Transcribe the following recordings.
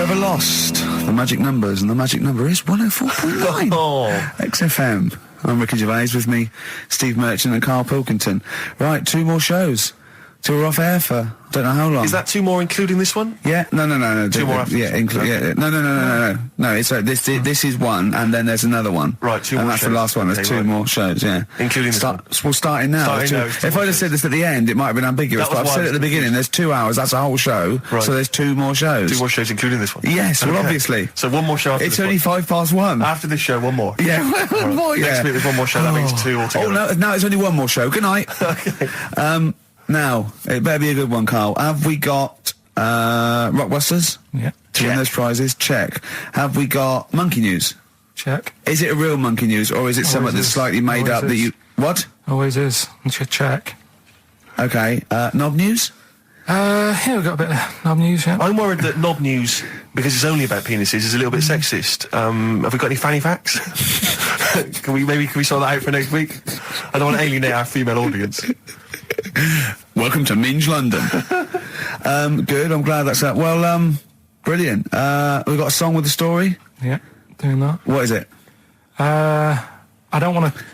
ever lost the magic numbers, and the magic number is 104.9. XFM. I'm Ricky Gervais, with me, Steve Merchant and Karl Pilkington. Right, 2 more shows. Till we're off air for don't know how long. Is that 2 more including this one? Yeah, no. 2 more after yeah, no. It's this is one, and then there's another one. Right, 2 more. And that's shows. the last one. There's 2 more shows. Yeah, including this one. We're starting now. If I'd have said this at the end, it might have been ambiguous. But I've said it at the beginning. There's 2 hours. That's a whole show. Right. So there's 2 more shows. 2 more shows, including this one. Yes, well, obviously. So 1 more show. After it's this only one. 1:05. After this show, 1 more. Yeah, one more. Yeah. Next week there's 1 more show. That means 2 altogether. Oh no, now it's only 1 more show. Good night. Okay. Now, it better be a good one, Karl. Have we got Rockbusters? Yeah. To win those prizes? Check. Have we got Monkey News? Check. Is it a real Monkey News, or is it something that's slightly made up that you... What? Always is. Check. Okay. Knob News? Yeah, we've got a bit of knob news, yeah. I'm worried that knob news, because it's only about penises, is a little bit sexist. Have we got any fanny facts? Can we sort that out for next week? I don't want to alienate our female audience. Welcome to Minge London. Good, I'm glad that's that. Well, brilliant. We've got a song with a story? Yeah, doing that. What is it? I don't want to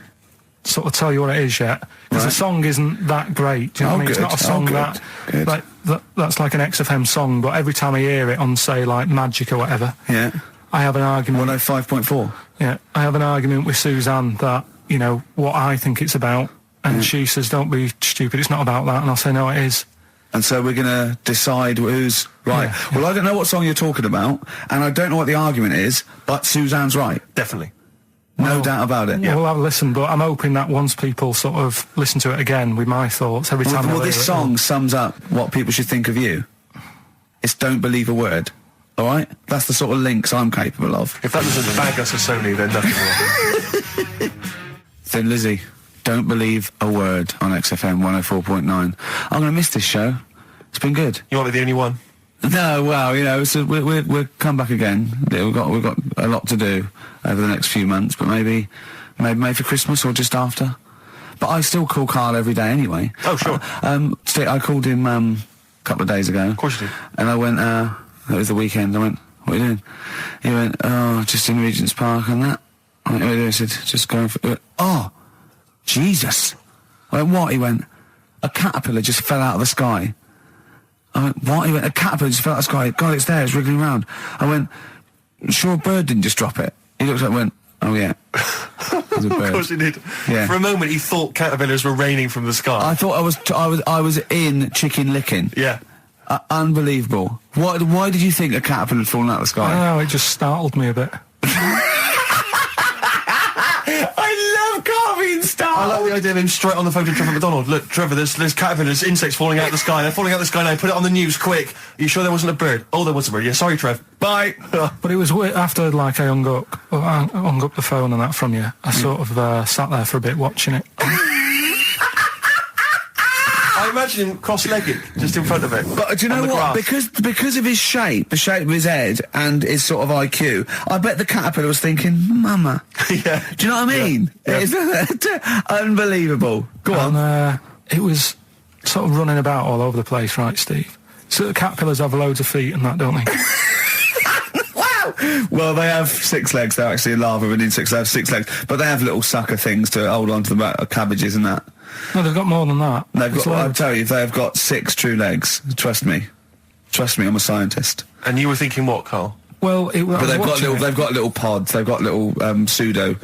sort of tell you what it is yet, because the song isn't that great, do you know what I mean? It's not a song that's like an XFM song, but every time I hear it on, say, like Magic or whatever, yeah, I have an argument. 105.4? Yeah, I have an argument with Suzanne that, you know, what I think it's about, and she says, don't be stupid, it's not about that, and I'll say, no, it is. And so we're going to decide who's right. Yeah. Well, I don't know what song you're talking about, and I don't know what the argument is, but Suzanne's right. Definitely. No doubt about it. Yeah, we'll have a listen, but I'm hoping that once people sort of listen to it again with my thoughts, every time well, this song sums up what people should think of you. It's don't believe a word. All right? That's the sort of links I'm capable of. If that doesn't bag us as Sony, then nothing will. Thin Lizzy, don't believe a word on XFM 104.9. I'm going to miss this show. It's been good. You want to be the only one? No, well, you know, so we'll come back again. We've got a lot to do over the next few months, but maybe for Christmas or just after. But I still call Karl every day anyway. Oh, sure. I called him a couple of days ago. Of course you did. And I went, it was the weekend, I went, what are you doing? He went, oh, just in Regent's Park and that. I went, what are you doing? I said, just going for... He went, oh, Jesus. I went, what? He went, a caterpillar just fell out of the sky. I went, what? He went, a caterpillar just fell out of the sky. God, it's there, it's wriggling around. I went, sure a bird didn't just drop it? He looked up and went, oh yeah. It was a bird. Of course he did. Yeah. For a moment he thought caterpillars were raining from the sky. I thought I was in Chicken Licking. Yeah. Unbelievable. Why did you think a caterpillar had fallen out of the sky? I don't know, it just startled me a bit. I love Karl being startled. I like the idea of him straight on the phone to Trevor McDonald. Look, Trevor, there's caterpillars, insects falling out of the sky. They're falling out of the sky now. Put it on the news, quick. Are you sure there wasn't a bird? Oh, there was a bird. Yeah, sorry, Trev. Bye. But it was after, like, I hung up the phone and that from you. I sort of sat there for a bit watching it. I imagine him cross-legged, just in front of it. But do you know what? Grass. Because of his shape, the shape of his head, and his sort of IQ, I bet the caterpillar was thinking, Mama. Yeah. Do you know what I mean? Yeah. It's unbelievable. Go on. It was sort of running about all over the place, right, Steve? So the caterpillars have loads of feet and that, don't they? Wow! Well, they have 6 legs. They're actually a larva of an insect, so they have 6 legs. But they have little sucker things to hold on to the back of cabbages and that. No, they've got more than that. I'll tell you, they've got 6 true legs. Trust me. Trust me, I'm a scientist. And you were thinking what, Karl? Well, but they've got little pods. They've got little pseudo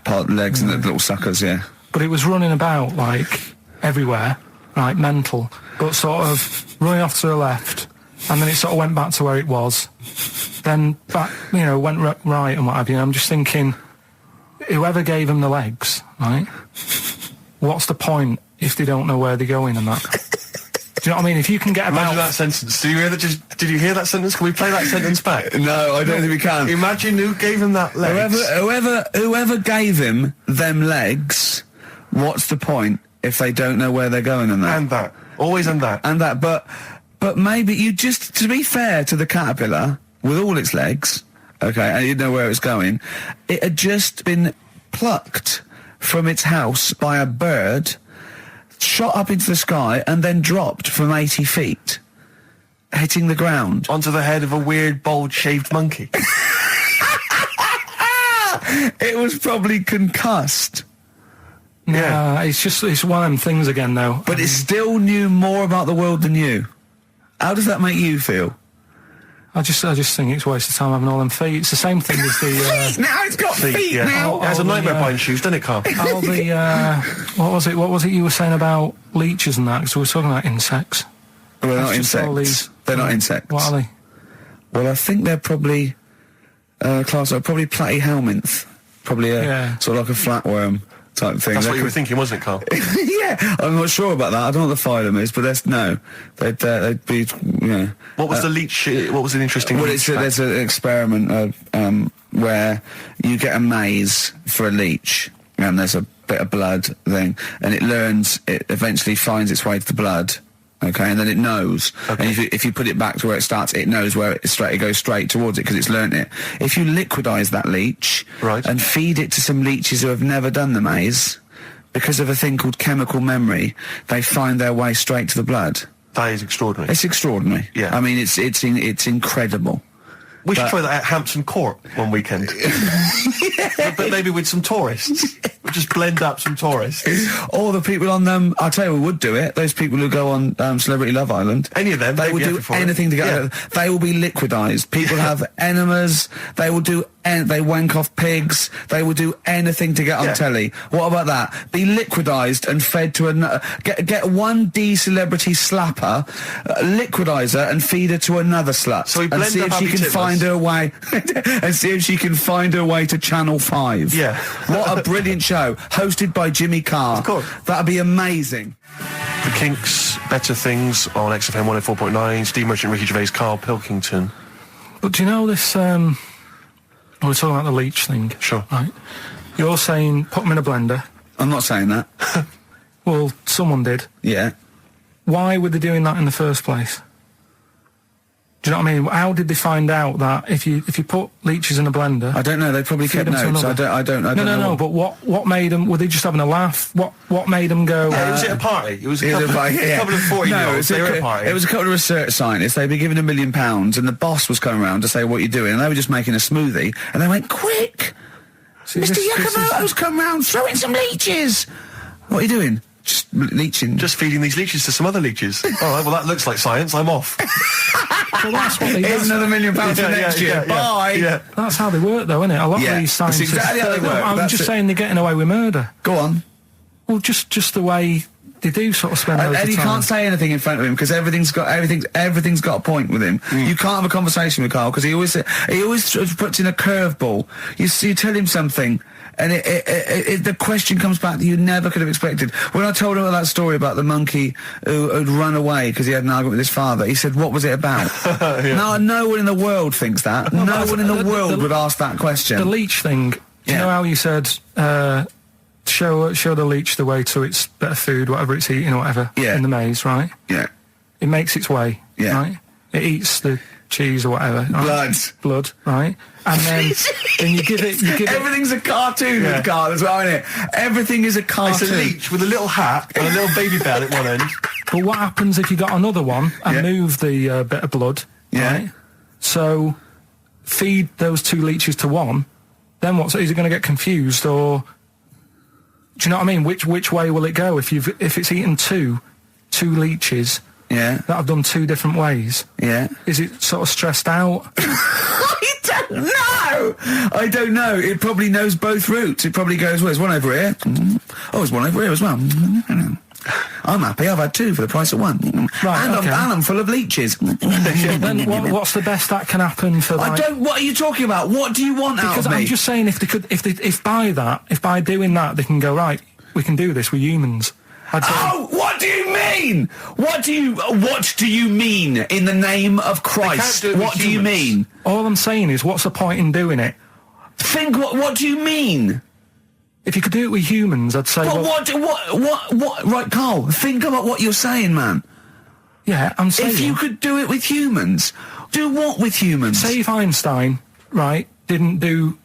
pod legs and little suckers. Yeah. But it was running about like everywhere, right? Mental, but sort of running off to the left, and then it sort of went back to where it was. Then back, you know, went right and what have you. And I'm just thinking, whoever gave them the legs, right? What's the point if they don't know where they're going and that? Do you know what I mean? If you can get about... Imagine that sentence. Did you hear that sentence? Can we play that sentence back? No, I don't think we can. Imagine who gave him that legs. Whoever gave him them legs, what's the point if they don't know where they're going and that? And that. Always and that. And that, but maybe you just, to be fair to the caterpillar, with all its legs, okay, and you know where it's going, it had just been plucked from its house by a bird, shot up into the sky, and then dropped from 80 feet. hitting the ground. Onto the head of a weird, bald-shaved monkey. It was probably concussed. Yeah, it's one of them things again, though. But it still knew more about the world than you. How does that make you feel? I just think it's a waste of time having all them feet. It's the same thing as the... Now it's got feet now. It has a nightmare buying shoes, doesn't it, Carl? all the... what was it you were saying about leeches and that? Because we were talking about insects. Well, they're not That's just all insects. these- They're not insects. What are they? Well, I think they're probably... class are probably platyhelminth. Probably sort of like a flatworm type thing. That's what you were thinking, wasn't it, Carl? Yeah, I'm not sure about that. I don't know what the phylum is, but they'd be, What was the leech? What was an interesting? Well, leech there's an experiment where you get a maze for a leech, and there's a bit of blood thing, and it eventually finds its way to the blood. Okay, and then it knows. Okay. And if you put it back to where it starts, it knows where it goes straight towards it because it's learnt it. If you liquidize that leech and feed it to some leeches who have never done the maze, because of a thing called chemical memory, they find their way straight to the blood. That is extraordinary. It's extraordinary. Yeah. I mean, it's incredible. We should try that at Hampton Court one weekend. But maybe with some tourists. We'll just blend up some tourists. Or the people on them, I'll tell you who would do it, those people who go on Celebrity Love Island. Any of them. They will do anything to get They will be liquidized. People have enemas. They will do they wank off pigs. They will do anything to get on telly. What about that? Be liquidized and fed to another. Get one D-celebrity slapper, liquidize her and feed her to another slut. So we and blend see up if she Happy can Tippers. find her way. And see if she can find her way to Channel 5. Yeah. What a brilliant show. Hosted by Jimmy Carr. Of course. That'd be amazing. The Kinks, Better Things on XFM 104.9. Steve Merchant, Ricky Gervais, Karl Pilkington. But do you know this... we're talking about the leech thing. Sure. Right. You're saying put them in a blender. I'm not saying that. Well, someone did. Yeah. Why were they doing that in the first place? Do you know what I mean? How did they find out that if you put leeches in a blender... I don't know. They probably kept feed them to notes. another- I don't know. No. But what made them? Were they just having a laugh? What made them go? Was it a party? It was a couple, a couple of 40-year-olds. They were at a party. It was a couple of research scientists. They'd been given £1 million, and the boss was coming around to say, "What are you doing?" And they were just making a smoothie, and they went, "Quick, See, Mr. this is- Yakamoto's come round, throw in some leeches." What are you doing? Just leeching. Just feeding these leeches to some other leeches. All right, well, that looks like science. I'm off. Well, that's what they. Here's That's, another £1 million for next year. Bye. Yeah. that's how they work, though, isn't it? A lot Yeah, of these that's scientists. exactly how they work. I'm That's just it. saying they're getting away with murder. Go on. Well, just the way they do sort of spend And loads you of time. can't say anything in front of him because everything's got a point with him. You can't have a conversation with Carl because he always sort of puts in a curveball. You tell him something, and the question comes back that you never could have expected. When I told him that story about the monkey who'd run away because he had an argument with his father, he said, "What was it about?" No one in the world thinks that. No one in the world would ask that question. The leech thing. Do you know how you said show the leech the way to its better food, whatever it's eating or whatever in the maze, right? Yeah. It makes its way, right? It eats the cheese or whatever. Right? Blood, right? And then you give it... Everything's a cartoon with Carl as well, isn't it? Everything is a cartoon. It's a leech with a little hat and a little baby bell at one end. But what happens if you got another one and move the bit of blood, right? So feed those two leeches to one, then what? So is it going to get confused or... Do you know what I mean? Which way will it go if it's eaten two leeches that have done two different ways? Yeah. Is it sort of stressed out? I don't know. It probably knows both routes. It probably goes, well, there's one over here. Oh, there's one over here as well. I'm happy. I've had two for the price of one. Right, and okay. I'm full of leeches. Then what's the best that can happen for? Like, What are you talking about? What do you want out because of me? I'm just saying, if by doing that they can go right, we can do this. We're humans. Oh, what do you mean? What do you mean in the name of Christ? What do you mean? All I'm saying is, what's the point in doing it? Think what do you mean? If you could do it with humans, I'd say. But what? Right, Carl, think about what you're saying, man. Yeah, I'm saying. If you could do it with humans, do what with humans? Say if Einstein, right, didn't do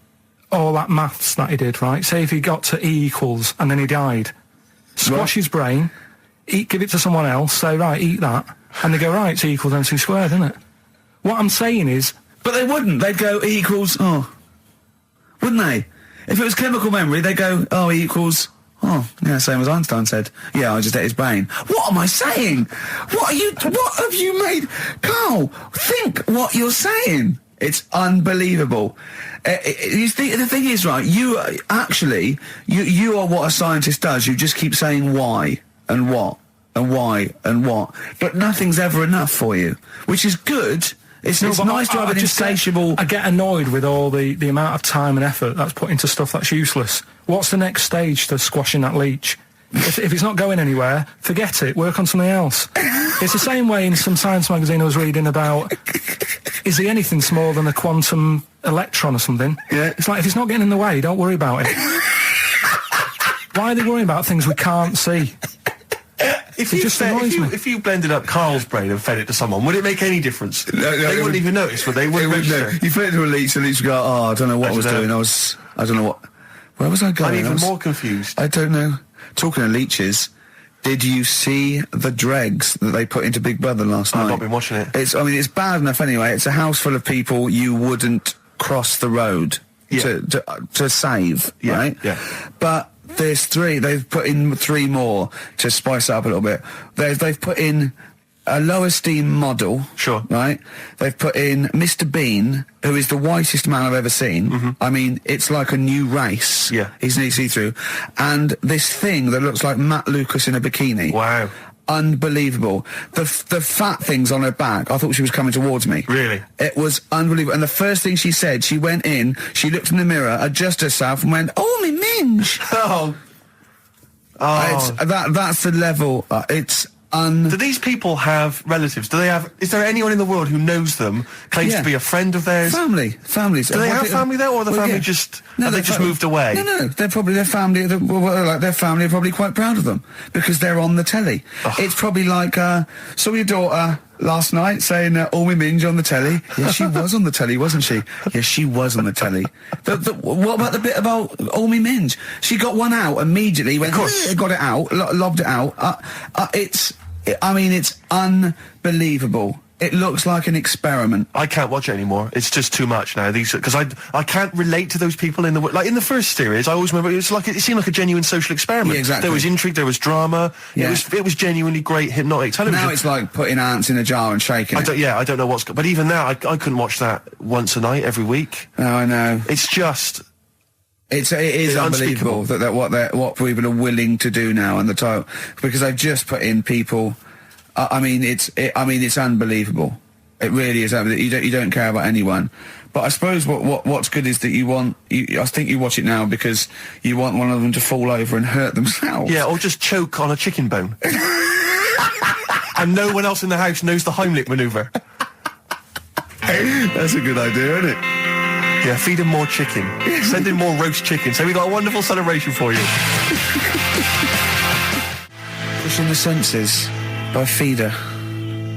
all that maths that he did, right? Say if he got to E equals and then he died. Squash his brain, give it to someone else, say, right, eat that. And they go, right, it's E equals MC squared, isn't it? What I'm saying is... But they wouldn't. They'd go, E equals... Oh. Wouldn't they? If it was chemical memory, they'd go, oh, E equals... Oh, yeah, same as Einstein said. Yeah, I just ate his brain. What am I saying? What have you made? Carl, think what you're saying. It's unbelievable. The thing is, right, you are what a scientist does. You just keep saying why and what and why and what. But nothing's ever enough for you, which is good. It's nice to have an insatiable... I get annoyed with all the amount of time and effort that's put into stuff that's useless. What's the next stage to squashing that leech? If it's not going anywhere, forget it. Work on something else. It's the same way in some science magazine I was reading about, is he anything smaller than a quantum electron or something? Yeah. It's like, if it's not getting in the way, don't worry about it. Why are they worrying about things we can't see? If you blended up Carl's brain and fed it to someone, would it make any difference? No, they wouldn't even notice, would they? No. You fed it to a leech, and the leech would go, oh, I don't know what I was doing. I don't know what... Where was I going? I'm even more confused. I don't know. Talking of leeches, did you see the dregs that they put into Big Brother last night? I've not been watching it. It's bad enough anyway. It's a house full of people you wouldn't cross the road to save, right? Yeah. But there's three. They've put in three more to spice it up a little bit. They've put in a low esteem model. Sure. Right? They've put in Mr. Bean, who is the whitest man I've ever seen. Mm-hmm. I mean, it's like a new race. Yeah. He's nearly see-through. And this thing that looks like Matt Lucas in a bikini. Wow. Unbelievable. The fat things on her back, I thought she was coming towards me. Really? It was unbelievable. And the first thing she said, she went in, she looked in the mirror, adjusted herself and went, oh, me minge. Oh. That's the level. Do these people have relatives? Is there anyone in the world who knows them, claims to be a friend of theirs? Families. Do they have family there, or are the family just moved away? No. They're probably their family. Their family are probably quite proud of them because they're on the telly. Oh. It's probably like saw your daughter last night saying "Oh, we minge" on the telly. Yeah, she was on the telly, wasn't she? Yeah, she was on the telly. What about the bit about "Oh, me minge"? She got one out immediately. Went, got it out, lobbed it out. It's unbelievable. It looks like an experiment. I can't watch it anymore. It's just too much now. Because I can't relate to those people in the first series. I always remember it seemed like a genuine social experiment. Yeah, exactly. There was intrigue, there was drama. Yeah. It was genuinely great hypnotic television. Now it's like putting ants in a jar and shaking it. I don't know but even now I couldn't watch that once a night every week. No, I know. It's just. It is unbelievable that what people are willing to do now and the title, because they've just put in people. It's unbelievable. It really is. You don't care about anyone. But I suppose what's good is that I think you watch it now because you want one of them to fall over and hurt themselves. Yeah, or just choke on a chicken bone. And no one else in the house knows the Heimlich manoeuvre. That's a good idea, isn't it? Yeah, feed him more chicken. Send in more roast chicken. So we got a wonderful celebration for you. Pushing the Senses by Feeder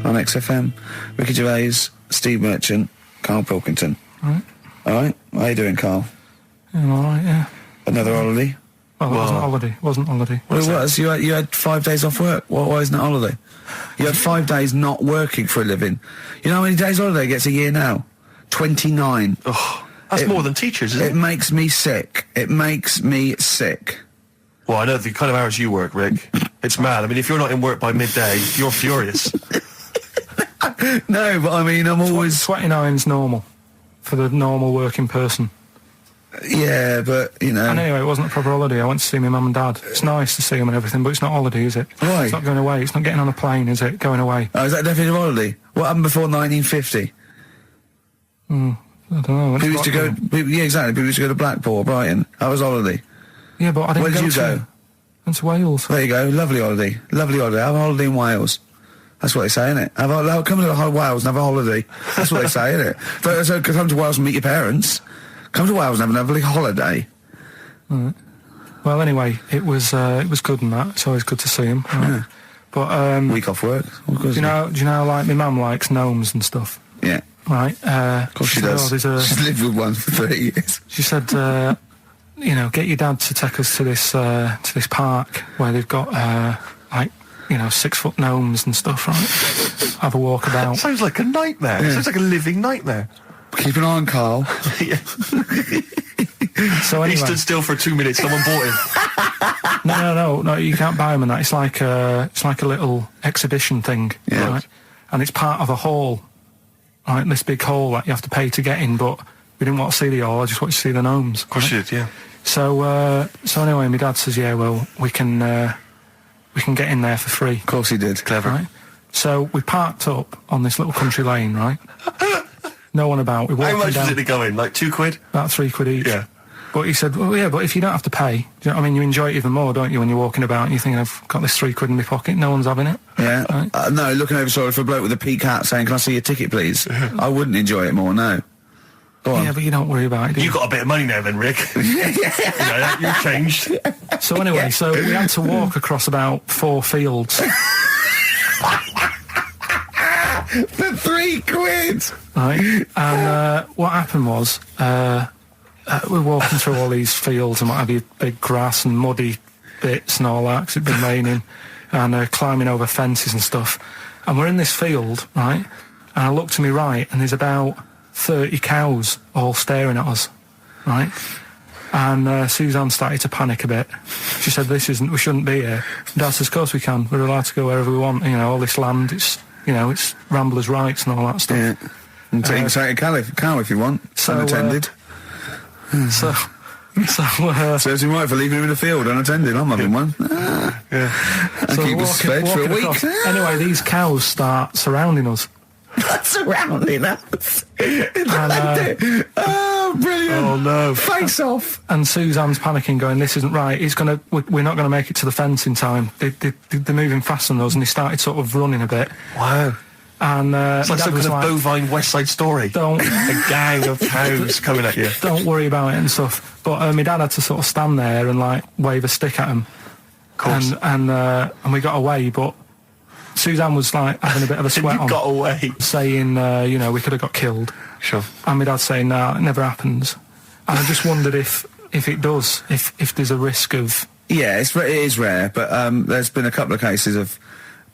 on XFM. Ricky Gervais, Steve Merchant, Karl Pilkington. Right. All right. How you doing, Carl? I'm all right, yeah. Another holiday? Well, it wasn't holiday. Well, it was. You had 5 days off work. Why isn't it holiday? You had 5 days not working for a living. You know how many days holiday gets a year now? 29. Oh. That's more than teachers, isn't it? It makes me sick. Well, I know the kind of hours you work, Rick. It's mad. I mean, if you're not in work by midday, you're furious. No, but I mean, I'm always... 29's normal for the normal working person. Yeah, but, you know... And anyway, it wasn't a proper holiday. I went to see my mum and dad. It's nice to see them and everything, but it's not holiday, is it? Why? It's not going away. It's not getting on a plane, is it? Going away. Oh, is that definitely a holiday? What happened before 1950? I don't know. People used to go... Yeah, exactly. People used to go to Blackpool or Brighton. That was holiday. Yeah, but I didn't Where did you go? Went to Wales. There you go. Lovely holiday. Lovely holiday. Have a holiday in Wales. That's what they say, innit? Come to Wales and have a holiday. That's what they say, innit? So come to Wales and meet your parents. Come to Wales and have a lovely holiday. Right. Well, anyway, it was good and that. It's always good to see him. Right? Yeah. But week off work. Do you know, like my mum likes gnomes and stuff. Yeah. Right. Of course she does. She's lived with one for 30 years. She said, get your dad to take us to this park where they've got like 6-foot gnomes and stuff, right? Have a walk about. Sounds like a nightmare. Yeah. Sounds like a living nightmare. Keep an eye on Carl. Yeah. So anyway, He stood still for 2 minutes. Someone bought him. No, you can't buy them and that. It's like a little exhibition thing, Yeah. right? And it's part of a hall, right? This big hall that you have to pay to get in, but we didn't want to see the hall, I just wanted to see the gnomes. Of course you did, yeah. So anyway, my dad says, yeah, well, we can get in there for free. Of course he did. Clever. Right? So we parked up on this little country lane, right? No one about. We walked How much down, was it to go in? Like £2? about £3 each. Yeah. But he said, well, yeah, but if you don't have to pay, do you know what I mean? You enjoy it even more, don't you, when you're walking about and you think, I've got this £3 in my pocket, no one's having it. Yeah. Right. No, looking over shoulder for a bloke with a peak hat saying, can I see your ticket, please? I wouldn't enjoy it more, no. Go on. Yeah, but you don't worry about it, do You got a bit of money now then, Rick. You've changed. So anyway, so we had to walk across about 4 fields, For £3! right? And what happened was, we're walking through all these fields and what have you, big grass and muddy bits and all that, 'cause it'd been raining, and climbing over fences and stuff. And we're in this field, right? And I look to my right, and there's about 30 cows all staring at us, right? And Suzanne started to panic a bit. She said, we shouldn't be here. Dad says, of course we can. We're allowed to go wherever we want. All this land, it's ramblers' rights and all that stuff. Yeah. And take a cow if you want. so, Unattended. So Serves him right for leaving him in the field unattended. I'm having one. Yeah. I keep us fed for a walking week. across. Anyway, these cows start surrounding us. Surrounding us. And, Oh, brilliant. Oh, no. Face off. and Suzanne's panicking, going, "This isn't right. We're not going to make it to the fence in time. They're moving faster than us." And he started sort of running a bit. Wow. And It's like Dad some was kind of bovine West Side Story. Don't A gang of cows coming at you. don't worry about it and stuff. But my dad had to sort of stand there and like wave a stick at him. Of course. And we got away, but Suzanne was like having a bit of a sweat You on, got away. saying, we could have got killed. Sure. And my dad saying, "No, it never happens." And I just wondered if it does, if there's a risk of. Yeah, it is rare, but there's been a couple of cases of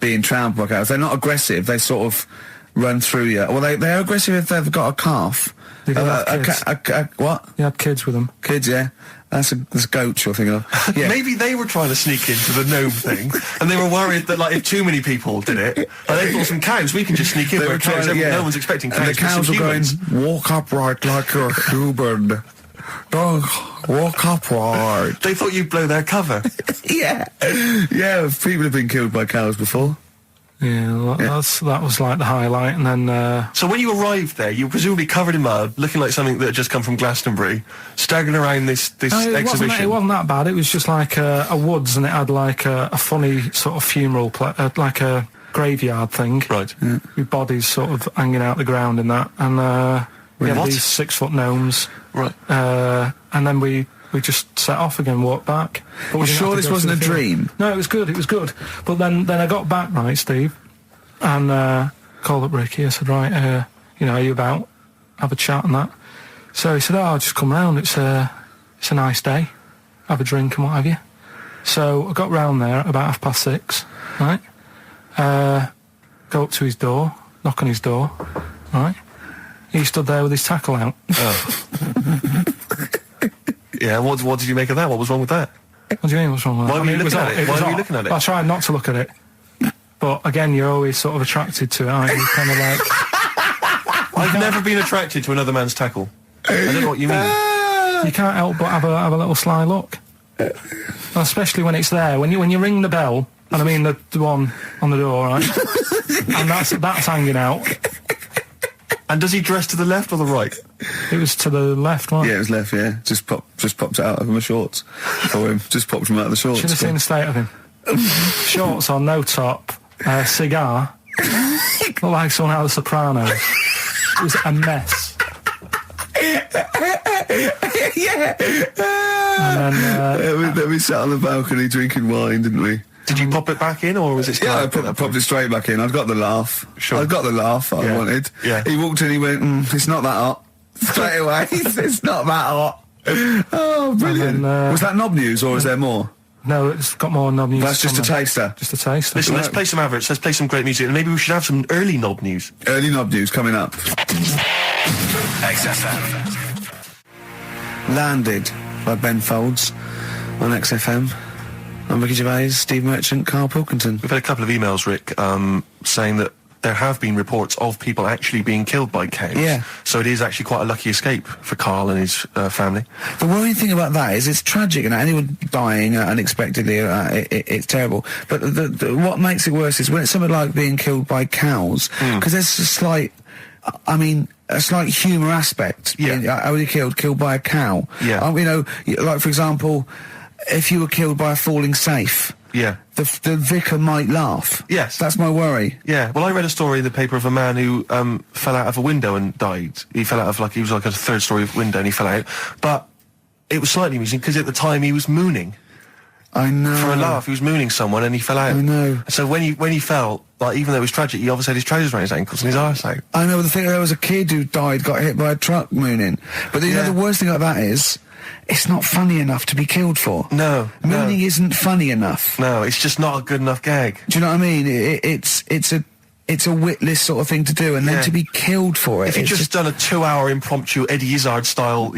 being trampled by cows. They're not aggressive. They sort of run through you. Well, they're aggressive if they've got a calf. They do have kids. What? They had kids with them. Kids, yeah. That's goats you're thinking of. Yeah. Maybe they were trying to sneak into the gnome thing, and they were worried that, like, if too many people did it, and they thought some cows, we can just sneak in. They Where were trying, cows, yeah. no one's expecting cows. And the cows but were some going, humans. walk upright like you're human. Don't walk upright. They thought you'd blow their cover. Yeah. Yeah, people have been killed by cows before. Yeah, that was like the highlight. And then So when you arrived there, you were presumably covered in mud, looking like something that had just come from Glastonbury, staggering around this exhibition. It wasn't that bad. It was just like a woods, and it had like a funny sort of funeral, like a graveyard thing. Right. With bodies sort of hanging out the ground and that. And we had What? these 6-foot gnomes. Right. And then we just set off again, walked back. But we You didn't sure have to this go wasn't through a the field. dream? No, it was good. But then I got back, right, Steve, and called up Ricky. I said, right, are you about? Have a chat and that. So he said, I'll just come round. It's a nice day. Have a drink and what have you. So I got round there at about 6:30, right? Go up to his door, knock on his door, right? He stood there with his tackle out. Yeah, what did you make of that? What was wrong with that? What do you mean, what's wrong with that? Why were you looking at it? Why were you looking at it? I tried not to look at it. But again, you're always sort of attracted to it, aren't you? Kind of like... I've never been attracted to another man's tackle. I don't know what you mean. You can't help but have a little sly look. Well, especially when it's there. When you ring the bell, and I mean the one on the door, right? And that's hanging out. And does he dress to the left or the right? It was to the left, right? Yeah, it was left, yeah. Just popped it out of my shorts for him. Just popped him out of the shorts. Should have seen the state of him. Shorts on, no top, cigar. Looked like someone out of The Sopranos. It was a mess. Yeah. And then Then we sat on the balcony drinking wine, didn't we? Did you pop it back in, or was it still Yeah, I out at that popped point? it straight back in. I'd got the laugh. Sure. I'd got the laugh I Yeah. wanted. Yeah. He walked in, he went, it's not that hot. Straight away, it's not that hot. Oh, brilliant. And then, was that knob news, or is there more? No, it's got more knob news. That's just a on there. taster. Just a taster. Listen, let's play some adverts, let's play some great music, and maybe we should have some early knob news. Early knob news coming up. XFM. Landed by Ben Folds on XFM. I'm Ricky Gervais, Steve Merchant, Karl Pilkington. We've had a couple of emails, Rick, saying that there have been reports of people actually being killed by cows. Yeah. So it is actually quite a lucky escape for Karl and his family. The worrying thing about that is it's tragic, and anyone dying unexpectedly, it's terrible. But what makes it worse is when it's something like being killed by cows, because there's a slight humour aspect. Yeah. How were you killed by a cow? Yeah. You know, like for example, if you were killed by a falling safe, Yeah. the vicar might laugh. Yes. That's my worry. Yeah, well, I read a story in the paper of a man who fell out of a window and died. He fell out of, he was like a third-story window and he fell out. But it was slightly amusing because at the time he was mooning. I know. For a laugh, he was mooning someone and he fell out. I know. So when he fell, even though it was tragic, he obviously had his trousers around his ankles and his arse out. I know, the thing, there was a kid who died, got hit by a truck mooning. But you know, the worst thing about that is, it's not funny enough to be killed for. No. Mooning isn't funny enough. No, it's just not a good enough gag. Do you know what I mean? It's a witless sort of thing to do, and then to be killed for it. If you'd just done a 2-hour impromptu Eddie Izzard style,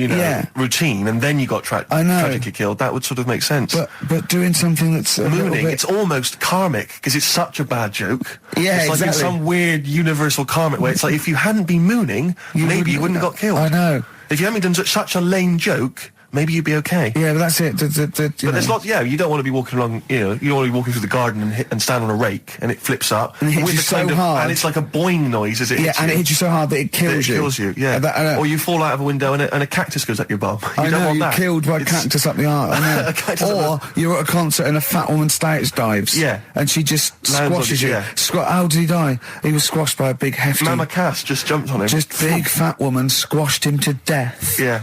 routine, and then you got tragically killed, that would sort of make sense. But doing something that's mooning, it's almost karmic because it's such a bad joke. Yeah, it's like in some weird universal karmic way. It's like if you hadn't been mooning, maybe you wouldn't have got killed. I know. If you hadn't done such a lame joke, maybe you'd be okay. Yeah, but that's it. But there's lots. Yeah, you don't want to be walking along. You don't want to be walking through the garden and stand on a rake and it flips up and it hits you so hard, and it's like a boing noise as it hits you. and it hits you so hard that it kills you. It kills you. Yeah. Or you fall out of a window and a cactus goes up your bum. You don't want you're that. killed by a cactus up the arse. I know. Or you're at a concert and a fat woman stage dives. Yeah. And she just squashes you. Yeah. How did he die? He was squashed by a big hefty. Mama Cass just jumped on him. Just big fat woman squashed him to death. Yeah.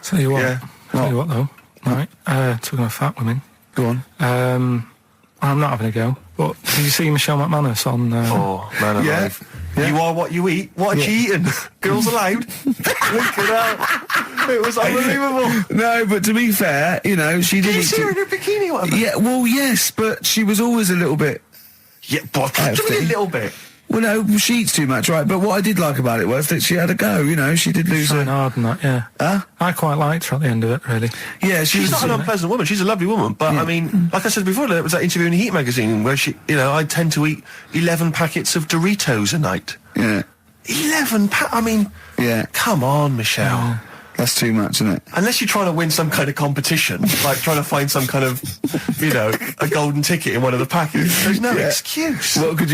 Tell you what. Yeah. Tell you what though. Right, talking about fat women. Go on. I'm not having a go, but did you see Michelle McManus on... oh, man alive. Yeah. You are what you eat. What had she eaten? Girls allowed. Look at that. It was unbelievable. No, but to be fair, she didn't... Did you see her in her bikini or whatever? Yeah, well, yes, but she was always a little bit... Yeah, but a little bit. Well, no, she eats too much, right? But what I did like about it was that she had a go, she did lose her... hard and that, yeah. Huh? I quite liked her at the end of it, really. Yeah, she's not an unpleasant woman. She's a lovely woman. But, I mean, like I said before, there was that interview in Heat magazine where she, I tend to eat 11 packets of Doritos a night. Yeah. 11 I mean... Yeah. Come on, Michelle. Yeah. That's too much, isn't it? Unless you're trying to win some kind of competition, like trying to find some kind of, a golden ticket in one of the packets. There's no excuse. What could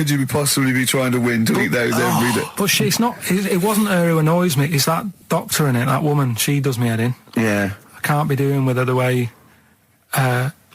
you possibly be trying to win to eat those every day? But she's not... It wasn't her who annoys me. It's that doctor in it, that woman. She does me head in. Yeah. I can't be doing with her the way...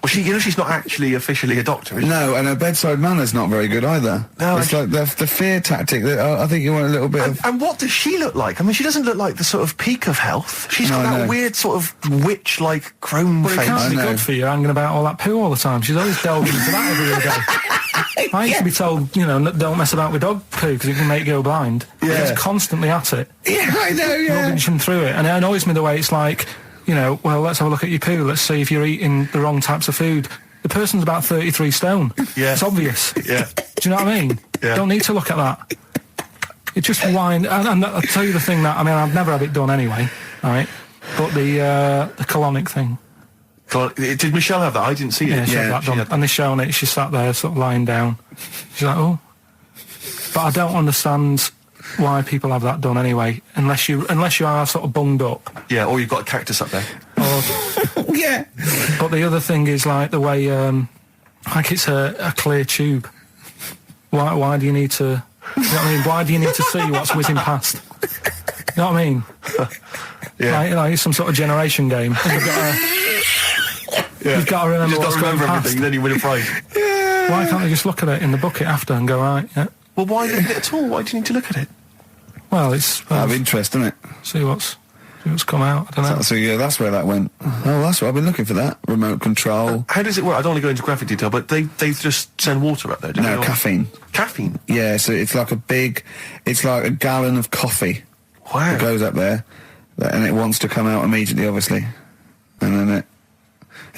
Well, she's not actually officially a doctor, is she? No, and her bedside manner's not very good either. No, it's like the fear tactic. I think you want a little bit of... And what does she look like? I mean, she doesn't look like the sort of peak of health. She's got that weird sort of witch-like crone face. But it can't be good for you hanging about all that poo all the time. She's always delving into that every day. I used to be told, don't mess about with dog poo because it can make you go blind. Yeah. She's constantly at it. Yeah, I know, yeah. Rubbing through it. And it annoys me the way it's like... well, let's have a look at your poo. Let's see if you're eating the wrong types of food. The person's about 33 stone. Yeah. It's obvious. Yeah. Do you know what I mean? Yeah. Don't need to look at that. It just whine. And I'll tell you the thing that, I've never had it done anyway, right? But the colonic thing. Did Michelle have that? I didn't see it. Yeah, she had that done. And they're showing it. She sat there sort of lying down. She's like, oh. But I don't understand... why people have that done anyway, unless you are sort of bunged up. Yeah, or you've got a cactus up there. Yeah. But the other thing is like the way, like it's a clear tube. Why do you need to? You know what I mean? Why do you need to see what's whizzing past? You know what I mean? Yeah. Like it's some sort of generation game. You've got to remember what's going past. Everything, then you win a prize. Why can't they just look at it in the bucket after and go, right, yeah? Well, why look at it at all? Why do you need to look at it? Well, it's... Out of interest, isn't it? See what's come out, I don't know. So, yeah, that's where that went. Oh, that's what I've been looking for, that. Remote control. How does it work? I don't want to go into graphic detail, but they just send water up there, don't they? No, caffeine. Caffeine? Yeah, so it's like a gallon of coffee. Wow. That goes up there, and it wants to come out immediately, obviously. And then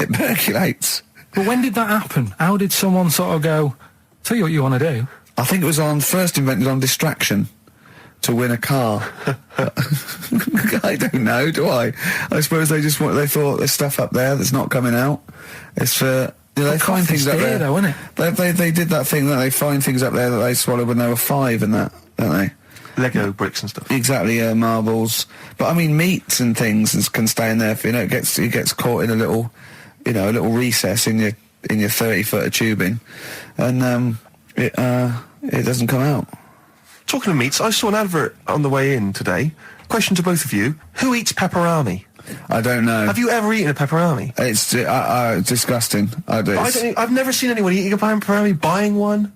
It percolates. But when did that happen? How did someone sort of go, tell you what you want to do? I think it was first invented on distraction. To win a car. I don't know, do I? I suppose they thought there's stuff up there that's not coming out. It's for, they find things up there. Though, isn't it? They did that thing that they find things up there that they swallowed when they were 5 and that, don't they? Lego bricks and stuff. Exactly, marbles. But I mean, meats and things can stay in there. It gets caught in a little recess in your 30-foot of tubing, and it doesn't come out. Talking of meats, I saw an advert on the way in today. Question to both of you: who eats pepperami? I don't know. Have you ever eaten a pepperami? It's disgusting. I've never seen anyone eating a pepperami, buying one.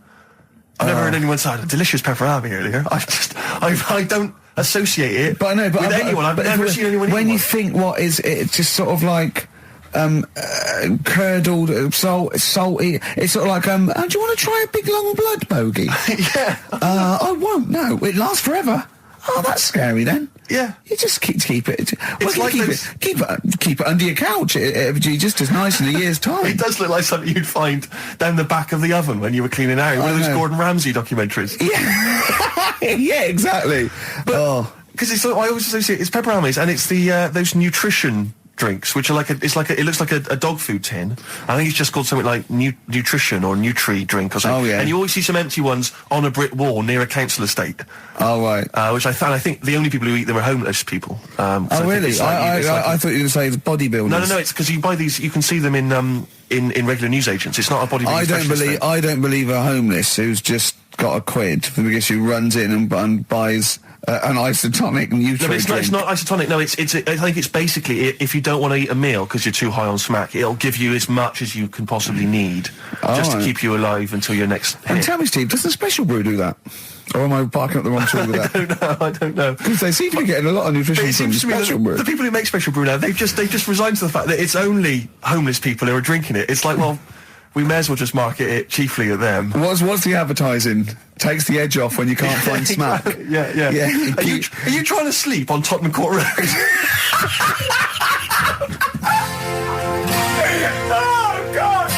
I've never heard anyone say, "A delicious pepperami" earlier. I don't associate it with anyone. I've never seen anyone eat when one. you think, what is it? Just sort of like curdled, salty. It's sort of like, do you want to try a big long blood bogey? Yeah. I won't. No, it lasts forever. Oh, that's scary then. Yeah. You just keep it. It's like keep it under your couch. It'll be just as nice in a year's time. It does look like something you'd find down the back of the oven when you were cleaning out. One of those Gordon Ramsay documentaries. Yeah. Yeah, exactly. But because I always associate it's pepperami and it's the those nutrition drinks, which are it looks like a dog food tin. I think it's just called something like nutrition or Nutri drink or something. Oh, yeah. And you always see some empty ones on a brick wall near a council estate. Oh, right. Which I think the only people who eat them are homeless people. Oh, really? I thought you were going to say the bodybuilders. No. It's because you buy these. You can see them in regular newsagents. It's not a bodybuilding. I don't believe a homeless who's just got a quid because who runs in and buys an isotonic Nutri No, drink. it's not isotonic. No, I think it's basically if you don't want to eat a meal because you're too high on smack, it'll give you as much as you can possibly need just to keep you alive until your next hit. And tell me, Steve, doesn't Special Brew do that? Or am I barking up the wrong tree with that? I don't know. Because they seem to be getting a lot of nutrition from Special Brew. The people who make Special Brew now, they've just resigned to the fact that it's only homeless people who are drinking it. It's like, well, we may as well just market it chiefly at them. What's the advertising? Takes the edge off when you can't find smack. Yeah. Are you trying to sleep on Tottenham Court Road? Oh, God!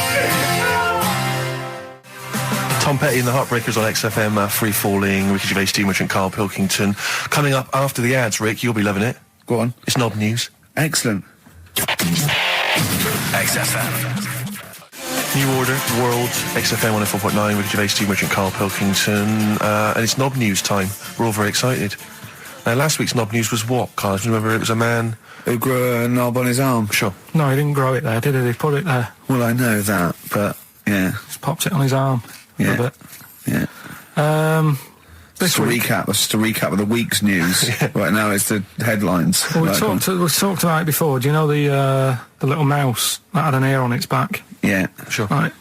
Tom Petty and the Heartbreakers on XFM, Free Falling, Ricky Gervais, Steve Mitchell and Karl Pilkington. Coming up after the ads, Rick, you'll be loving it. Go on. It's Knob News. Excellent. XFM. New Order, World, XFM 104.9, Ricky Gervais, Steve Mitchell and Karl Pilkington. And it's Knob News time. We're all very excited. Now, last week's Knob News was what, Karl? Do you remember it was a man who grew a knob on his arm? Sure. No, he didn't grow it there, did he? He put it there. Well, I know that, but, yeah. Just popped it on his arm. Yeah. A bit. Yeah. This week. Just a recap of the week's news. Right now it's the headlines. Well, we talked about it before. Do you know the little mouse that had an ear on its back? Yeah. Sure. Right.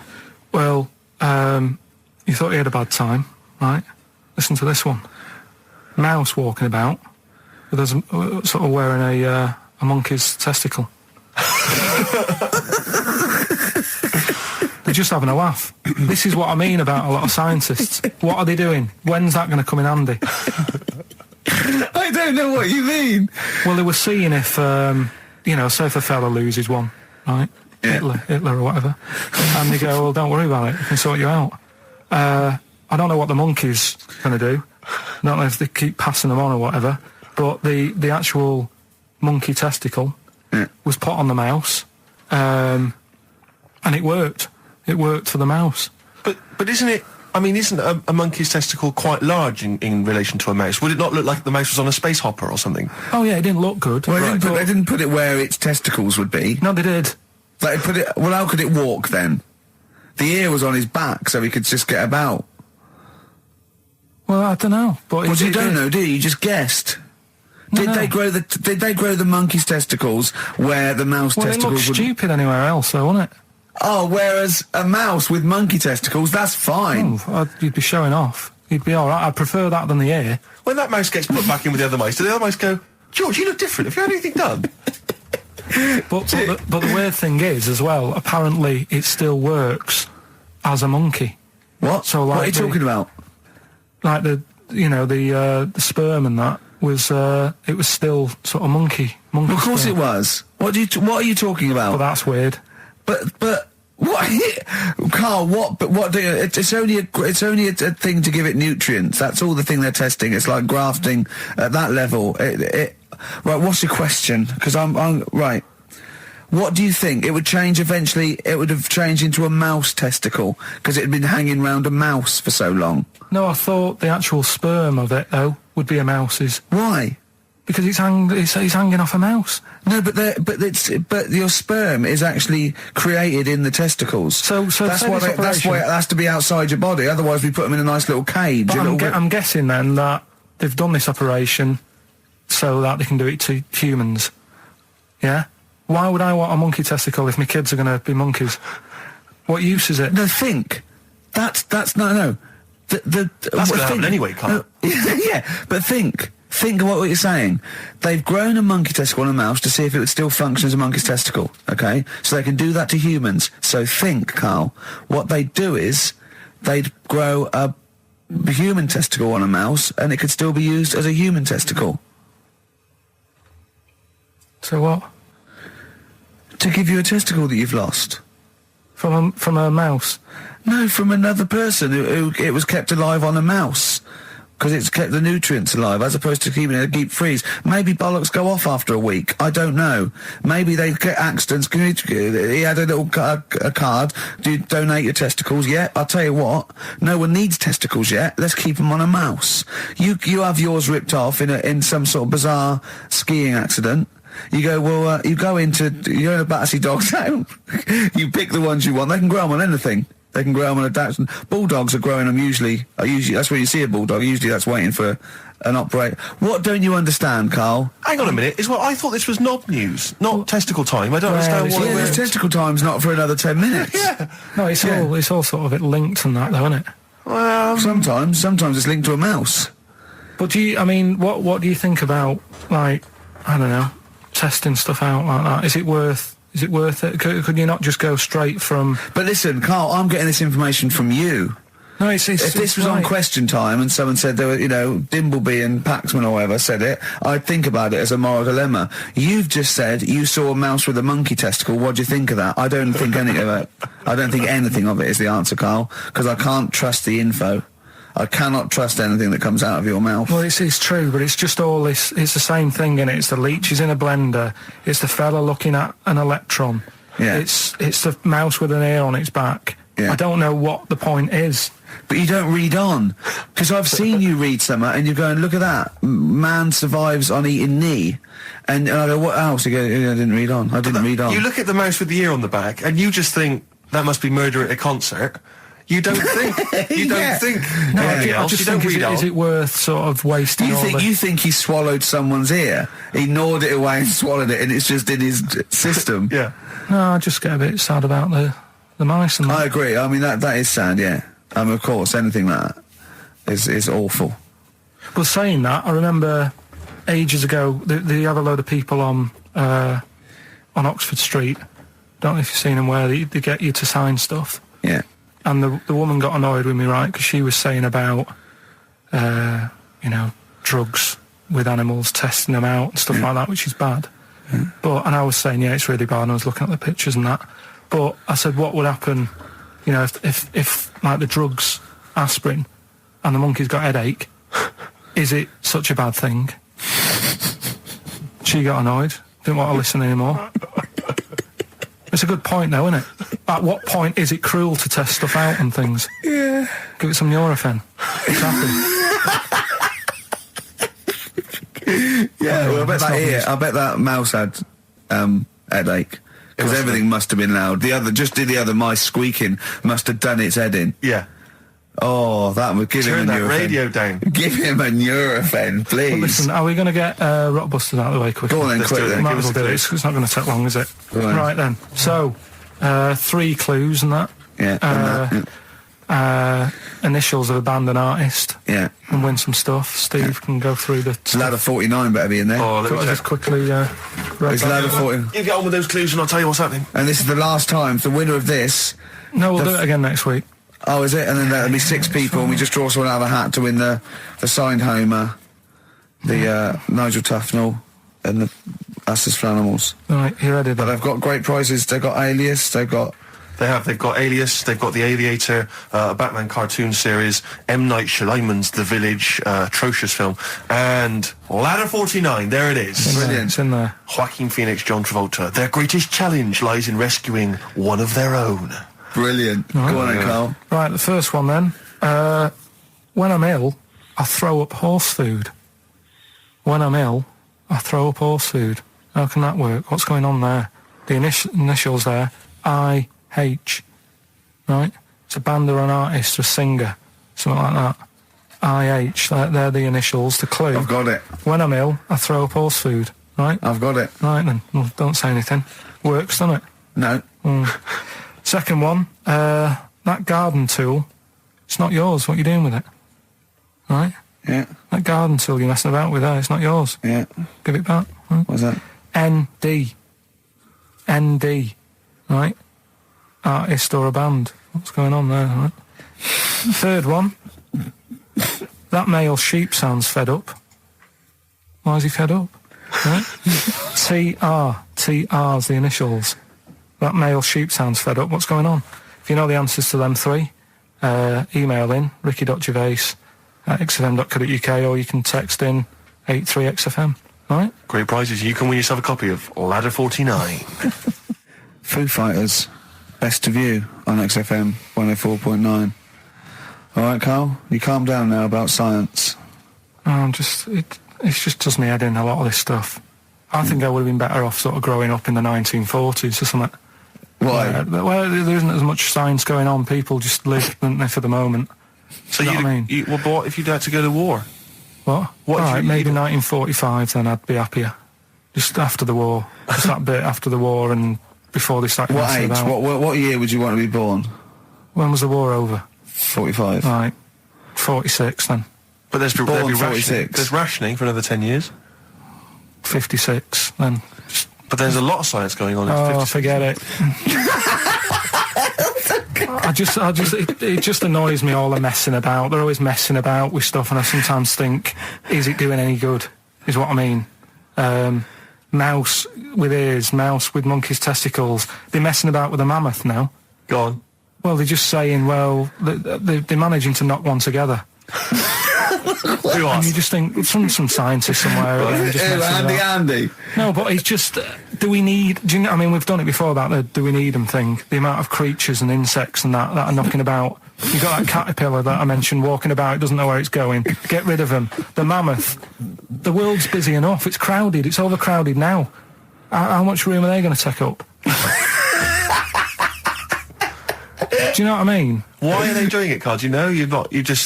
Well, you thought he had a bad time, right? Listen to this one. Mouse walking about with us, sort of wearing a monkey's testicle. They're just having a laugh. This is what I mean about a lot of scientists. What are they doing? When's that going to come in handy? I don't know what you mean. Well, they were seeing if, say if a fella loses one, right? Yeah. Hitler or whatever. And they go, well, don't worry about it. We can sort you out. I don't know what the monkey's going to do. I don't know if they keep passing them on or whatever. But the actual monkey testicle was put on the mouse. And it worked. It worked for the mouse. But isn't it... I mean, isn't a monkey's testicle quite large in relation to a mouse? Would it not look like the mouse was on a space hopper or something? Oh, yeah, it didn't look good. Well, they didn't put it where its testicles would be. No, they did. They put it... Well, how could it walk, then? The ear was on his back, so he could just get about. Well, I don't know. But you don't know, do you? You just guessed. Did they grow the monkey's testicles where the mouse testicles would... Well, it looked stupid anywhere else, though, wouldn't it? Oh, whereas a mouse with monkey testicles, that's fine. Oh, you'd be showing off. You'd be all right. I'd prefer that than the ear. When that mouse gets put back in with the other mice, do the other mice go, George, you look different. Have you had anything done? But the weird thing is, as well, apparently it still works as a monkey. What? So, like, what are you talking about? Like the sperm and that was it was still sort of monkey. Of course sperm. it was. What are you talking about? But that's weird. But what, Carl? What do you? It's only a thing to give it nutrients. That's all the thing they're testing. It's like grafting at that level. Right. What's your question? Because I'm right. What do you think? It would change eventually. It would have changed into a mouse testicle because it had been hanging round a mouse for so long. No, I thought the actual sperm of it though would be a mouse's. Why? Because it's hanging off a mouse. No, but your sperm is actually created in the testicles. So that's why it has to be outside your body. Otherwise, we put them in a nice little cage. But I'm guessing then that they've done this operation so that they can do it to humans. Yeah. Why would I want a monkey testicle if my kids are going to be monkeys? What use is it? No, think. That's no. That's going to happen anyway, Carl. Yeah, but think. Think of what you're saying. They've grown a monkey testicle on a mouse to see if it would still function as a monkey's testicle, okay? So they can do that to humans. So think, Carl. What they'd do is they'd grow a human testicle on a mouse and it could still be used as a human testicle. So what? To give you a testicle that you've lost. From a mouse? No, from another person who it was kept alive on a mouse. Because it's kept the nutrients alive, as opposed to keeping it in a deep freeze. Maybe bollocks go off after a week. I don't know. Maybe they get accidents. He had a little a card. Do you donate your testicles? Yeah, I'll tell you what. No one needs testicles yet. Let's keep them on a mouse. You have yours ripped off in some sort of bizarre skiing accident. You go, well, you're in a Battersea dog town. You pick the ones you want. They can grow them on anything. They can grow them on a Dachshund. Bulldogs are growing them usually, that's where you see a bulldog. Usually that's waiting for an operator. What don't you understand, Carl? Hang on a minute. I thought this was knob news, not testicle time. I don't understand why. Yeah, testicle time's not for another 10 minutes. Yeah. No, it's all sort of linked and that, though, isn't it? Well, sometimes it's linked to a mouse. But what do you think about, like, I don't know, testing stuff out like that? Is it worth it? Could you not just go straight from... But listen, Carl, I'm getting this information from you. No, if this was on Question Time and someone said there were, Dimbleby and Paxman or whatever said it, I'd think about it as a moral dilemma. You've just said you saw a mouse with a monkey testicle. What do you think of that? I don't think anything of it. I don't think anything of it is the answer, Carl, because I can't trust the info. I cannot trust anything that comes out of your mouth. Well, it's true, but it's just all this. It's the same thing, innit? It's the leeches in a blender. It's the fella looking at an electron. Yeah. It's the mouse with an ear on its back. Yeah. I don't know what the point is. But you don't read on. Because I've seen you read something and you're going, look at that. Man survives on eating knee. And I go, what else? You go, I didn't read on. I didn't read on. You look at the mouse with the ear on the back and you just think, that must be murder at a concert. You don't think. You don't think. No, I just think, is it worth sort of wasting You think he swallowed someone's ear? He gnawed it away and swallowed it and it's just in his system? Yeah. No, I just get a bit sad about the mice and that. I agree. I mean, that is sad, yeah. Of course, anything like that is awful. Well, saying that, I remember ages ago, they have a load of people on Oxford Street. Don't know if you've seen them, where they get you to sign stuff. Yeah. And the woman got annoyed with me, right, because she was saying about, drugs with animals, testing them out and stuff like that, which is bad. Mm. And I was saying, yeah, it's really bad, and I was looking at the pictures and that. But I said, what would happen, if like the drugs, aspirin, and the monkey's got headache, is it such a bad thing? She got annoyed, didn't want to listen anymore. It's a good point, though, isn't it? At what point is it cruel to test stuff out and things? Yeah. Give it some Nurofen. It's happy. Yeah, well, I bet that mouse had headache. Because everything must have been loud. The other mice squeaking must have done its head in. Yeah. Oh, that would give him a Nurofen. Turn that radio down. Give him a Nurofen, please. Well, listen, are we going to get Rockbusters out of the way quickly? Go on then, quick then. Might as well do it. It's not going to take long, is it? Right then. So, 3 clues and that. Yeah. Initials of a band and artist. Yeah. And win some stuff. Steve can go through the... Ladder 49 better be in there. Oh, let me just quickly... it's Ladder 49. You get on with those clues and I'll tell you what's happening. And this is the last time. The winner of this... No, we'll do it again next week. Oh, is it? And then there'll be 6 people and we just draw someone out of a hat to win the signed Homer, the Nigel Tufnell, and the us as for animals. Right, you ready But then? they've got great prizes. They've got Alias. They've got They've got Alias, they've got The Aviator, a Batman cartoon series, M. Night Shyamalan's The Village, atrocious film, and Ladder 49, there it is. Brilliant. It's in there. Joaquin Phoenix, John Travolta. Their greatest challenge lies in rescuing one of their own. brilliant. Go on then, Carl. Right, the first one then. When I'm ill, I throw up horse food. When I'm ill, I throw up horse food. How can that work? What's going on there? The initials there, I-H. Right? It's a band or an artist or a singer. Something like that. I-H. They're the initials, the clue. I've got it. When I'm ill, I throw up horse food. Right? I've got it. Right then. Well, don't say anything. Works, doesn't it? No. Second one, that garden tool, it's not yours. What are you doing with it? Right? Yeah. That garden tool you're messing about with there, it's not yours. Yeah. Give it back. Right? What's that? ND. ND. Right? Artist or a band. What's going on there? Right? Third one, that male sheep sounds fed up. Why is he fed up? Right? TR. TR's the initials. That male sheep sounds fed up. What's going on? If you know the answers to them three, email in ricky.gervais@xfm.co.uk, or you can text in 83XFM. Right? Great prizes. You can win yourself a copy of Ladder 49. Foo Fighters. Best of You on XFM 104.9. All right, Carl. You calm down now about science. It just does me head in, a lot of this stuff. I think I would have been better off sort of growing up in the 1940s or something. Why? Where there isn't as much science going on. People just live, don't they, for the moment. So You know what I mean? well, but what if you'd had to go to war? What? What if All right, you- maybe 1945, then I'd be happier. Just after the war. Just that bit after the war and before they started What messing age? about. What year would you want to be born? When was the war over? 45. Right. 46 then. But there'd be Born rationing. 46. There's rationing for another 10 years. 56 then. But there's a lot of science going on. Oh, forget it. It just annoys me, all the messing about. They're always messing about with stuff, and I sometimes think, is it doing any good? Is what I mean. Mouse with ears, mouse with monkey's testicles. They're messing about with a mammoth now. Go on. Well, they're just saying, well, they're managing to knock one together. Who And you asked? just think, some scientist somewhere. again, just messing about. Andy. No, but it's just, do you know, I mean, we've done it before about the do we need them thing. The amount of creatures and insects and that are knocking about. You've got that caterpillar that I mentioned walking about, it doesn't know where it's going. Get rid of them. The mammoth, the world's busy enough. It's crowded. It's overcrowded now. How much room are they going to take up? Do you know what I mean? Why are they doing it, Carl? Do you know?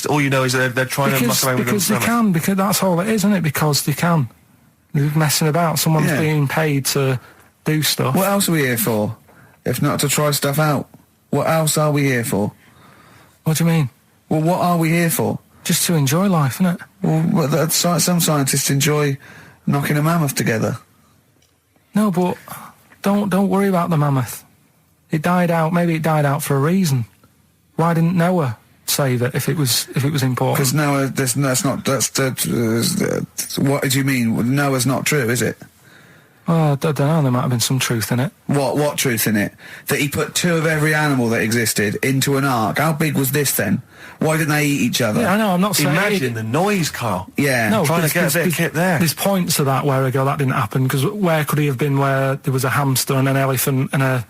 All you know is that they're trying to muck around with Because they them. can, because that's all it is, isn't it? Because they can. They're messing about. Someone's Yeah. being paid to do stuff. What else are we here for? If not to try stuff out. What else are we here for? What do you mean? Well, what are we here for? Just to enjoy life, isn't it? Well, some scientists enjoy knocking a mammoth together. No, but don't worry about the mammoth. It died out. Maybe it died out for a reason. Why didn't Noah save it if it was important? Because Noah, what do you mean? Noah's not true, is it? Well, I don't know. There might have been some truth in it. What truth in it? That he put two of every animal that existed into an ark. How big was this then? Why didn't they eat each other? Yeah, I know. I'm not saying. Imagine the noise, Carl. Yeah. No, Trying to get a bit of kit there. There's points to that where I go, that didn't happen, because where could he have been where there was a hamster and an elephant and a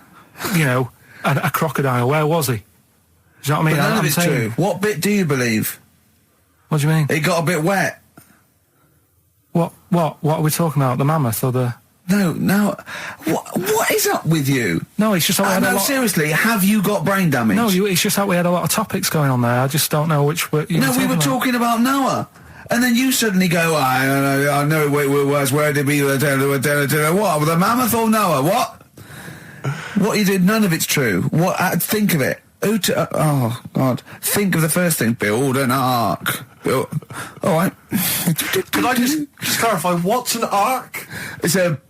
crocodile? Where was he? Do you know what I mean? But none I'm of it's saying, true. What bit do you believe? What do you mean? It got a bit wet. What are we talking about? The mammoth or the? No. What is up with you? No, it's just that we had a No, lot. seriously, have you got brain damage? No, it's just that we had a lot of topics going on there. I just don't know which. No, we were talking about Noah. And then you suddenly go, I know where did we, what, the mammoth or Noah, what? What you did, none of it's true. Think of it. Oh, God. Think of the first thing. Build an ark. All right. Could I just clarify, what's an ark? It's a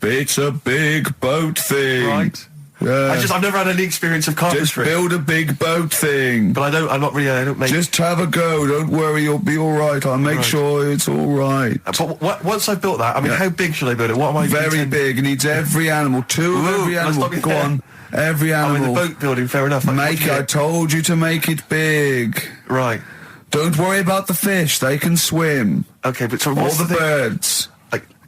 big boat thing. Right. I've never had any experience of carpentry. Just build a big boat thing. But I don't make... Just have a go. Don't worry, you'll be all right. I'll make sure it's all right. But once I've built that, I mean, how big should I build it? What am I... Very big. It needs every animal. Two of every animal. Go on. Every animal. Oh, in the boat building, fair enough. I told you to make it big. Right. Don't worry about the fish. They can swim. Okay, but so all the birds.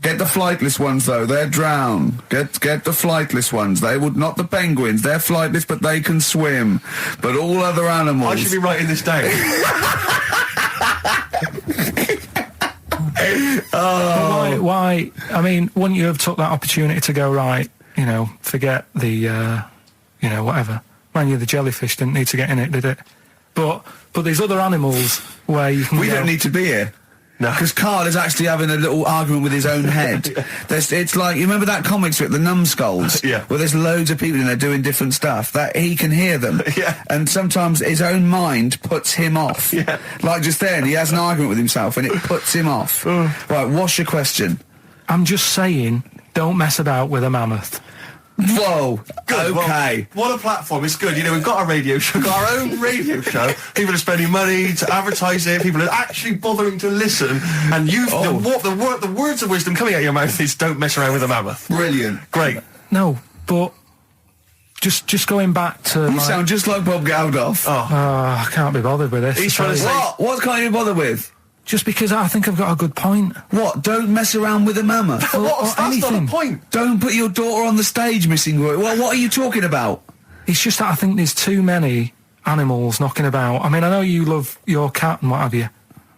Get the flightless ones, though. They're drown. Get the flightless ones. They would not the penguins. They're flightless, but they can swim. But all other animals... I should be writing this down. Why? I mean, wouldn't you have took that opportunity to go, right, you know, forget the, whatever. Man, the jellyfish didn't need to get in it, did it? But there's other animals where you can We don't need to be here. No. Because Karl is actually having a little argument with his own head. It's like, you remember that comic strip, The Numbskulls? Yeah. Where there's loads of people in there doing different stuff, that he can hear them. Yeah. And sometimes his own mind puts him off. Yeah. Like just then, he has an argument with himself and it puts him off. Right, what's your question? I'm just saying, don't mess about with a mammoth. Whoa, good. Okay. Well, what a platform, it's good. You know, we've got a radio show, got our own radio show. People are spending money to advertise it, people are actually bothering to listen, and the words of wisdom coming out of your mouth is don't mess around with a mammoth. Brilliant. Great. No, but just going back to... You sound just like Bob Geldof. I can't be bothered with this. He's trying to say... What can't you be bothered with? Just because I think I've got a good point. What? Don't mess around with a mammoth? That's not a point. Don't put your daughter on the stage, Missing Roy. Well, what are you talking about? It's just that I think there's too many animals knocking about. I mean, I know you love your cat and what have you.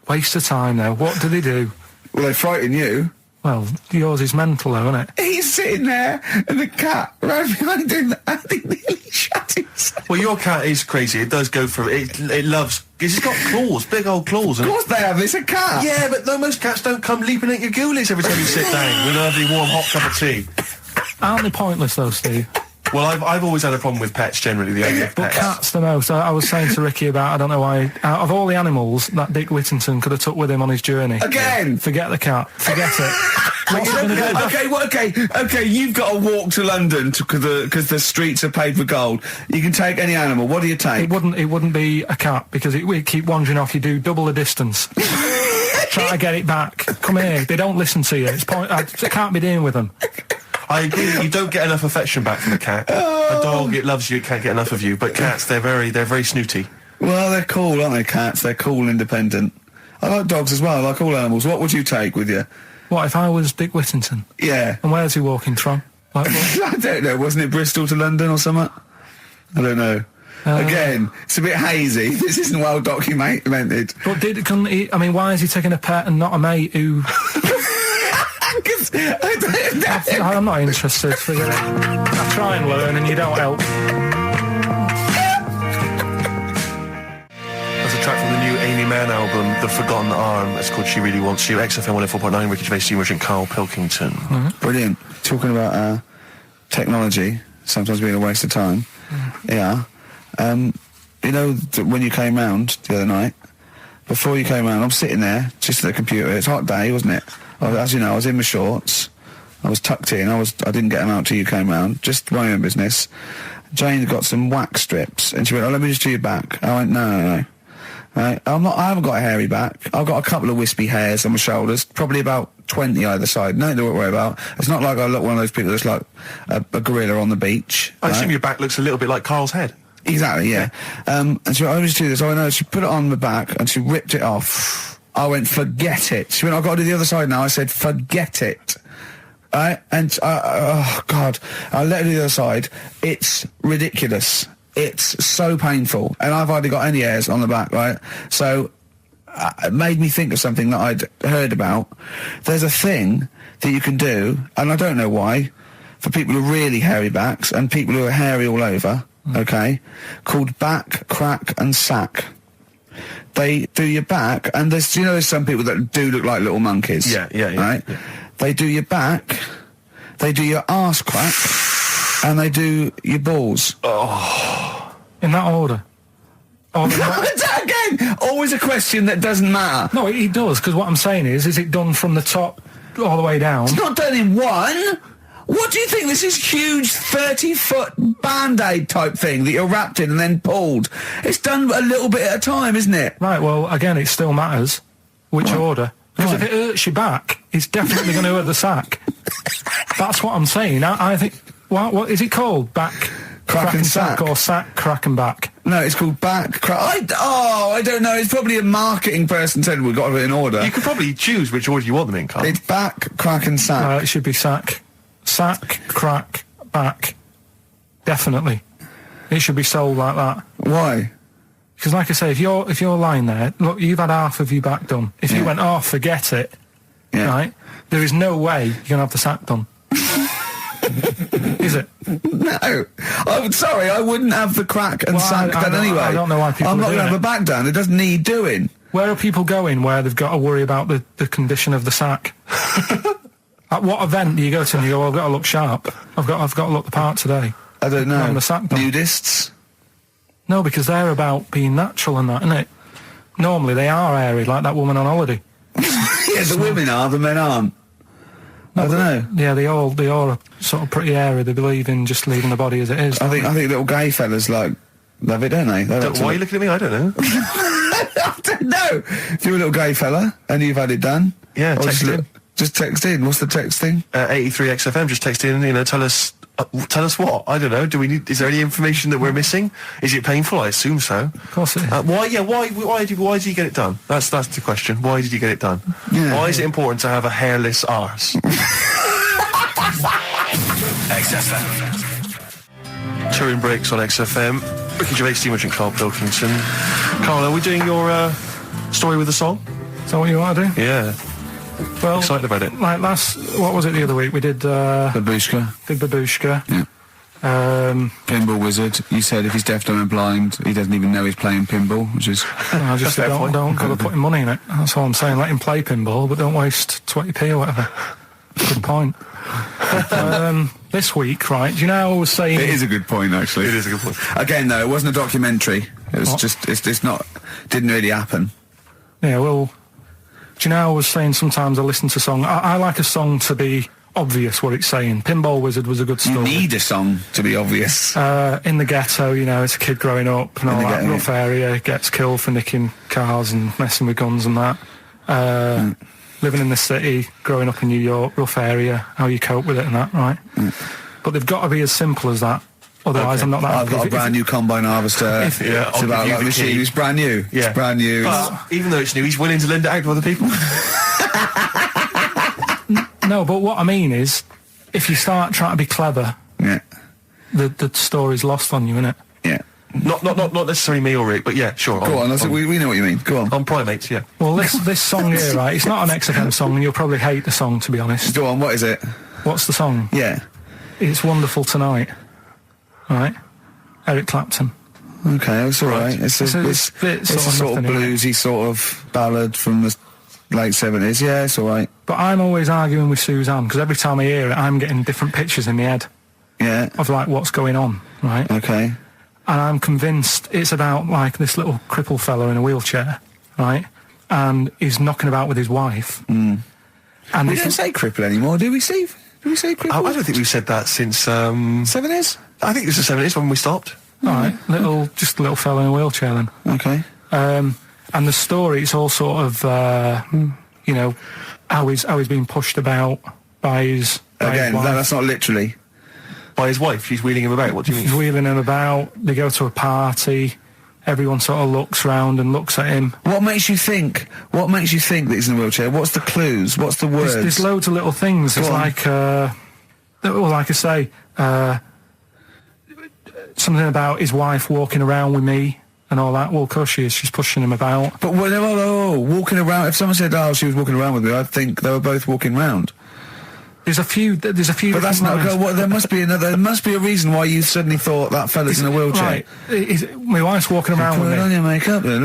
Waste of time, though. What do they do? Well, they frighten you. Well, yours is mental, though, isn't it? He's sitting there, and the cat right behind him, and he nearly shut himself. Well, your cat is crazy. It does go for it. It loves... It's got claws, big old claws. Of course they have. It's a cat. Yeah, but no, most cats don't come leaping at your ghoulies every time you sit down with a lovely warm hot cup of tea. Aren't they pointless, though, Steve? Well, I've always had a problem with pets generally, the idea of But pets. cats the most. I was saying to Ricky about, I don't know why, out of all the animals that Dick Whittington could have took with him on his journey. Again! Forget the cat. Forget it. What's it gonna do? Okay, you've got to walk to London because the streets are paved with gold. You can take any animal. What do you take? It wouldn't be a cat because it would keep wandering off. You do double the distance. Try to get it back. Come here. They don't listen to you. I can't be dealing with them. I agree that you don't get enough affection back from a cat. A dog, it loves you, it can't get enough of you. But cats, they're very snooty. Well, they're cool, aren't they, cats? They're cool, independent. I like dogs as well. I like all animals. What would you take with you? What, if I was Dick Whittington? Yeah. And where's he walking from? Like, I don't know. Wasn't it Bristol to London or something? I don't know. Again, it's a bit hazy. This isn't well documented. But couldn't he, I mean, why is he taking a pet and not a mate who... I'm not interested. I try and learn and you don't help. That's a track from the new Amy Mann album, The Forgotten Arm. It's called She Really Wants You. XFM 104.9, Ricky Gervais, Steve Merchant, Karl Pilkington. Brilliant. Talking about technology, sometimes being a waste of time. Yeah. You know, when you came round the other night, before you came round, I'm sitting there, just at the computer. It's a hot day, wasn't it? As you know, I was in my shorts. I was tucked in. I didn't get them out till you came round. Just my own business. Jane got some wax strips, and she went, "Oh, let me just do your back." I went, "No. Right? I haven't got a hairy back. I've got a couple of wispy hairs on my shoulders, probably about 20 either side. Nothing to worry about. It's not like I look one of those people that's like a gorilla on the beach." I assume your back looks a little bit like Karl's head. Exactly, yeah. And she went, "I just do this." I know. She put it on my back, and she ripped it off. I went, "Forget it." She went, "I've got to do the other side now." I said, "Forget it." Right? And, oh, God, I let her do the other side. It's ridiculous. It's so painful. And I've hardly got any hairs on the back, right? So it made me think of something that I'd heard about. There's a thing that you can do, and I don't know why, for people with really hairy backs and people who are hairy all over, okay, called back, crack and sack. They do your back, and there's some people that do look like little monkeys. Yeah. Right? Yeah. They do your back, they do your arse crack, and they do your balls. Oh. In that order? Again, always a question that doesn't matter. No, it does, because what I'm saying is it done from the top all the way down? It's not done in one. What do you think? This is huge 30-foot Band-Aid type thing that you're wrapped in and then pulled. It's done a little bit at a time, isn't it? Right, well, again, it still matters which order. Because if it hurts your back, it's definitely going to hurt the sack. That's what I'm saying. I think... What is it called? Back... Crack and sack, or sack, crack and back? No, it's called back, crack... I don't know. It's probably a marketing person said we've got it in order. You could probably choose which order you want them in, Carl. It's back, crack and sack. It should be sack. Sack, crack, back. Definitely. It should be sold like that. Why? Because like I say, if you're lying there, look, you've had half of your back done. If you went, forget it, right, there is no way you're going to have the sack done. Is it? No. I'm sorry, I wouldn't have the crack and sack done anyway. I don't know why people I'm not going to have a back done. It doesn't need doing. Where are people going where they've got to worry about the condition of the sack? At what event do you go to and you go, I've got to look sharp. I've got to look the part today. I don't know. The sack done. Nudists? No, because they're about being natural and that, isn't it? Normally they are airy, like that woman on holiday. Yeah, the women are, the men aren't. I don't know. Yeah, they all are sort of pretty airy. They believe in just leaving the body as it is. I think little gay fellas love it, don't they? Why are you looking at me? I don't know. I don't know. If you're a little gay fella and you've had it done, text in. Just text in. What's the text thing? 83 XFM. Just text in. Tell us what. I don't know. Is there any information that we're missing? Is it painful? I assume so. Of course it is. Why did you get it done? That's the question. Why did you get it done? Yeah. Why is it important to have a hairless arse? XFM. Touring breaks on XFM. Ricky Gervais, Steve and Karl Pilkington. Karl, are we doing your story with a song? Is that what you want to do? Yeah. Well, excited about it. Like what was it the other week? We did Babushka. Did Babushka. Yeah. Pinball Wizard. You said if he's deaf, dumb and blind, he doesn't even know he's playing pinball, which is... I just don't bother putting money in it. That's all I'm saying. Let him play pinball, but don't waste 20p or whatever. Good point. This week, right, do you know how I was saying... It is a good point, actually. It is a good point. Again, though, it wasn't a documentary. It was it's not... Didn't really happen. Yeah, well... Do you know how I was saying sometimes I listen to a song... I like a song to be... obvious what it's saying. Pinball Wizard was a good story. You need a song to be obvious. In the ghetto, it's a kid growing up and all that rough area, gets killed for nicking cars and messing with guns and that. Living in the city, growing up in New York, rough area, how you cope with it and that, right? But they've got to be as simple as that. Otherwise, I'm not that I've got a brand new combine harvester. It's about like machine. It's brand new. Yeah. It's brand new. But even though it's new, he's willing to lend it out to other people. No, but what I mean is, if you start trying to be clever, the story's lost on you, innit? Yeah. Not necessarily me or Rick, but yeah, sure. Go on, we know what you mean. Go on. On Primates, yeah. Well, this song here, right, it's not an XFM song, and you'll probably hate the song, to be honest. Go on, what is it? What's the song? Yeah. It's Wonderful Tonight. Right? Eric Clapton. Okay, it's all right. It's a sort of bluesy sort of ballad from the late 70s. Yeah, it's all right. But I'm always arguing with Suzanne, because every time I hear it, I'm getting different pictures in my head. Yeah. Of, like, what's going on, right? Okay. And I'm convinced it's about, like, this little crippled fella in a wheelchair, right? And he's knocking about with his wife. And we don't say cripple anymore, do we, Steve? Do we say cripple? I don't think we've said that since... 70s? I think it was the 70s when we stopped. All right, just a little fella in a wheelchair then. Okay. And the story, it's all sort of, how he's being pushed about by his wife. That's not literally. By his wife? She's wheeling him about? What do you mean? She's wheeling him about. They go to a party. Everyone sort of looks round and looks at him. What makes you think that he's in a wheelchair? What's the clues? What's the words? There's loads of little things. It's like, like I say, something about his wife walking around with me and all that. Well, of course she is. She's pushing him about. But walking around. If someone said, she was walking around with me, I'd think they were both walking round. There's a few. But that's not. There must be There must be a reaon why you suddenly thought that fella's in a wheelchair. Right. My wife's walking around with me. Put on your makeup, and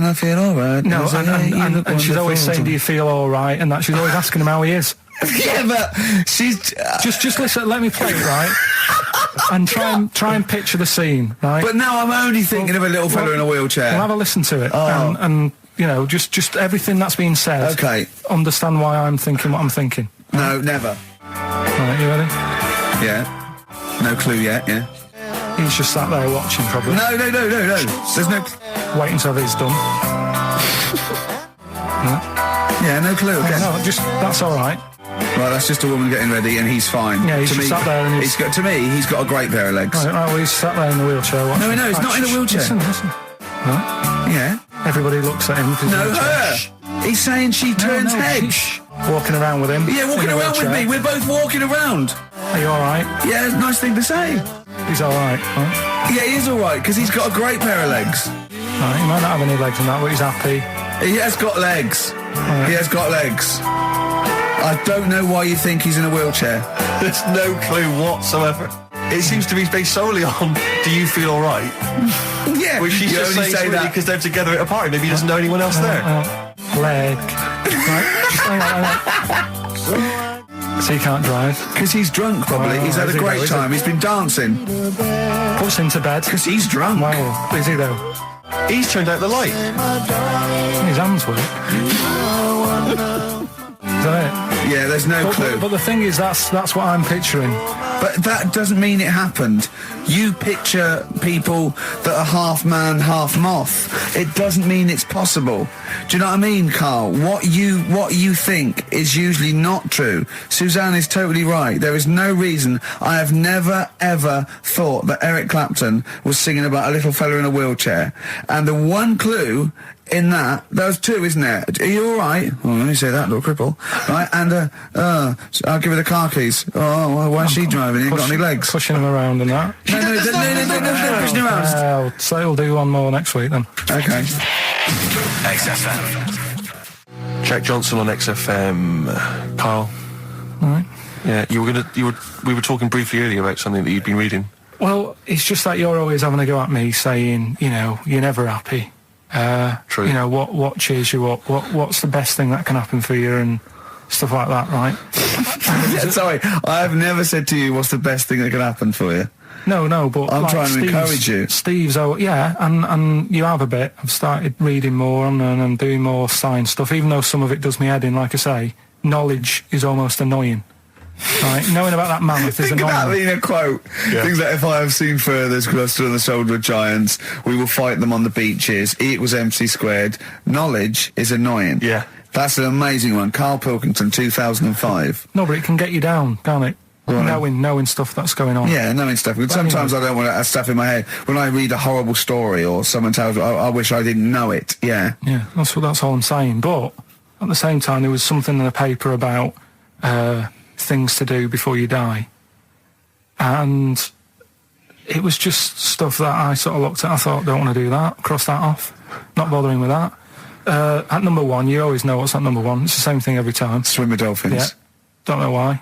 I feel all right. No, and she's always saying, "Do you feel all right?" And that she's always asking him how he is. Yeah, but she's just listen. Let me play it, right? And try and picture the scene, right? But now I'm only thinking of a little fella in a wheelchair. We'll have a listen to it, and you know, just everything that's been said. Okay. Understand why I'm thinking what I'm thinking. No, never. Right, you ready? Yeah. No clue yet, yeah. He's just sat there watching, probably. No. There's no... Wait until he's done. Yeah, no clue. Okay. No, that's all right. Right, that's just a woman getting ready, and he's fine. Yeah, he's just sat there and he's to me, he's got a great pair of legs. Right, well, he's sat there in the wheelchair watching. No, he's not in a wheelchair. Listen. Right. Yeah. Everybody looks at him. No, her. He's saying she turns heads. Walking around with him. Yeah, walking around with me. We're both walking around. Are you all right? Yeah, nice thing to say. He's all right. Right? Yeah, he is all right, because he's got a great pair of legs. Right, he might not have any legs and that, but he's happy. He has got legs. Right. He has got legs. I don't know why you think he's in a wheelchair. There's no clue whatsoever. It seems to be based solely on, do you feel all right? Yeah. Which she's just saying that because they're together at a party. Maybe he doesn't know anyone else there. Leg. Right, just hang on. So he can't drive. Because he's drunk, probably. He's had a great time. He's been dancing. Puts him to bed. Because he's drunk. Wow. Is he, though? He's turned out the light. His hands work. Is that it? Yeah, there's no clue. But the thing is, that's what I'm picturing. But that doesn't mean it happened. You picture people that are half man, half moth. It doesn't mean it's possible. Do you know what I mean, Carl? What you think is usually not true. Suzanne is totally right. There is no reason. I have never, ever thought that Eric Clapton was singing about a little fella in a wheelchair. And the one clue in that, there's two, isn't there? Are you all right? Oh, let me say that, little cripple. Right, and I'll give her the car keys. Oh, why is she driving? He ain't got any legs. Pushing him around and that. No, pushing him around. So he'll do one more next week then. Okay. XFM. Jack Johnson on XFM. Carl. All right. Yeah, we were talking briefly earlier about something that you'd been reading. Well, it's just that you're always having a go at me, saying, you know, you're never happy. True. You know, what cheers you up? What's the best thing that can happen for you and stuff like that, right? Sorry, I've never said to you what's the best thing that can happen for you. No, but I'm trying to encourage you. Steve's, and you have a bit. I've started reading more and doing more science stuff, even though some of it does me head in, like I say. Knowledge is almost annoying. Right, knowing about that mammoth is Think annoying. about being a quote. Yeah. Things like, if I have seen furthers clustered on the shoulder of giants, we will fight them on the beaches. E = MC squared. Knowledge is annoying. Yeah. That's an amazing one. Karl Pilkington, 2005. No, but it can get you down, can't it? Right. Knowing stuff that's going on. Yeah, knowing stuff. But sometimes I don't want to have stuff in my head. When I read a horrible story or someone tells me, I wish I didn't know it. Yeah. Yeah, that's all I'm saying. But at the same time, there was something in the paper about things to do before you die. And it was just stuff that I sort of looked at. I thought, don't want to do that. Cross that off. Not bothering with that. At number one, you always know what's at number one. It's the same thing every time. Swim with dolphins. Yeah. Don't know why.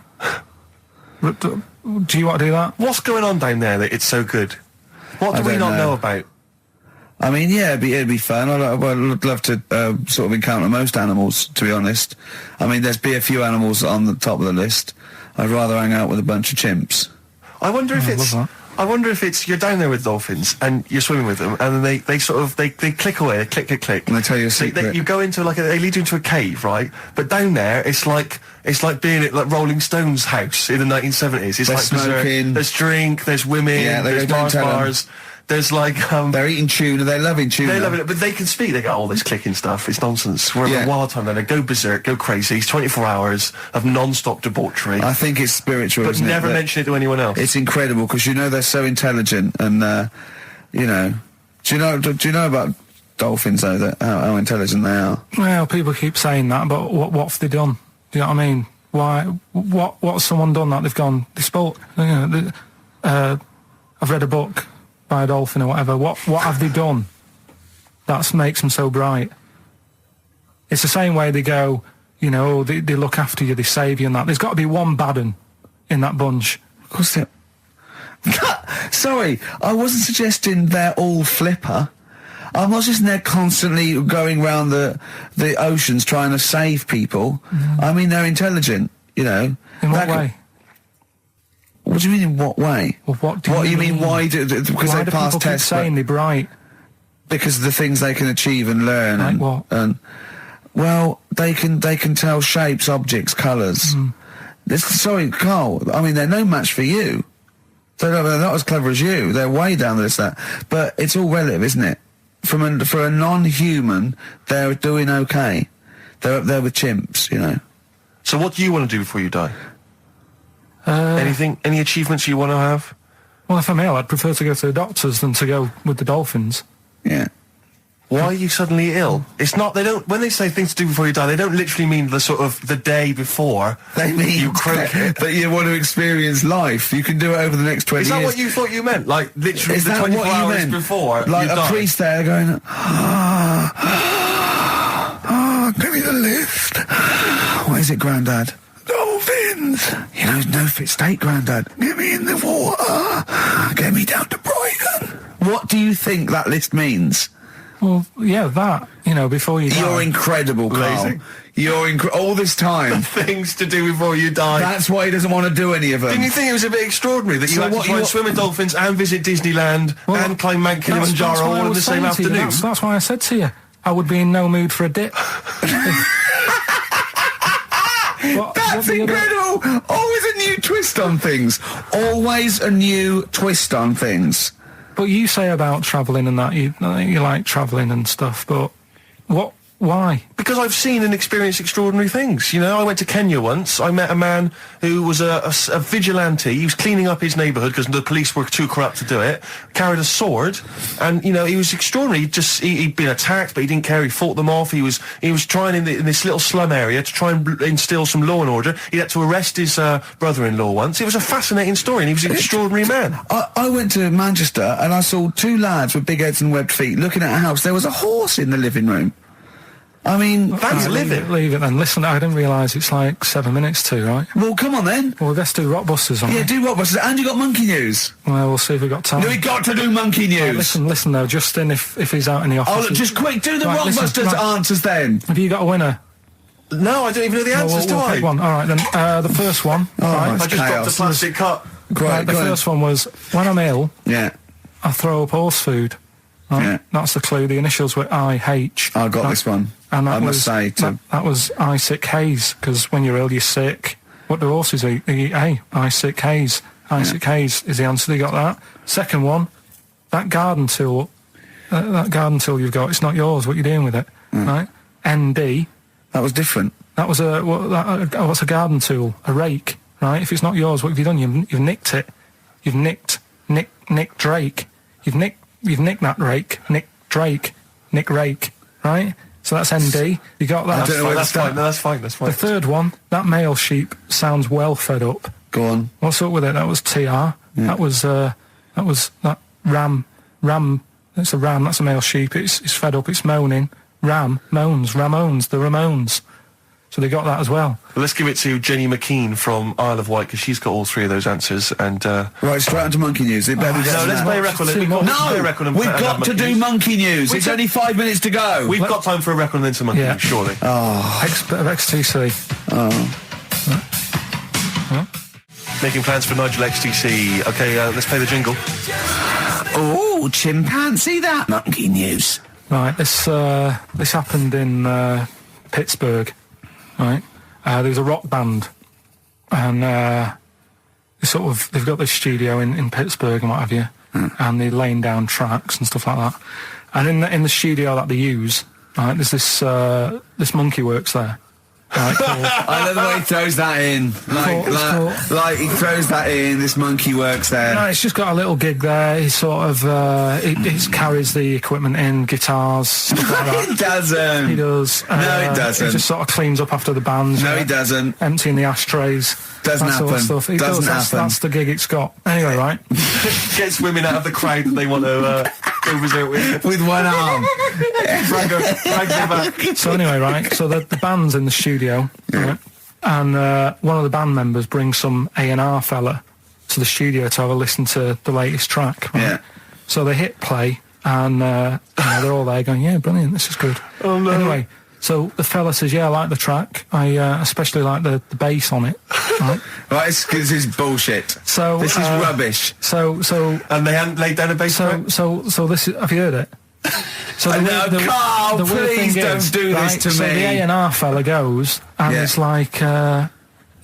Do you want to do that? What's going on down there that it's so good? What do we not know about? I mean, yeah, it'd be fun. I'd love to sort of encounter most animals, to be honest. I mean, there's be a few animals on the top of the list. I'd rather hang out with a bunch of chimps. I wonder if I love that. I wonder if it's you're down there with dolphins and you're swimming with them, and then they sort of they click away, they click, And they tell you a secret. You go into they lead you into a cave, right? But down there, it's like being at like Rolling Stones' house in the 1970s. It's They're like berserk. smoking. There's drink, there's women, Yeah, there's don't tell 'em. bars. There's like They're eating tuna. They're loving tuna. they love it, but they can speak. They go, all this clicking stuff. It's nonsense. We're having a wild time. Then they go berserk, go crazy. It's 24 hours of non-stop debauchery. I think it's spiritual, but isn't never it? mention it to anyone else. It's incredible because they're so intelligent and you know. Do you know about dolphins though? That how intelligent they are. Well, people keep saying that, but what have they done? Do you know what I mean? What's someone done that they've gone? They spoke. You know, I've read a book by a dolphin or whatever. What have they done that makes them so bright? It's the same way they go, you know, they look after you, they save you and that. There's got to be one bad un in that bunch. Of course they. Sorry, I wasn't suggesting they're all flipper. I'm not just they're constantly going round the oceans trying to save people. I mean, they're intelligent, you know. In what way? What do you mean in what way? Well, what do you mean? Why do because why they do pass people tests? keep saying they're bright? because of the things they can achieve and learn. Like and, what? And, well, they can tell shapes, objects, colours. Sorry, Carl, I mean, they're no match for you. They're not as clever as you. They're way down this, that. But it's all relative, isn't it? For a non-human, they're doing okay. They're up there with chimps, you know. So what do you want to do before you die? Anything? Any achievements you want to have? Well, if I'm ill, I'd prefer to go to the doctors than to go with the dolphins. Yeah. Why are you suddenly ill? It's not, they don't, when they say things to do before you die, they don't literally mean the sort of, the day before. They mean you croak it. that you want to experience life. You can do it over the next 20 years. Is that what you thought you meant? Like, literally Is the that 24 what you hours meant? before Like you a die? priest there going, give me the lift. What is it, Grandad? Dolphins. You know, no fit state, Grandad. Get me in the water. Get me down to Brighton. What do you think that list means? Well, yeah, that, you know, before you die. You're incredible, Carl. Amazing. You're all this time. Things to do before you die. That's why he doesn't want to do any of them. Didn't you think it was a bit extraordinary that you So had to what try and you- swim with dolphins and visit Disneyland and climb Mount That's Kilimanjaro what I all in was the same saying to you. afternoon? That's why I said to you, I would be in no mood for a dip. That's incredible! Always a new twist on things. Always a new twist on things. But you say about travelling and that, you like travelling and stuff, but why? Because I've seen and experienced extraordinary things. You know, I went to Kenya once. I met a man who was a vigilante. He was cleaning up his neighbourhood because the police were too corrupt to do it. Carried a sword, and you know, he was extraordinary. He'd been attacked, but he didn't care. He fought them off. He was trying in this little slum area to try and instill some law and order. He had to arrest his brother-in-law once. It was a fascinating story, and he was an extraordinary man. I went to Manchester and I saw two lads with big heads and webbed feet looking at a house. There was a horse in the living room. I mean... That's living. Leave it then. Listen, I didn't realise it's like 7 minutes to, right? Well, come on then. Well, let's do Rockbusters on Yeah, it. do Rockbusters. And you got Monkey News. Well, we'll see if we've got time. We got to do Monkey News. Listen though, Justin, if he's out in the office... Oh, look, just quick, do the Right, listen, Rockbusters right. answers then. Have you got a winner? No, I don't even know the answers, we'll do I? pick one. All right, then. The first one. right. it's I just dropped chaos. a plastic cup. Right, the first one was, when I'm ill, Yeah. I throw up horse food. Right? Yeah. That's the clue. The initials were IH. I got Right? this one. And that I must was, say, too. that was I sick haze, because when you're ill, you're sick. What do horses eat? They eat hay. I sick haze. I sick haze is the answer. You got that. Second one, that garden tool you've got, it's not yours. What are you doing with it? Right? ND. That was different. That was what's a garden tool? A rake. Right? If it's not yours, what have you done? You've nicked it. You've nicked Drake. You've nicked that rake. Nick Drake. Nick Rake. Right? So that's ND. You got that. I don't know where to That's start. fine. No, that's fine. That's fine. The third one, that male sheep sounds well fed up. Go on. What's up with it? That was TR. That was that ram. That's a ram. That's a male sheep. It's fed up. It's moaning. Ram moans. Ramones. The Ramones. So they got that as well. Well, let's give it to Jenny McKean from Isle of Wight, because she's got all three of those answers. And Right, straight on to Monkey News. It better be better no, than let's that. play a record. Too much. No, we've got to do Monkey News. It's only 5 minutes to go. We've got time for a record and then some monkey Yeah. news, surely. Bit of XTC. Making plans for Nigel XTC. Okay, let's play the jingle. Oh, chimpanzee that. Monkey News. Right. This happened in Pittsburgh. Right. There was a rock band, and they've got this studio in Pittsburgh and what have you, and they're laying down tracks and stuff like that. And in the studio that they use, right, there's this monkey works there. Right, called, I love the way he throws that in. Like he throws that in. This monkey works there. no, it's just got a little gig there. He sort of he carries the equipment in, guitars, stuff like that. He doesn't. He does. No, he doesn't. He just sort of cleans up after the bands. No, he doesn't. Emptying the ashtrays. Doesn't that sort of happen. stuff. He Doesn't does. happen. That's the gig it's got. Anyway, right. Gets women out of the crowd that they want to go visit with. With one arm. Drag them back. So anyway, right. So the band's in the studio, right? And one of the band members brings some A&R fella to the studio to have a listen to the latest track. Right? Yeah. So they hit play, and they're all there going, "Yeah, brilliant, this is good." Oh, no. Anyway, so the fella says, "Yeah, I like the track. I especially like the bass on it." Right. Right, this is bullshit. So This is rubbish. So And they hadn't laid down a bass track? so this is. Have you heard it? So Carl, the weird please thing don't is, do this to so me. the A&R fella goes, and it's like, the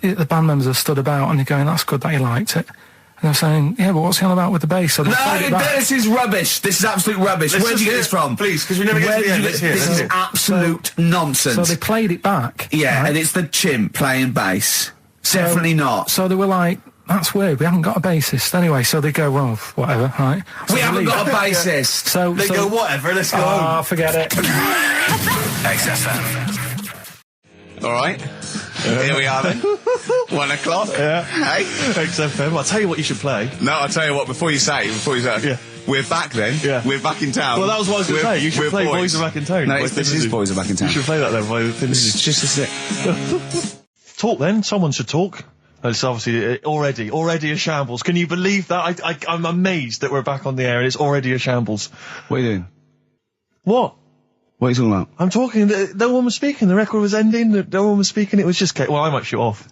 band members are stood about, and they're going, that's good that you liked it. And they're saying, yeah, but what's he on about with the bass? So No, this is rubbish. This is absolute rubbish. Where'd you get this from? Please, because we never get to the end. This is absolute nonsense. So they played it back. Yeah, right? and it's the chimp playing bass. Definitely not. So they were like, that's weird, we haven't got a bassist. Anyway, so they go, well, whatever, right? So we haven't got a bassist. So they go, whatever, let's go home. Oh, forget it. XFM. All right. Here we are then. 1 o'clock. Yeah. Hey. XFM. I'll tell you what you should play. No, I'll tell you what, before you say, Yeah. we're back then. Yeah. We're back in town. Well, that was what I was going to say. You should play Boys Are Back in Town. No, this is Boys Are Back in Town. You should play that then. This is just a sec. Talk then. Someone should talk. It's obviously already a shambles. Can you believe that? I'm amazed that we're back on the air and it's already a shambles. What are you doing? What? What are you talking about? I'm talking. No one was speaking. The record was ending. No one was speaking. It was just. Well, I might shut off.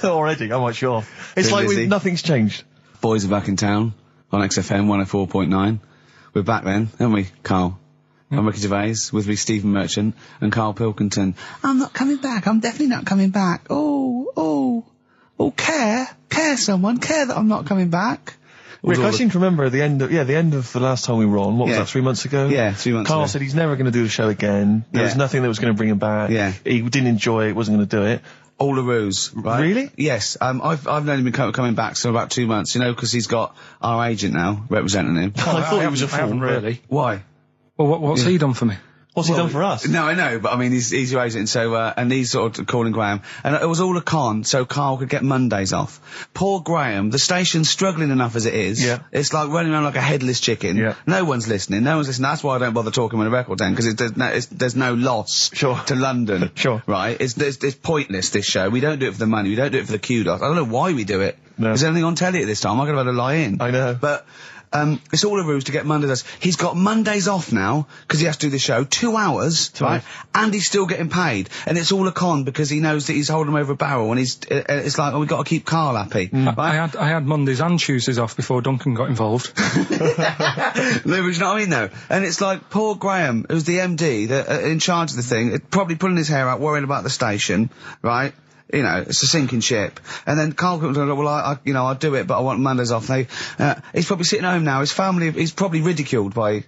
Already, I might shut off. It's like nothing's changed. Boys Are Back in Town on XFM 104.9. We're back then, aren't we, Carl? I'm Ricky Gervais, with me Stephen Merchant and Karl Pilkington. I'm not coming back. I'm definitely not coming back. Oh, care someone, care that I'm not coming back. Rick, I seem to remember the end of the last time we were on. What was that, 3 months ago? Yeah, 3 months ago. Carl said he's never going to do the show again. There was nothing that was going to bring him back. Yeah. He didn't enjoy it, wasn't going to do it. All a ruse, right? Really? Yes. I've only been coming back for about 2 months, because he's got our agent now representing him. I thought he was a fool. I haven't really. Why? Well, what's he done for me? What's he done for us? No, I know, but I mean, he's your agent, and so, and he's sort of calling Graham, and it was all a con, so Carl could get Mondays off. Poor Graham, the station's struggling enough as it is. Yeah. It's like running around like a headless chicken. Yeah. No one's listening. That's why I don't bother talking when a record down, because there's no loss to London. Sure. Right? It's pointless, this show. We don't do it for the money, we don't do it for the kudos. I don't know why we do it. No. Is there anything on telly at this time? I could have had to lie in. I know. But, it's all a ruse to get Mondays. He's got Mondays off now, because he has to do the show, 2 hours, right? And he's still getting paid. And it's all a con, because he knows that he's holding him over a barrel, and it's like, we've got to keep Carl happy. Right? I had Mondays and Tuesdays off before Duncan got involved. No, but you know what I mean, though? And it's like, poor Graham, who's the MD, in charge of the thing, probably pulling his hair out, worrying about the station, right? It's a sinking ship. And then Karl comes and goes, well, I'll do it, but I want Mondays off. He's probably sitting home now. His family, he's probably ridiculed by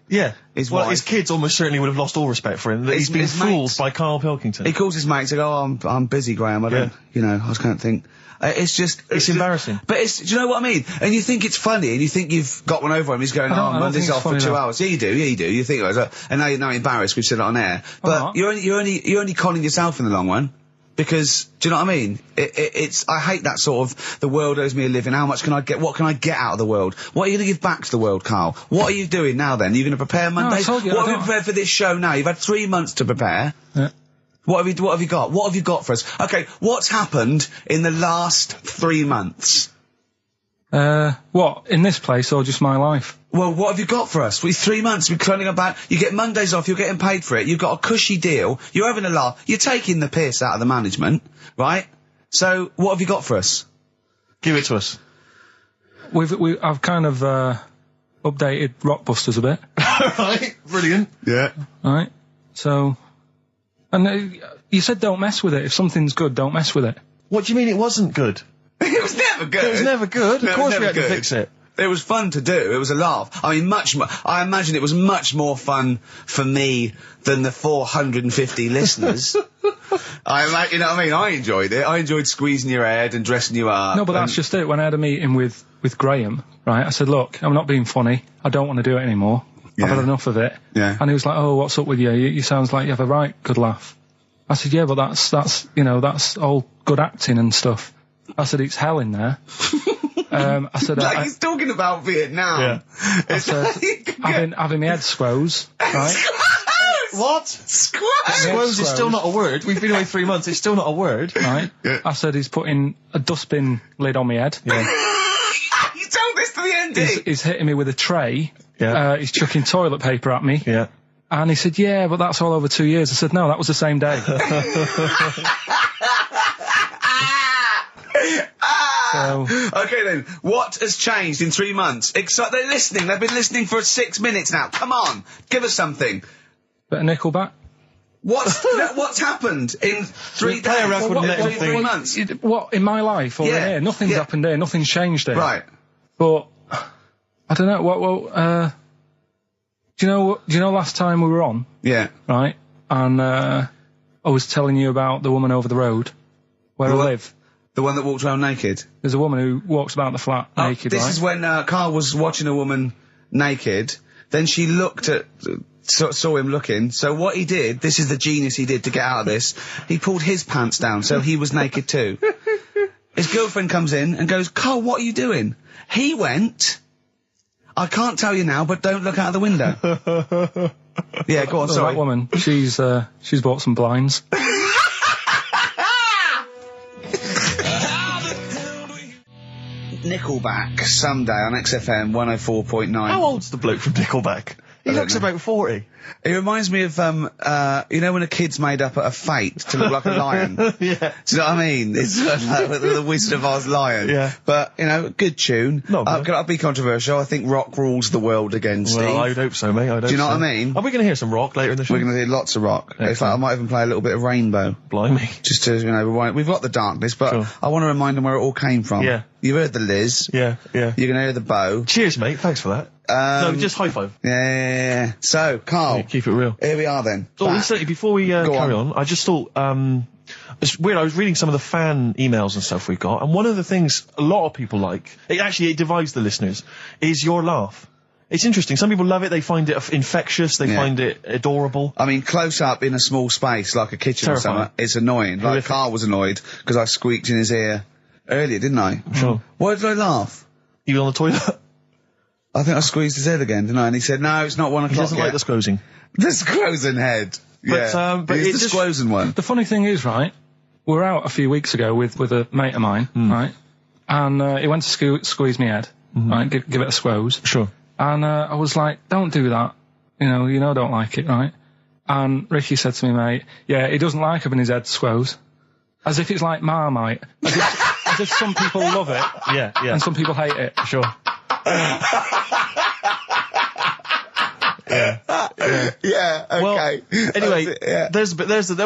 his wife. His kids almost certainly would have lost all respect for him. He's been fooled by Karl Pilkington. He calls his mates and goes, I'm busy, Graham. I don't, I just can't think. It's embarrassing. But do you know what I mean? And you think it's funny, and you think you've got one over him. He's going, Monday's off for 2 hours. Yeah, you do. You think, and now you're now embarrassed we've said it on air. But you're only conning yourself in the long run. Because, do you know what I mean? I hate that sort of, the world owes me a living, what can I get out of the world? What are you going to give back to the world, Carl? What are you doing now then? Are you going to prepare Mondays? What have you prepared for this show now? You've had 3 months to prepare. Yeah. What have you got? What have you got for us? Okay, what's happened in the last 3 months? What? In this place or just my life? Well, what have you got for us? 3 months, we're cloning about, you get Mondays off, you're getting paid for it, you've got a cushy deal, you're having a laugh, you're taking the piss out of the management, right? So, what have you got for us? Give it to us. I've kind of, updated Rockbusters a bit. Right, brilliant. Yeah. Right, so, and you said don't mess with it. If something's good, don't mess with it. What do you mean it wasn't good? It was never good. It was never good. Of course we had to fix it. It was fun to do. It was a laugh. I mean, I imagine it was much more fun for me than the 450 listeners. You know what I mean? I enjoyed it. I enjoyed squeezing your head and dressing you up. No, but that's just it. When I had a meeting with Graham, right, I said, look, I'm not being funny. I don't want to do it anymore. Yeah. I've had enough of it. Yeah. And he was like, oh, what's up with you? You sounds like you have a right good laugh. I said, yeah, but that's all good acting and stuff. I said, it's hell in there. I said, he's talking about Vietnam. Yeah. I said, having my head squoze, right? What? Squoze is still not a word. We've been away 3 months. It's still not a word. Right? Yeah. I said, he's putting a dustbin lid on my head. Yeah. You told this to the MD. He's hitting me with a tray. Yeah. He's chucking toilet paper at me. Yeah. And he said, yeah, but that's all over 2 years. I said, no, that was the same day. So Okay then, what has changed in 3 months? They're listening. They've been listening for 6 minutes now. Come on, give us something. bit of Nickelback. What's happened in 3 play a days? record and let them think. 3 months. What in my life or Yeah, here? Nothing's yeah. happened here. Nothing's changed here. Right. But I don't know. Do you know last time we were on, Yeah. right? And I was telling you about the woman over the road where I live. The one that walked around naked. There's a woman who walks about the flat naked, This right? is when Karl was watching a woman naked. Then she looked at, saw him looking. So what he did, this is the genius he did to get out of this. He pulled his pants down, so he was naked too. His girlfriend comes in and goes, "Karl, what are you doing?" He went, "I can't tell you now, but don't look out of the window." Yeah, go on. So Sorry. that woman, she's bought some blinds. Nickelback, someday on XFM 104.9. How old's the bloke from Nickelback? He looks about 40. It reminds me of, you know when a kid's made up a fate to look like a lion? Yeah. Do you know what I mean? It's like the Wizard of Oz lion. Yeah. But, you know, good tune. Not bad. Can I be controversial? I think rock rules the world again, Steve. Well, I'd hope so, mate. I'd hope Do you know so. what I mean? Are we going to hear some rock later in the show? We're going to hear lots of rock. In fact, I might even play a little bit of Rainbow. Blimey. Just to, you know, rewind. We've got the darkness, but Sure. I want to remind them where it all came from. Yeah. You've heard the Liz. Yeah, yeah. You're going to hear the bow. Cheers, mate. Thanks for that. No, just high five. Yeah. So, Karl. Keep it real. Here we are then. Oh, Back. incidentally, before we carry on, I just thought, it's weird, I was reading some of the fan emails and stuff we've got, and one of the things a lot of people like, it divides the listeners, is your laugh. It's interesting. Some people love it, they find it infectious, they find it adorable. I mean, close up in a small space, like a kitchen Terrifying. or something, it's annoying. Like, Horrific. Karl was annoyed because I squeaked in his ear earlier, didn't I? Sure. Why did I laugh? You on the toilet? I think I squeezed his head again, didn't I? And he said, "No, it's not 1 He o'clock doesn't yet." like the squozing. The Scrozen head. But He's it the just- Scrozen one. The funny thing is, right, we were out a few weeks ago with a mate of mine, right, and he went to squeeze me head, right, give it a squoze. Sure. And I was like, "Don't do that, you know I don't like it, right?" And Ricky said to me, "Mate, yeah, he doesn't like having his head squoze." As if it's like Marmite. As if some people love it Yeah, yeah. and some people hate it. Sure. Yeah, okay. Well, anyway, That's it, yeah. there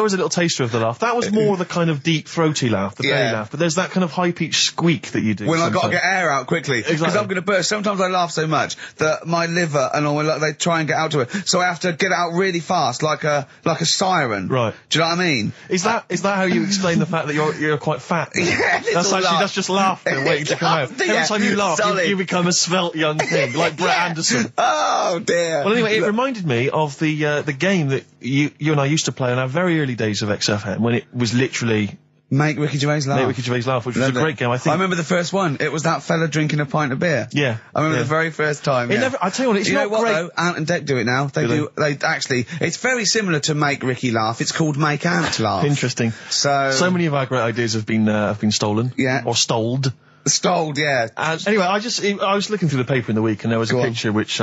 was a little taster of the laugh. That was more the kind of deep, throaty laugh, the belly laugh. But there's that kind of high-pitched squeak that you do. When I've got to sometimes. get air out quickly. Because Exactly. I'm going to burst. Sometimes I laugh so much that my liver and all, they try and get out to it. So I have to get it out really fast, like a siren. Right. Do you know what I mean? Is that how you explain the fact that you're quite fat? Yeah, That's just laughter waiting to come out. Yeah, Every time you laugh, solid. you become a svelte young thing, like Brett Anderson. Oh, dear. Well, anyway, it reminded me of the game that you and I used to play in our very early days of XFM, when it was literally Make Ricky Gervais laugh. Make Ricky Gervais laugh, which was a Loved it. great game. I think. I remember the first one. It was that fella drinking a pint of beer. Yeah. I remember Yeah. the very first time. It yeah. never. I tell you what, it's you not know what great. though? Ant and Dec do it now. They Do do. They actually. It's very similar to Make Ricky Laugh. It's called Make Ant Laugh. Interesting. So many of our great ideas have been stolen. Yeah. Or stoled. Stoled, yeah. And anyway, I was looking through the paper in the week, and there was Go a on. picture which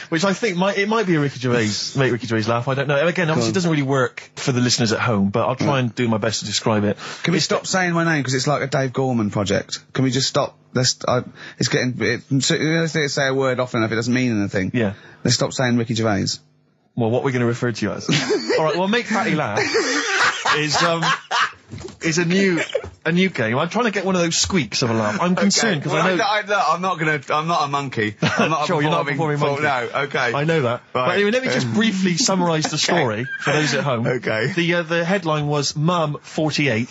which I think might be a Ricky Gervais, Make Ricky Gervais laugh. I don't know. And again, obviously, it doesn't really work for the listeners at home, but I'll try and do my best to describe it. Can we stop saying my name because it's like a Dave Gorman project? Can we just stop? It's getting. Let's say a word often enough, it doesn't mean anything. Yeah. Let's stop saying Ricky Gervais. Well, what we're going to refer to you as. All right. Well, Make Fatty Laugh is a new game. I'm trying to get one of those squeaks of a laugh. I'm concerned because I know. I'm not a monkey. I'm not Sure, you're not a performing monkey. No, okay. I know that. Right. But anyway, let me just briefly summarise the story for those at home. Okay. The headline was Mum 48,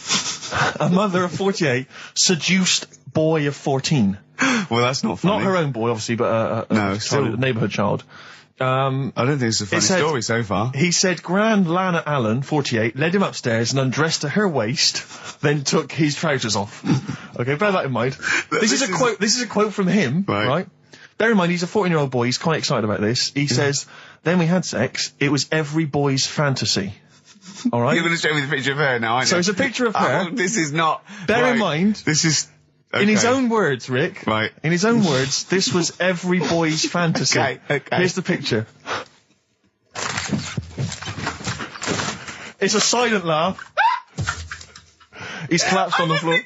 a mother of 48 seduced boy of 14. Well, that's not funny. Not her own boy, obviously, but No, still- a neighbourhood child. I don't think it's a funny said- story so far. He said Grand Lana Allen, 48, led him upstairs and undressed to her waist, then took his trousers off. Okay, bear that in mind. This is a quote from him, right? Bear in mind, he's a 14-year-old boy, he's quite excited about this. He says, then we had sex, it was every boy's fantasy. Alright? You're going to show me the picture of her now, aren't you? So it's a picture of her. Oh, this is not... Bear in right. mind, This is... Okay. in his own words, Rick. Right. In his own words, this was every boy's fantasy. Okay. Here's the picture. It's a silent laugh. He's collapsed on the floor.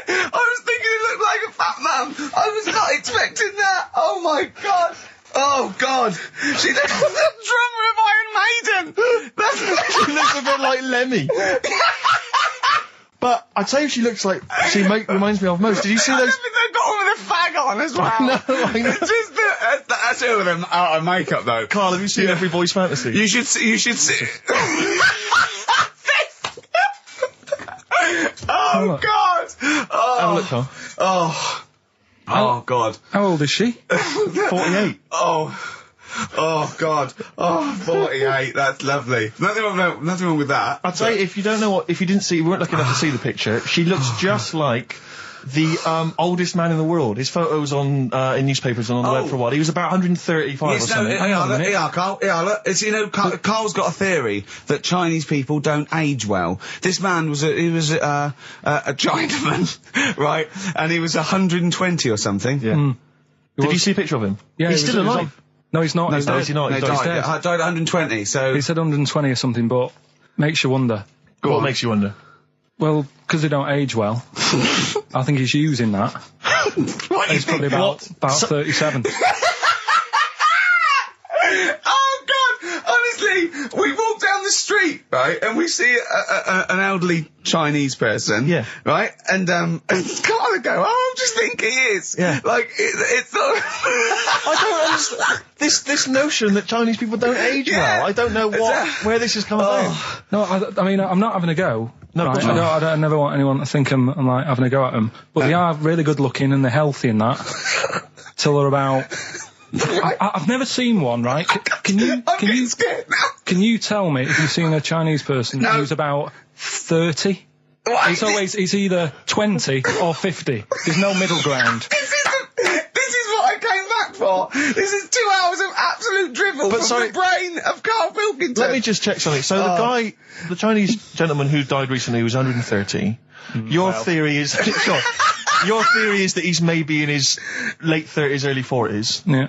thinking he looked like a fat man. I was not expecting that. Oh my God. Oh God. She looks like the drummer of Iron Maiden. She looks a bit like Lemmy. But I tell you, she looks like she reminds me of most. Did you see I those? don't think they've got her with a fag on as well. No, I know. It's just that's her with them out of makeup though. Carl, have you seen Every Boy's Fantasy? You should see. Oh God! Have a look, Carl. Oh God! How old is she? 48. Oh God! 48. That's lovely. Nothing wrong with that. I'll tell you, if you weren't lucky enough to see the picture, she looks just like the oldest man in the world. His photos on in newspapers and on the web for a while. He was about 135 or something. Carl. Look, it's, Carl's got a theory that Chinese people don't age well. This man was a Chinaman, right? And he was 120 or something. Yeah. Did you see a picture of him? Yeah, he's still alive. No, he's not. No, He's is he not? No, He's died dead. at 120. So He said 120 or something, but makes you wonder. What makes you wonder? Well, because they don't age well. I think he's using that. He's probably about 37. Oh God! Honestly, we walk down the street, right, and we see an elderly Chinese person, Yeah. right, and kind of go, I just think he is, Yeah. like it's not. I don't understand this notion that Chinese people don't age well. I don't know where this has come about. No, I mean, I'm not having a go. No, right? of course not. I never want anyone to think I'm like having a go at them. But they are really good looking and they're healthy and that. Till they're about. I've never seen one, right? Can you tell me if you've seen a Chinese person who's about 30? It's either 20 or 50. There's no middle ground. This is what I came back for. This is 2 hours of absolute drivel from the brain of Karl Pilkington. Let me just check something. So the Chinese gentleman who died recently was 130. Your theory is your theory is that he's maybe in his late 30s, early 40s. Yeah.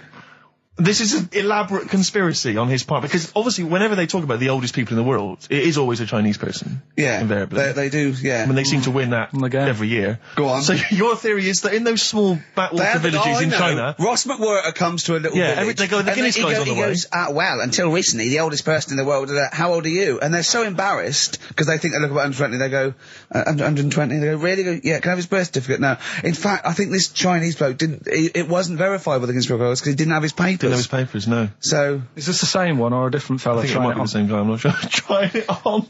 This is an elaborate conspiracy on his part, because obviously whenever they talk about the oldest people in the world, it is always a Chinese person. Yeah, invariably. they do, yeah. I mean, they seem to win that every year. Go on. So your theory is that in those small backwater villages in China... Ross McWhirter comes to a little village. they go, the Guinness guy's on the way. He goes, well, until recently, the oldest person in the world, how old are you? And they're so embarrassed, because they think they look about 120, they go, 120, they go, really? Go, yeah, can I have his birth certificate? No. In fact, I think this Chinese bloke it wasn't verified by the conspiracy because he didn't have his papers. Didn't have his papers, no. So is this the same one or a different fella? I think it might be the same guy. I'm not sure. Trying it on.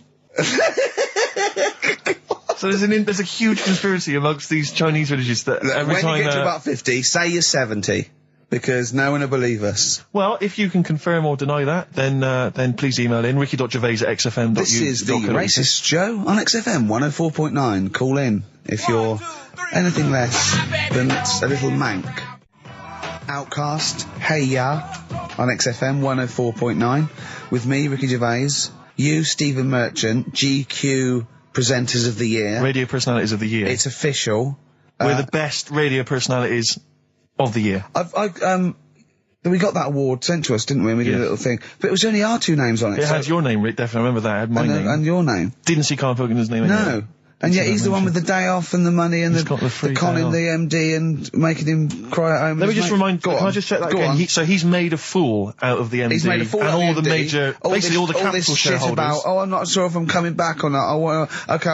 So there's a huge conspiracy amongst these Chinese villages that every time when you get to about 50, say you're 70, because no one will believe us. Well, if you can confirm or deny that, then please email in ricky.gervais@xfm.uk. This is the Racist Show on XFM 104.9. Call in if you're anything less than a little mank. Outcast, Hey Ya, on XFM 104.9, with me, Ricky Gervais, you, Stephen Merchant, GQ Presenters of the Year. Radio Personalities of the Year. It's official. We're the best radio personalities of the year. We got that award sent to us, didn't we? We did a little thing. But it was only our two names on it. It had your name, Rick, definitely. I remember that. It had my name. And your name. Didn't see Karl Pilkington's name anyway. No. And yet he's the one with the day off and the money and the conning the MD and making him cry at home. Let me just remind. Can I just check that again? So he's made a fool out of the MD. He's made a fool out of the MD. And all the major, basically all the capital shareholders. About, I'm not sure if I'm coming back or not. I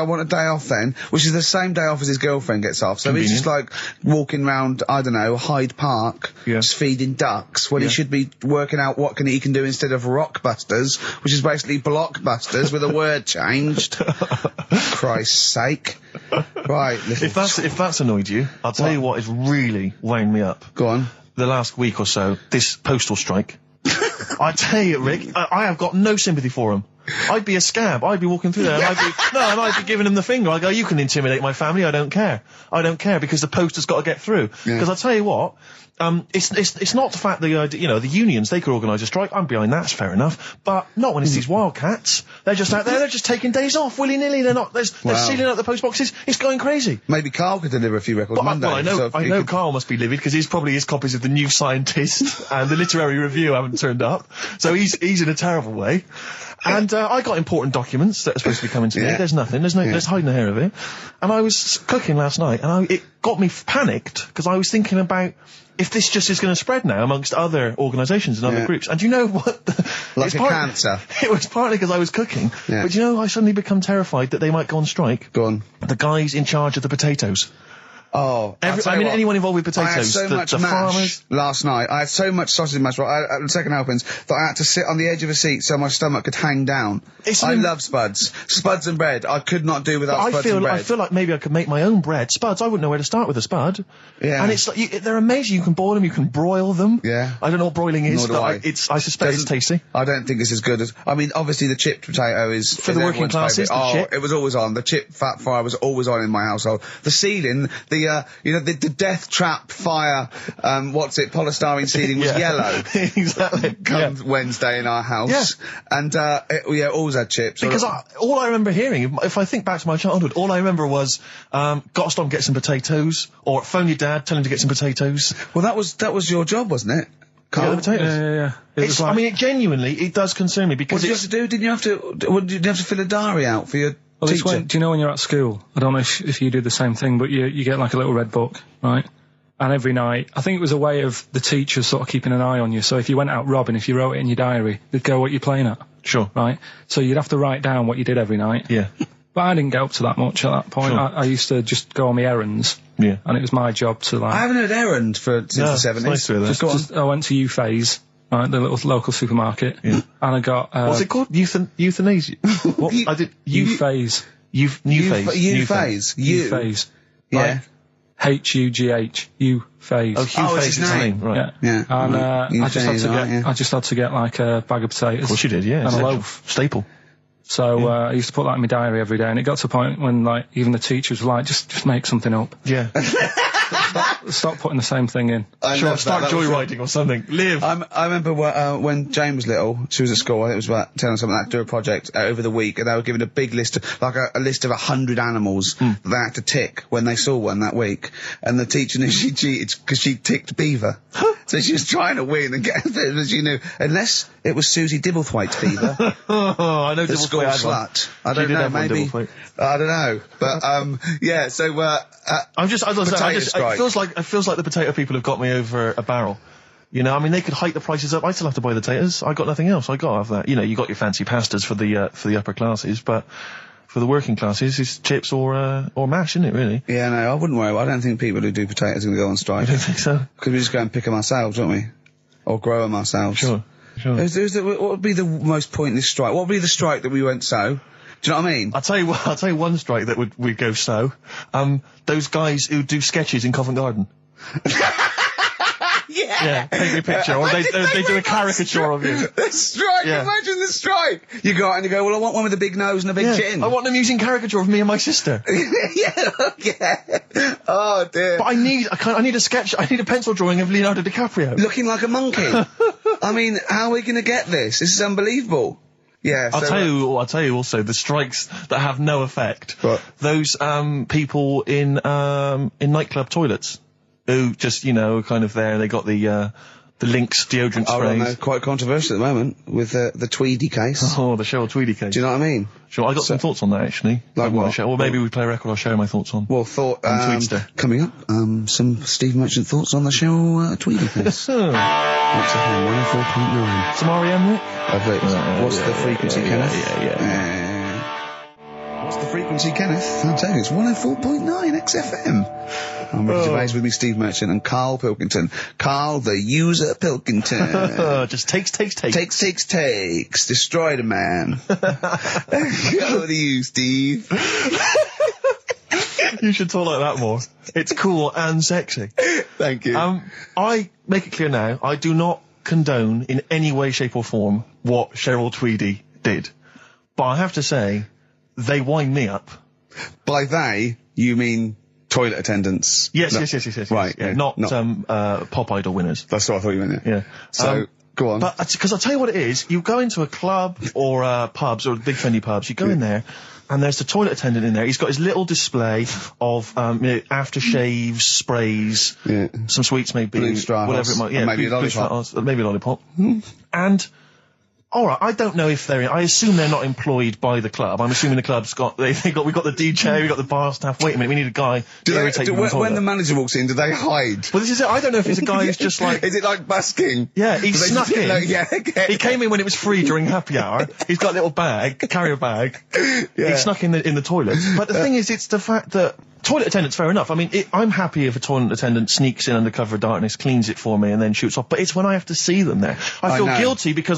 want a day off then, which is the same day off as his girlfriend gets off. So he's just like walking around, I don't know, Hyde Park, just feeding ducks when he should be working out what he can do instead of Rockbusters, which is basically Blockbusters with a word changed. Christ's sake. Right. If that's annoyed you, I'll tell you what has really wound me up. Go on. The last week or so, this postal strike. I tell you, Rick, I have got no sympathy for him. I'd be a scab. I'd be walking through there and I'd be giving him the finger. I go, you can intimidate my family. I don't care. I don't care because the post has got to get through. Because I'll tell you what, it's not the fact that, the unions, they could organise a strike. I'm behind that, it's fair enough. But not when it's these wildcats. They're just out there, they're just taking days off willy-nilly. They're sealing out the post boxes. It's going crazy. Maybe Karl could deliver a few records Monday. Well, I know Karl must be livid because probably his copies of the New Scientist and the Literary Review haven't turned up. So he's in a terrible way. And I got important documents that are supposed to be coming to me. There's nothing. There's hiding a hair of it. And I was cooking last night, and it got me panicked because I was thinking about if this just is going to spread now amongst other organisations and other groups. And do you know what? Like a cancer. It was partly because I was cooking. Yeah. But do you know, I suddenly become terrified that they might go on strike. Go on. The guys in charge of the potatoes. Oh, anyone involved with potatoes. I had so much mash farmers. Last night. I had so much sausage mash at the second helpings that I had to sit on the edge of a seat so my stomach could hang down. I love spuds. Spuds and bread. I could not do without spuds and bread. I feel like maybe I could make my own bread. Spuds, I wouldn't know where to start with a spud. Yeah. And it's like, they're amazing. You can boil them, you can broil them. Yeah. I don't know what broiling is, but I suspect it's tasty. I don't think it's as good as... I mean, obviously the chipped potato is... For the working classes, it was always on. The chip fat fire was always on in my household. The ceiling, the death trap fire, polystyrene ceiling was yellow. Exactly. Come Wednesday in our house. Yeah. And, always had chips. Because all I remember hearing, if I think back to my childhood, all I remember was, gotta stop and get some potatoes, or phone your dad, tell him to get some potatoes. Well, that was your job, wasn't it? Carl? The potatoes. Yeah. I mean, it does concern me because what did you have to do? Did you have to fill a diary out for your teacher? Do you know when you're at school? I don't know if you do the same thing, but you get like a little red book, right? And every night, I think it was a way of the teachers sort of keeping an eye on you. So if you went out robbing, if you wrote it in your diary, they'd go, what you're playing at. Sure. Right? So you'd have to write down what you did every night. Yeah. But I didn't get up to that much at that point. Sure. I used to just go on my errands. Yeah. And it was my job to like... I haven't heard errand since the 70s. Nice to hear that. I went to Gervais, right, the little local supermarket. Yeah. And I got... what's it called? Euthanasia? What? I did... Gervais. Gervais. Yeah. H-U-G-H. Gervais. Oh, Hugh Faye's his name. Right. Yeah. And I just had to get like a bag of potatoes. Of course you did, yeah. And a loaf. Staple. So I used to put that in my diary every day, and it got to a point when like even the teachers were like, just make something up. Yeah. Stop putting the same thing in. Start joyriding or something. Live. I remember when Jane was little, she was at school, I think it was about 10 or something, like, do a project over the week, and they were given a big list, like a list of 100 animals that they had to tick when they saw one that week. And the teacher knew she cheated because she ticked beaver. So she was trying to win and get it, but she knew, unless it was Susie Dibblethwaite's beaver. I know the school slut. I don't know, maybe. I don't know. But, so, it feels like the potato people have got me over a barrel. You know, I mean, they could hike the prices up. I still have to buy the potatoes. I got nothing else. I got to have that. You know, you got your fancy pastas for the upper classes, but for the working classes, it's chips or mash, isn't it, really? Yeah, no, I wouldn't worry. I don't think people who do potatoes are going to go on strike. I don't think so. Because we just go and pick them ourselves, don't we? Or grow them ourselves. Sure. What would be the most pointless strike? What would be the strike that we went so? Do you know what I mean? I'll tell you one strike that would go so. Those guys who do sketches in Covent Garden. Yeah, take me a picture, or they do a caricature of you. The strike, imagine the strike! You go out and you go, well, I want one with a big nose and a big chin. I want them using caricature of me and my sister. Yeah. Oh, dear. But I need a sketch, I need a pencil drawing of Leonardo DiCaprio. Looking like a monkey. I mean, how are we going to get this? This is unbelievable. Yeah, I'll tell you also the strikes that have no effect. What? Those people in nightclub toilets who just, you know, are kind of there. They got the Lynx deodorant sprays. Oh, no, quite controversial at the moment with the Tweedy case. Oh, the Cheryl Tweedy case. Do you know what I mean? Sure, I got some thoughts on that actually. Like what? Well, maybe we play a record. I'll share my thoughts on. Well, coming up, some Steve Merchant thoughts on the Cheryl Tweedy case. XFM 104.9. Some R.E.M. Rick? What's the frequency, Kenneth? What's the frequency, Kenneth? I'm telling you, it's 104.9 XFM. I'm Ricky Gervais with me, Steve Merchant, and Karl Pilkington. Karl, the user Pilkington. Just takes. Takes. Destroy the man. Go to you, Steve. You should talk like that more. It's cool and sexy. Thank you. I make it clear now, I do not condone in any way, shape or form what Cheryl Tweedy did. But I have to say, they wind me up. By they, you mean toilet attendants? Yes. Right. Yeah, not Pop Idol winners. That's what I thought you meant, yeah. So, go on. But, because I'll tell you what it is, you go into a club or pubs or big friendly pubs, you go in there, and there's the toilet attendant in there. He's got his little display of aftershaves, sprays, some sweets maybe, blue straw whatever it might. Yeah, maybe a lollipop. Maybe a lollipop. And Alright, I don't know if I assume they're not employed by the club. I'm assuming the club's we've got the DJ, we've got the bar staff. Wait a minute, we need a guy to irritate them in the toilet. When the manager walks in, do they hide? Well, this is it. I don't know if it's a guy who's just like... Is it like busking? Yeah, he snuck in. Okay. He came in when it was free during happy hour. He's got a little carrier bag. Yeah. He snuck in the toilet. But the thing is, it's the fact that toilet attendants, fair enough. I mean, I'm happy if a toilet attendant sneaks in under cover of darkness, cleans it for me, and then shoots off. But it's when I have to see them there. I feel guilty because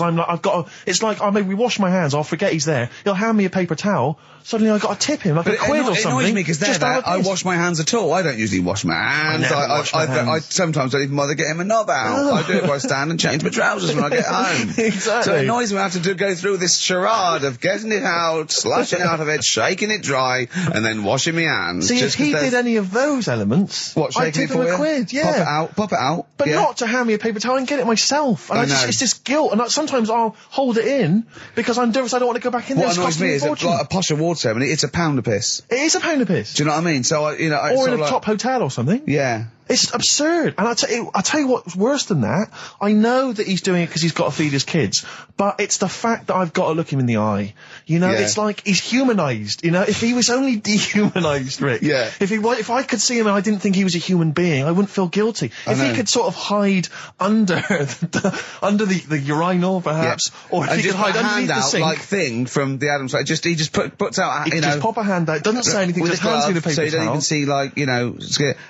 it's like, I maybe wash my hands, I'll forget he's there. He'll hand me a paper towel. Suddenly I've got to tip him like a quid or something. It annoys me because I wash my hands at all. I don't usually wash my hands. I sometimes don't even bother getting my knob out. I do it by stand and change my trousers when I get home. Exactly. So it annoys me I have to go through this charade of getting it out, slushing out of it, shaking it dry, and then washing my hands. See, if he did any of those elements, I'd tip him a quid, yeah. Pop it out. But not to hand me a paper towel and get it myself. And it's just guilt. And sometimes I'll hold it in because I'm nervous I don't want to go back in there. What annoys me is like a posh award ceremony, it's a pound a piss. It is a pound a piss. Do you know what I mean? So, or in a top hotel or something. Yeah. It's absurd. And I'll tell you what's worse than that. I know that he's doing it because he's got to feed his kids, but it's the fact that I've got to look him in the eye. You know, it's like he's humanised. You know, if he was only dehumanised, Rick. Yeah. If I could see him and I didn't think he was a human being, I wouldn't feel guilty. If he could sort of hide under the urinal, perhaps, or if he could hide underneath the sink. Like thing from the Adams, like he just puts out, he just pop a hand out, doesn't say anything, just hands me the paper so you don't towel. even see, like, you know,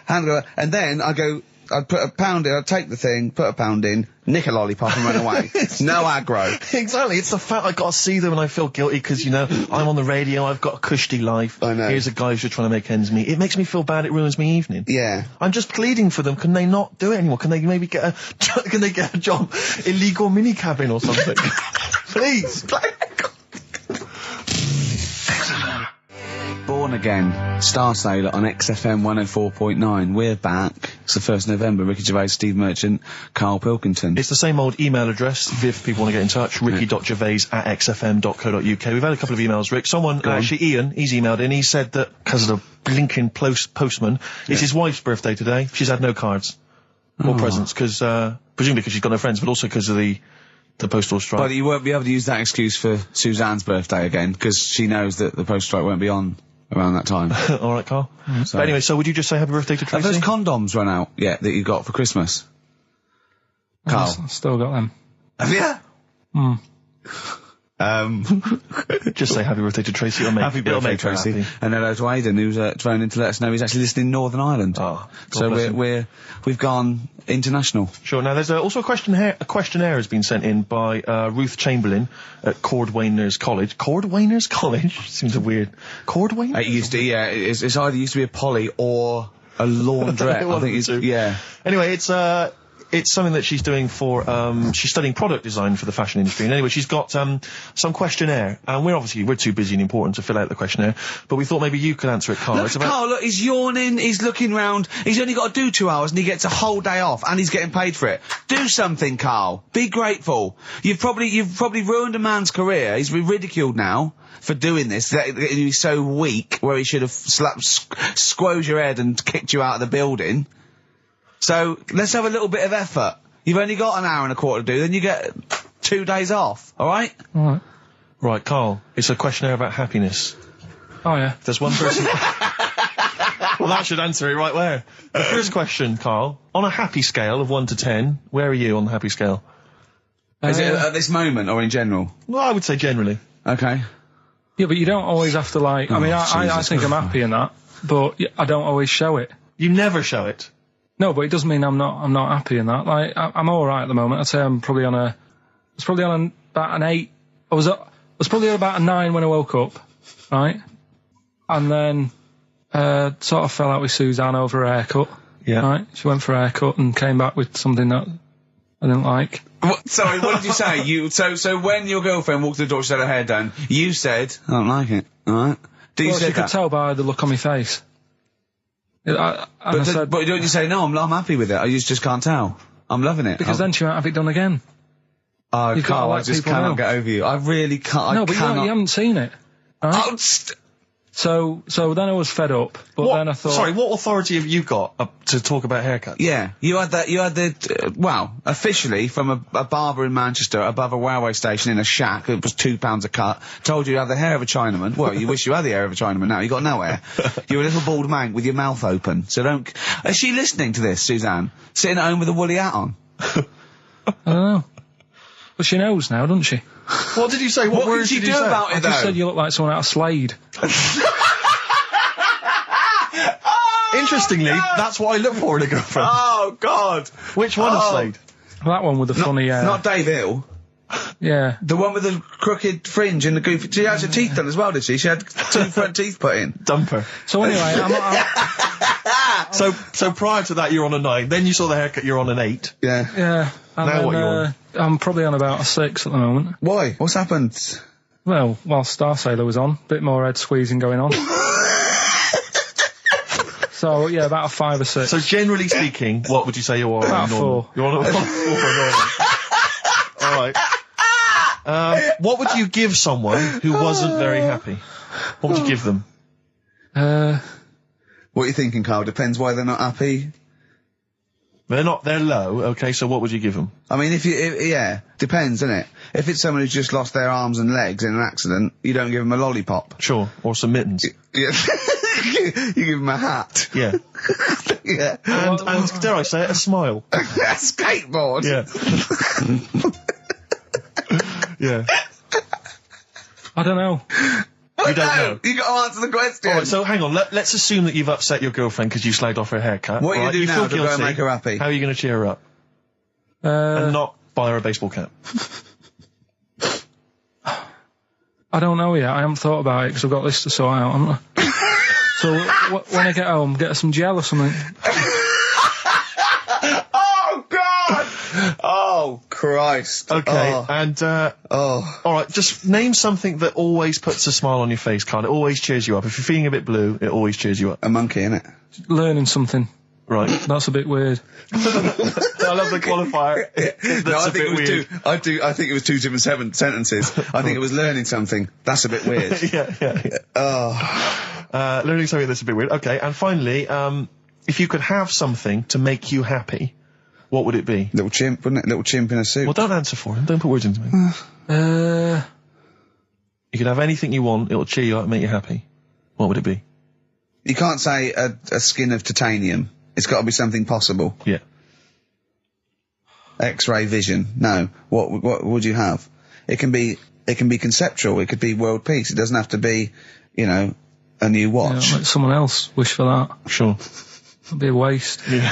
hand go, and then I'd put a pound in, I'd take the thing, put a pound in, nick a lollipop and run away. No aggro. Exactly, it's the fact I've got to see them and I feel guilty because, you know, I'm on the radio, I've got a cushy life. I know. Here's a guy who's just trying to make ends meet. It makes me feel bad, it ruins my evening. Yeah. I'm just pleading for them, can they not do it anymore? Can they maybe get a job, illegal mini-cabin or something? Please. Born Again, Star Sailor on XFM 104.9. We're back. It's the 1st November. Ricky Gervais, Steve Merchant, Karl Pilkington. It's the same old email address if people want to get in touch, ricky.gervais@xfm.co.uk. We've had a couple of emails, Rick. Someone, actually Ian, he's emailed in, he said that because of the blinking postman, it's his wife's birthday today. She's had no cards or presents, because, presumably because she's got no friends, but also because of the postal strike. But you won't be able to use that excuse for Suzanne's birthday again, because she knows that the postal strike won't be on around that time. All right, Carl. But anyway, so would you just say happy birthday to Tracy? Have those condoms run out yet that you got for Christmas? Carl? I've still got them. Have you? Just say happy birthday to Tracy. Happy birthday, Tracy. Happy. And hello to Aidan, who's phoned in to let us know he's actually listening in Northern Ireland. Oh, so we've gone international. Sure. Now there's also a questionnaire has been sent in by Ruth Chamberlain at Cordwainers College. Cordwainers College seems a weird. Cordwainers. It used to, yeah. It's either used to be a poly or a laundrette. I think it's yeah. Anyway, it's something that she's doing for, she's studying product design for the fashion industry. And anyway, she's got, some questionnaire. And we're too busy and important to fill out the questionnaire. But we thought maybe you could answer it, Carl. Carl, look, he's yawning, he's looking round, he's only got to do 2 hours and he gets a whole day off and he's getting paid for it. Do something, Carl. Be grateful. You've probably ruined a man's career. He's ridiculed now for doing this. He's so weak where he should have squoze your head and kicked you out of the building. So, let's have a little bit of effort. You've only got an hour and a quarter to do, then you get 2 days off, alright? Alright. Right, Carl, it's a questionnaire about happiness. Oh, yeah. There's one person... Well, that should answer it right where. The first question, Carl, on a happy scale of 1 to 10, where are you on the happy scale? Is it at this moment or in general? Well, I would say generally. Okay. Yeah, but you don't always have to, like... I mean, I think I'm happy in that, but I don't always show it. You never show it? No, but it doesn't mean I'm not happy in that. Like, I'm alright at the moment. I'd say I'm probably on about an 8. I was probably at about a 9 when I woke up, right? And then, sort of fell out with Suzanne over a haircut. Yeah. Right? She went for a haircut and came back with something that I didn't like. Sorry, what did you say? So when your girlfriend walked to the door, she had her hair done, you said, I don't like it, alright? She could tell by the look on my face. But don't you say, no, I'm happy with it, I just can't tell. I'm loving it. Because then she won't have it done again. Oh, Carl, I just cannot get over you. I really can't. No, but you haven't seen it. Right? So then I was fed up, but then I thought... Sorry, what authority have you got to talk about haircuts? Yeah, you had officially from a barber in Manchester above a railway station in a shack, it was £2 a cut, told you had the hair of a Chinaman. Well, you wish you had the hair of a Chinaman now, you got no hair. You're a little bald mank with your mouth open, so don't... Is she listening to this, Suzanne? Sitting at home with a woolly hat on? I don't know. But she knows now, doesn't she? What did you say? What words did you did do say? about it, I though? just said you look like someone out of Slade. Interestingly, that's what I look for in a girlfriend. Oh, God! Which one of Slade? That one with the funny hair. Not Dave Hill. Yeah. The one with the crooked fringe and the goofy... She had her teeth done as well, did she? She had 2 front teeth put in. Dumper. So anyway, So prior to that, you're on a 9. Then you saw the haircut, you're on an 8. Yeah. yeah. And Now then, what you on? I'm probably on about a 6 at the moment. Why? What's happened? Well, while Star Sailor was on, bit more head squeezing going on. So, yeah, about a 5 or 6. So generally speaking, what would you say you are? About normal? 4. You're on a 4 normal. Alright. What would you give someone who wasn't very happy? What would you give them? What are you thinking, Carl? Depends why they're not happy. They're low, okay, so what would you give them? I mean, yeah, depends, doesn't it? If it's someone who's just lost their arms and legs in an accident, you don't give them a lollipop. Sure, or some mittens. Yeah. You give them a hat. Yeah. Yeah. And dare I say it, a smile. A skateboard. Yeah. Yeah. I don't know. You don't know. You got to answer the question. Alright, so hang on, let's assume that you've upset your girlfriend because you slagged off her haircut. What are you right? gonna do now feel to go and guilty. make her happy? How are you going to cheer her up? And not buy her a baseball cap? I don't know yet. I haven't thought about it because I've got this to sort out, haven't I? So when I get home, get her some gel or something. Oh, God! Oh, Christ. Okay, Oh. and, Oh. alright, just name something that always puts a smile on your face, Carl. It always cheers you up. If you're feeling a bit blue, it always cheers you up. A monkey, innit? Learning something. Right. That's a bit weird. I love the qualifier. No, I think it was I think it was 2 different sentences. I think it was learning something. That's a bit weird. Yeah. Oh. Learning something that's a bit weird. Okay, and finally, if you could have something to make you happy, what would it be? Little chimp, wouldn't it? Little chimp in a suit. Well, don't answer for him. Don't put words into me. You could have anything you want. It'll cheer you up and make you happy. What would it be? You can't say a skin of titanium. It's got to be something possible. Yeah. X-ray vision. No. What would you have? It can be conceptual. It could be world peace. It doesn't have to be, a new watch. Yeah, let someone else wish for that. Sure. That'd be a waste. Yeah.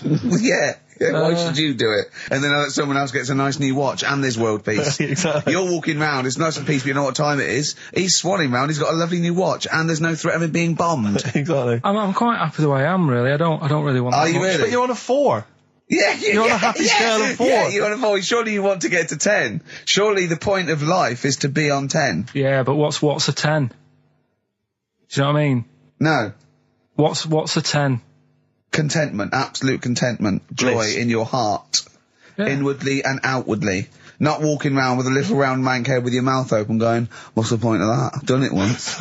Yeah. Why should you do it? And then someone else gets a nice new watch and there's world peace. Exactly. You're walking round, it's nice and peaceful, you know what time it is. He's swanning round, he's got a lovely new watch and there's no threat of him being bombed. Exactly. I'm quite happy the way I am, really. I don't really want Are that you much. really? But you're on a 4. Yeah, You're on a happy scale of 4. Yeah, you're on a 4. Surely you want to get to 10. Surely the point of life is to be on 10. Yeah, but what's a 10? Do you know what I mean? No. What's a 10? Contentment, absolute contentment, joy Bliss. in your heart, Yeah. inwardly and outwardly. Not walking around with a little round mank head with your mouth open going, what's the point of that? I've done it once.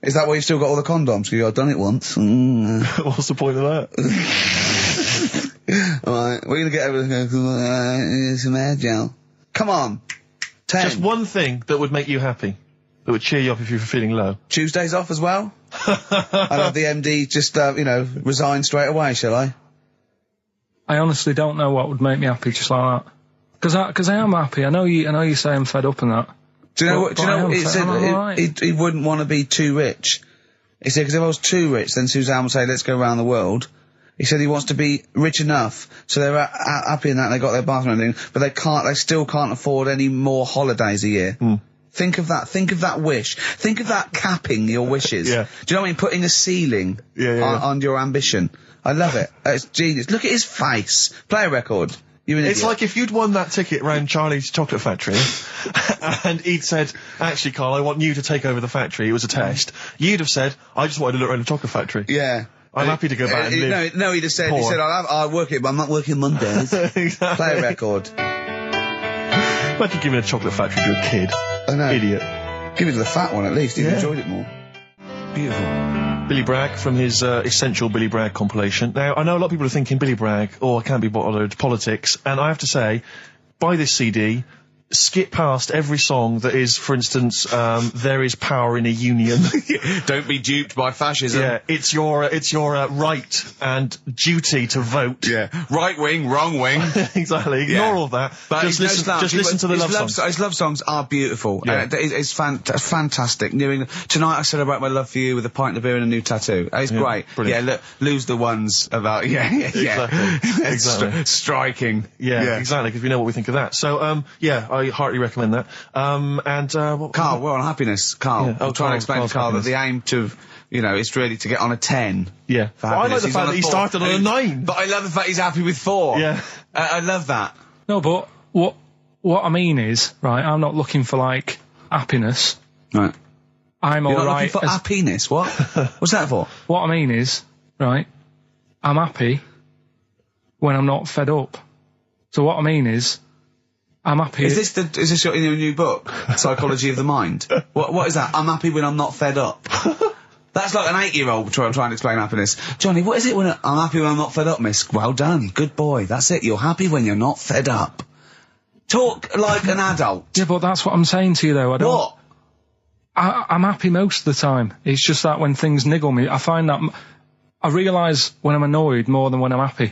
Is that why you've still got all the condoms? Because I've done it once. What's the point of that? Alright, we're going to get over some hair gel. Come on. 10. Just one thing that would make you happy. That would cheer you up if you were feeling low. Tuesdays off as well? I'll have the MD just, resign straight away, shall I? I honestly don't know what would make me happy just like that. Because I am happy. I know you say I'm fed up and that. Do you know But- what? Do but you I know? am He fed- said I'm alright. he wouldn't want to be too rich. He said because if I was too rich, then Suzanne would say, "Let's go around the world." He said he wants to be rich enough so they're happy in that they got their bathroom and everything, but they still can't afford any more holidays a year. Think of that wish. Think of that capping your wishes. Yeah. Do you know what I mean? Putting a ceiling on your ambition. I love it. It's genius. Look at his face. Play a record. You're an It's idiot. like if you'd won that ticket round Charlie's Chocolate Factory and he'd said, actually, Carl, I want you to take over the factory. It was a test. You'd have said, I just wanted to look around the chocolate factory. Yeah. I'm happy to go back and live. No, he'd have said, poor. I'll work it, but I'm not working Mondays. Exactly. Play a record. Imagine giving a chocolate factory to a kid. I know. Idiot. Give it to the fat one at least. He enjoyed it more. Beautiful. Billy Bragg from his Essential Billy Bragg compilation. Now, I know a lot of people are thinking Billy Bragg, I can't be bothered, politics, and I have to say, buy this CD, skip past every song that is, for instance, There Is Power in a Union. Don't be duped by fascism. Yeah, it's your right and duty to vote. Yeah. Right wing, wrong wing. Exactly. Ignore all that. But Just listen to the love songs. His love songs are beautiful. Yeah. It's fantastic. New England. Tonight I celebrate my love for you with a pint of beer and a new tattoo. It's great. Brilliant. Yeah, lose the ones about, Exactly. Striking. Yeah, exactly, because we know what we think of that. So, I heartily recommend that. Carl, we're on happiness. Carl, Yeah. I'm trying to explain to Carl that the aim to, is really to get on a 10. Yeah. For I like happiness. the He's fact on that he 4. started on a 9. But I love the fact he's happy with 4. Yeah. I love that. No, but what I mean is, right, I'm not looking for, like, happiness. Right. I'm You're not alright. looking for happiness. What? What's that for? What I mean is, right, I'm happy when I'm not fed up. So what I mean is, I'm happy. Is this your new book, Psychology of the Mind? What is that? I'm happy when I'm not fed up. That's like an 8-year-old trying to explain happiness. Johnny, what is it when I'm happy when I'm not fed up, miss? Well done, good boy. That's it. You're happy when you're not fed up. Talk like an adult. Yeah, but that's what I'm saying to you, though. What? I'm happy most of the time. It's just that when things niggle me, I find that I realise when I'm annoyed more than when I'm happy.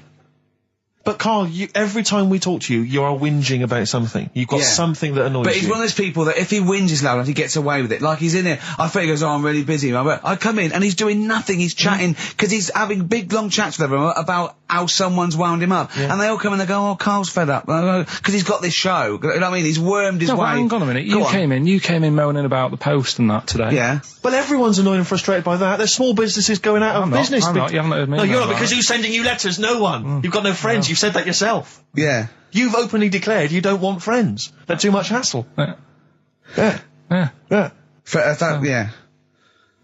But Carl, every time we talk to you, you are whinging about something. You've got something that annoys you. But he's one of those people that if he whinges loud enough, he gets away with it. Like he's in here, I think he goes, I'm really busy. I come in and he's doing nothing. He's chatting, because he's having big, long chats with everyone about how someone's wound him up. Yeah. And they all come in and they go, Carl's fed up. Because he's got this show. You know what I mean? He's wormed his way. Hang on a minute. You came in moaning about the Post and that today. Yeah. Well, everyone's annoyed and frustrated by that. There's small businesses going out of business. I'm not. You haven't heard me. No, you're not, because who's sending you letters? No one. You've got no friends. You've said that yourself. Yeah. You've openly declared you don't want friends. They're too much hassle. Yeah. Yeah.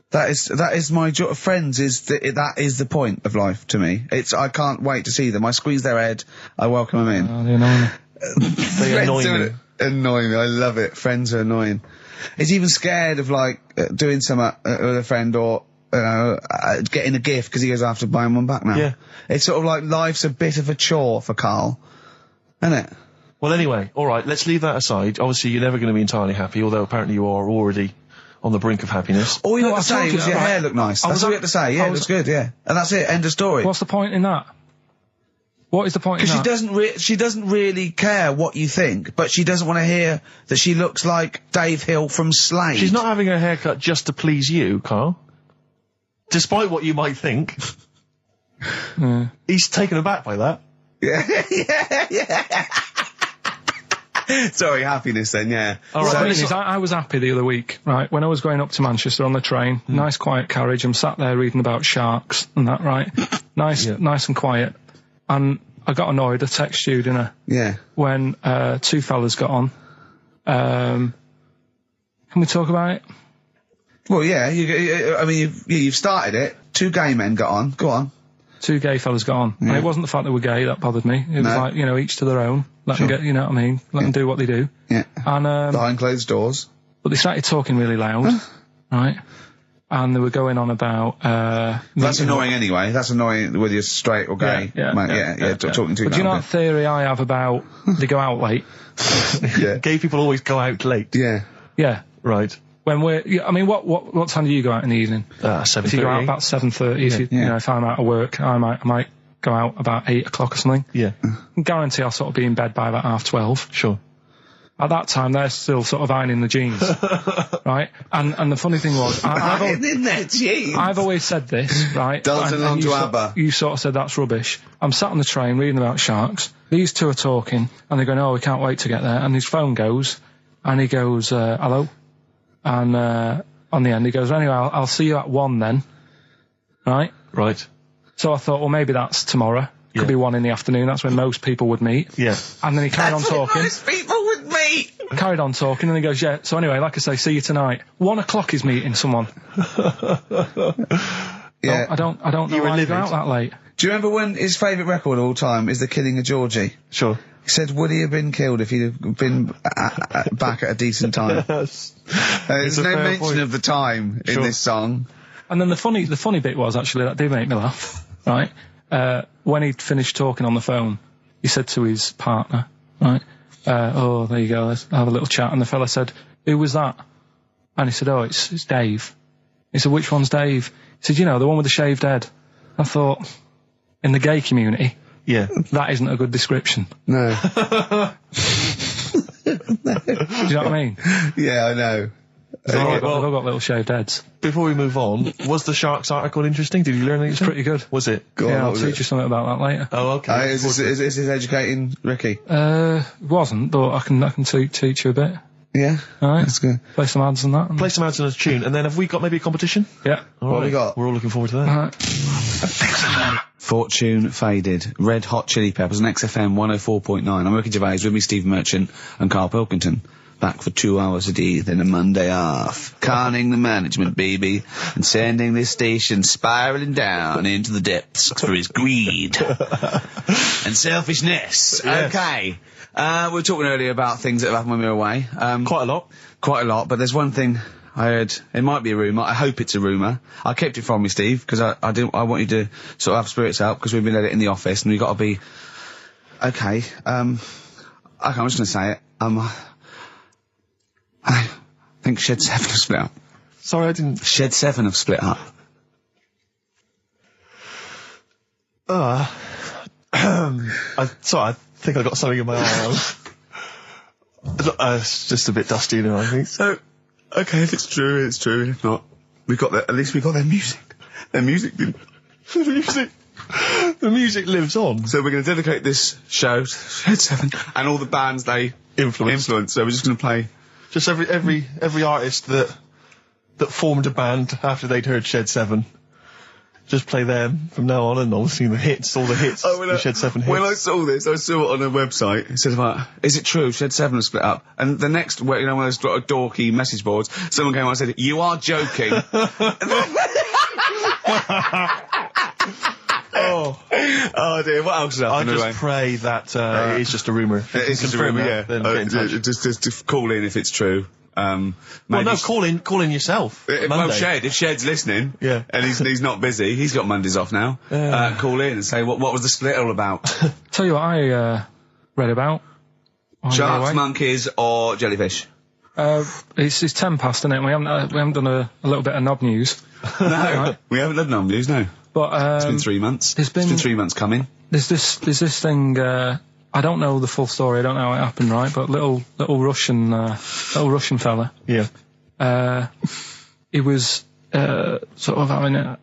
That is my joy. Friends that is the point of life to me. I can't wait to see them. I squeeze their head. I welcome them in. Oh, they annoy me. They annoy me. Annoying me. I love it. Friends are annoying. He's even scared of doing something with a friend or getting a gift because he goes after buying one back now. Yeah. It's sort of like life's a bit of a chore for Carl, isn't it? Well, anyway, all right, let's leave that aside. Obviously, you're never going to be entirely happy, although apparently you are already on the brink of happiness. All you had to say was your hair looked nice. That's all you had to say. Yeah, it looks good, yeah. And that's it. End of story. What's the point in that? What is the point in that? Because she doesn't really care what you think, but she doesn't want to hear that she looks like Dave Hill from Slade. She's not having her haircut just to please you, Carl. Despite what you might think. He's taken aback by that. Yeah. Sorry, happiness then, yeah. All right, I was happy the other week, right, when I was going up to Manchester on the train, nice quiet carriage, I'm sat there reading about sharks and that, right? Nice and quiet. And I got annoyed, I texted you, didn't I? Yeah. When 2 fellas got on. Can we talk about it? Well, yeah, you've started it. 2 gay men got on. Go on. 2 gay fellas got on. Yeah. And it wasn't the fact they were gay that bothered me. It was like, each to their own. Let them get, you know what I mean? Let them do what they do. Yeah. And, behind closed doors. But they started talking really loud, right? And they were going on about, that's annoying anyway. That's annoying whether you're straight or gay. Talking to you. But do you know that theory I have about they go out late? Yeah. Gay people always go out late. Yeah. Yeah. Right. When what time do you go out in the evening? 7:30. If you go out about 7:30, if I'm out of work, I might go out about 8 o'clock or something. Yeah. I guarantee I'll sort of be in bed by about 12:30. Sure. At that time, they're still sort of ironing the jeans, right? And the funny thing was, I've always said this, right? Dancing along to ABBA. You sort of said that's rubbish. I'm sat on the train reading about sharks. These 2 are talking, and they're going, "Oh, we can't wait to get there." And his phone goes, and he goes, "Hello," and on the end he goes, "Anyway, I'll see you at 1 then," right? Right. So I thought, well, maybe that's tomorrow. Could be 1 in the afternoon. That's when most people would meet. Yeah. And then he carried on talking. Most people would meet. Carried on talking, and he goes, "Yeah. So anyway, like I say, see you tonight. 1 o'clock is meeting someone." Yeah. I don't know why you go out that late. Do you remember when his favourite record of all time is The Killing of Georgie? Sure. He said, would he have been killed if he'd have been back at a decent time? There's no mention of the time in this song. And then the funny bit was, actually, that did make me laugh, right? When he'd finished talking on the phone, he said to his partner, right, oh, there you go, let's have a little chat. And the fella said, who was that? And he said, oh, it's Dave. He said, which one's Dave? He said, you know, the one with the shaved head. I thought, in the gay community, that isn't a good description. No. Do you know what I mean? Yeah, I know. They've all got little shaved heads. Before we move on, was the Sharks article interesting? Did you learn anything? It's pretty good. Was it? I'll teach you something about that later. Oh, okay. Is this educating Ricky? It wasn't, but I can teach you a bit. Yeah? Alright. That's good. Play some ads and that. Play some ads and a tune, and then have we got maybe a competition? Yeah. What have we got? We're all looking forward to that. Alright. Fortune Faded. Red Hot Chili Peppers on XFM 104.9. I'm Ricky Gervais, with me Steve Merchant and Karl Pilkington. Back for 2 hours a day, then a Monday off. Conning the management, baby, and sending this station spiraling down into the depths for his greed and selfishness. Yes. Okay. We were talking earlier about things that have happened when we were away. Quite a lot. But there's one thing I heard. It might be a rumour. I hope it's a rumour. I kept it from you, Steve, because I want you to sort of have spirits out, because we've been at it in the office, and we've got to be... Okay. I'm just going to say it. I think Shed 7 have split up. Sorry, I didn't... Shed 7 have split up. I think I got something in my eye. It's just a bit dusty now, I think. So, okay, if it's true, it's true. If not, at least we got their music. Their music didn't. The music lives on. So we're going to dedicate this show to Shed 7 and all the bands they influence. So we're just going to play... Just every artist that formed a band after they'd heard Shed 7. Just play them from now on, and obviously all the hits, the Shed 7 hits. When I saw this, I saw it on a website. It said about, is it true Shed 7 have split up? And the next, one of those dorky message boards, someone came on and said, you are joking. Oh dear, what else has happened? I just pray that it is just a rumour. It's just a rumour, yeah. Then get in touch. Just call in if it's true. Well, no, call in yourself. Well, Shed, if Shed's listening, and he's not busy, he's got Mondays off now. Call in and say what was the split all about? Tell you what I read about. Sharks, monkeys, or jellyfish? It's 10 past, isn't it? We haven't done a little bit of knob news. No, right? We haven't done knob news, no. But it's been 3 months. It's been 3 months coming. There's this thing. I don't know the full story. I don't know how it happened, right? But little Russian fella. Yeah. He was sort of having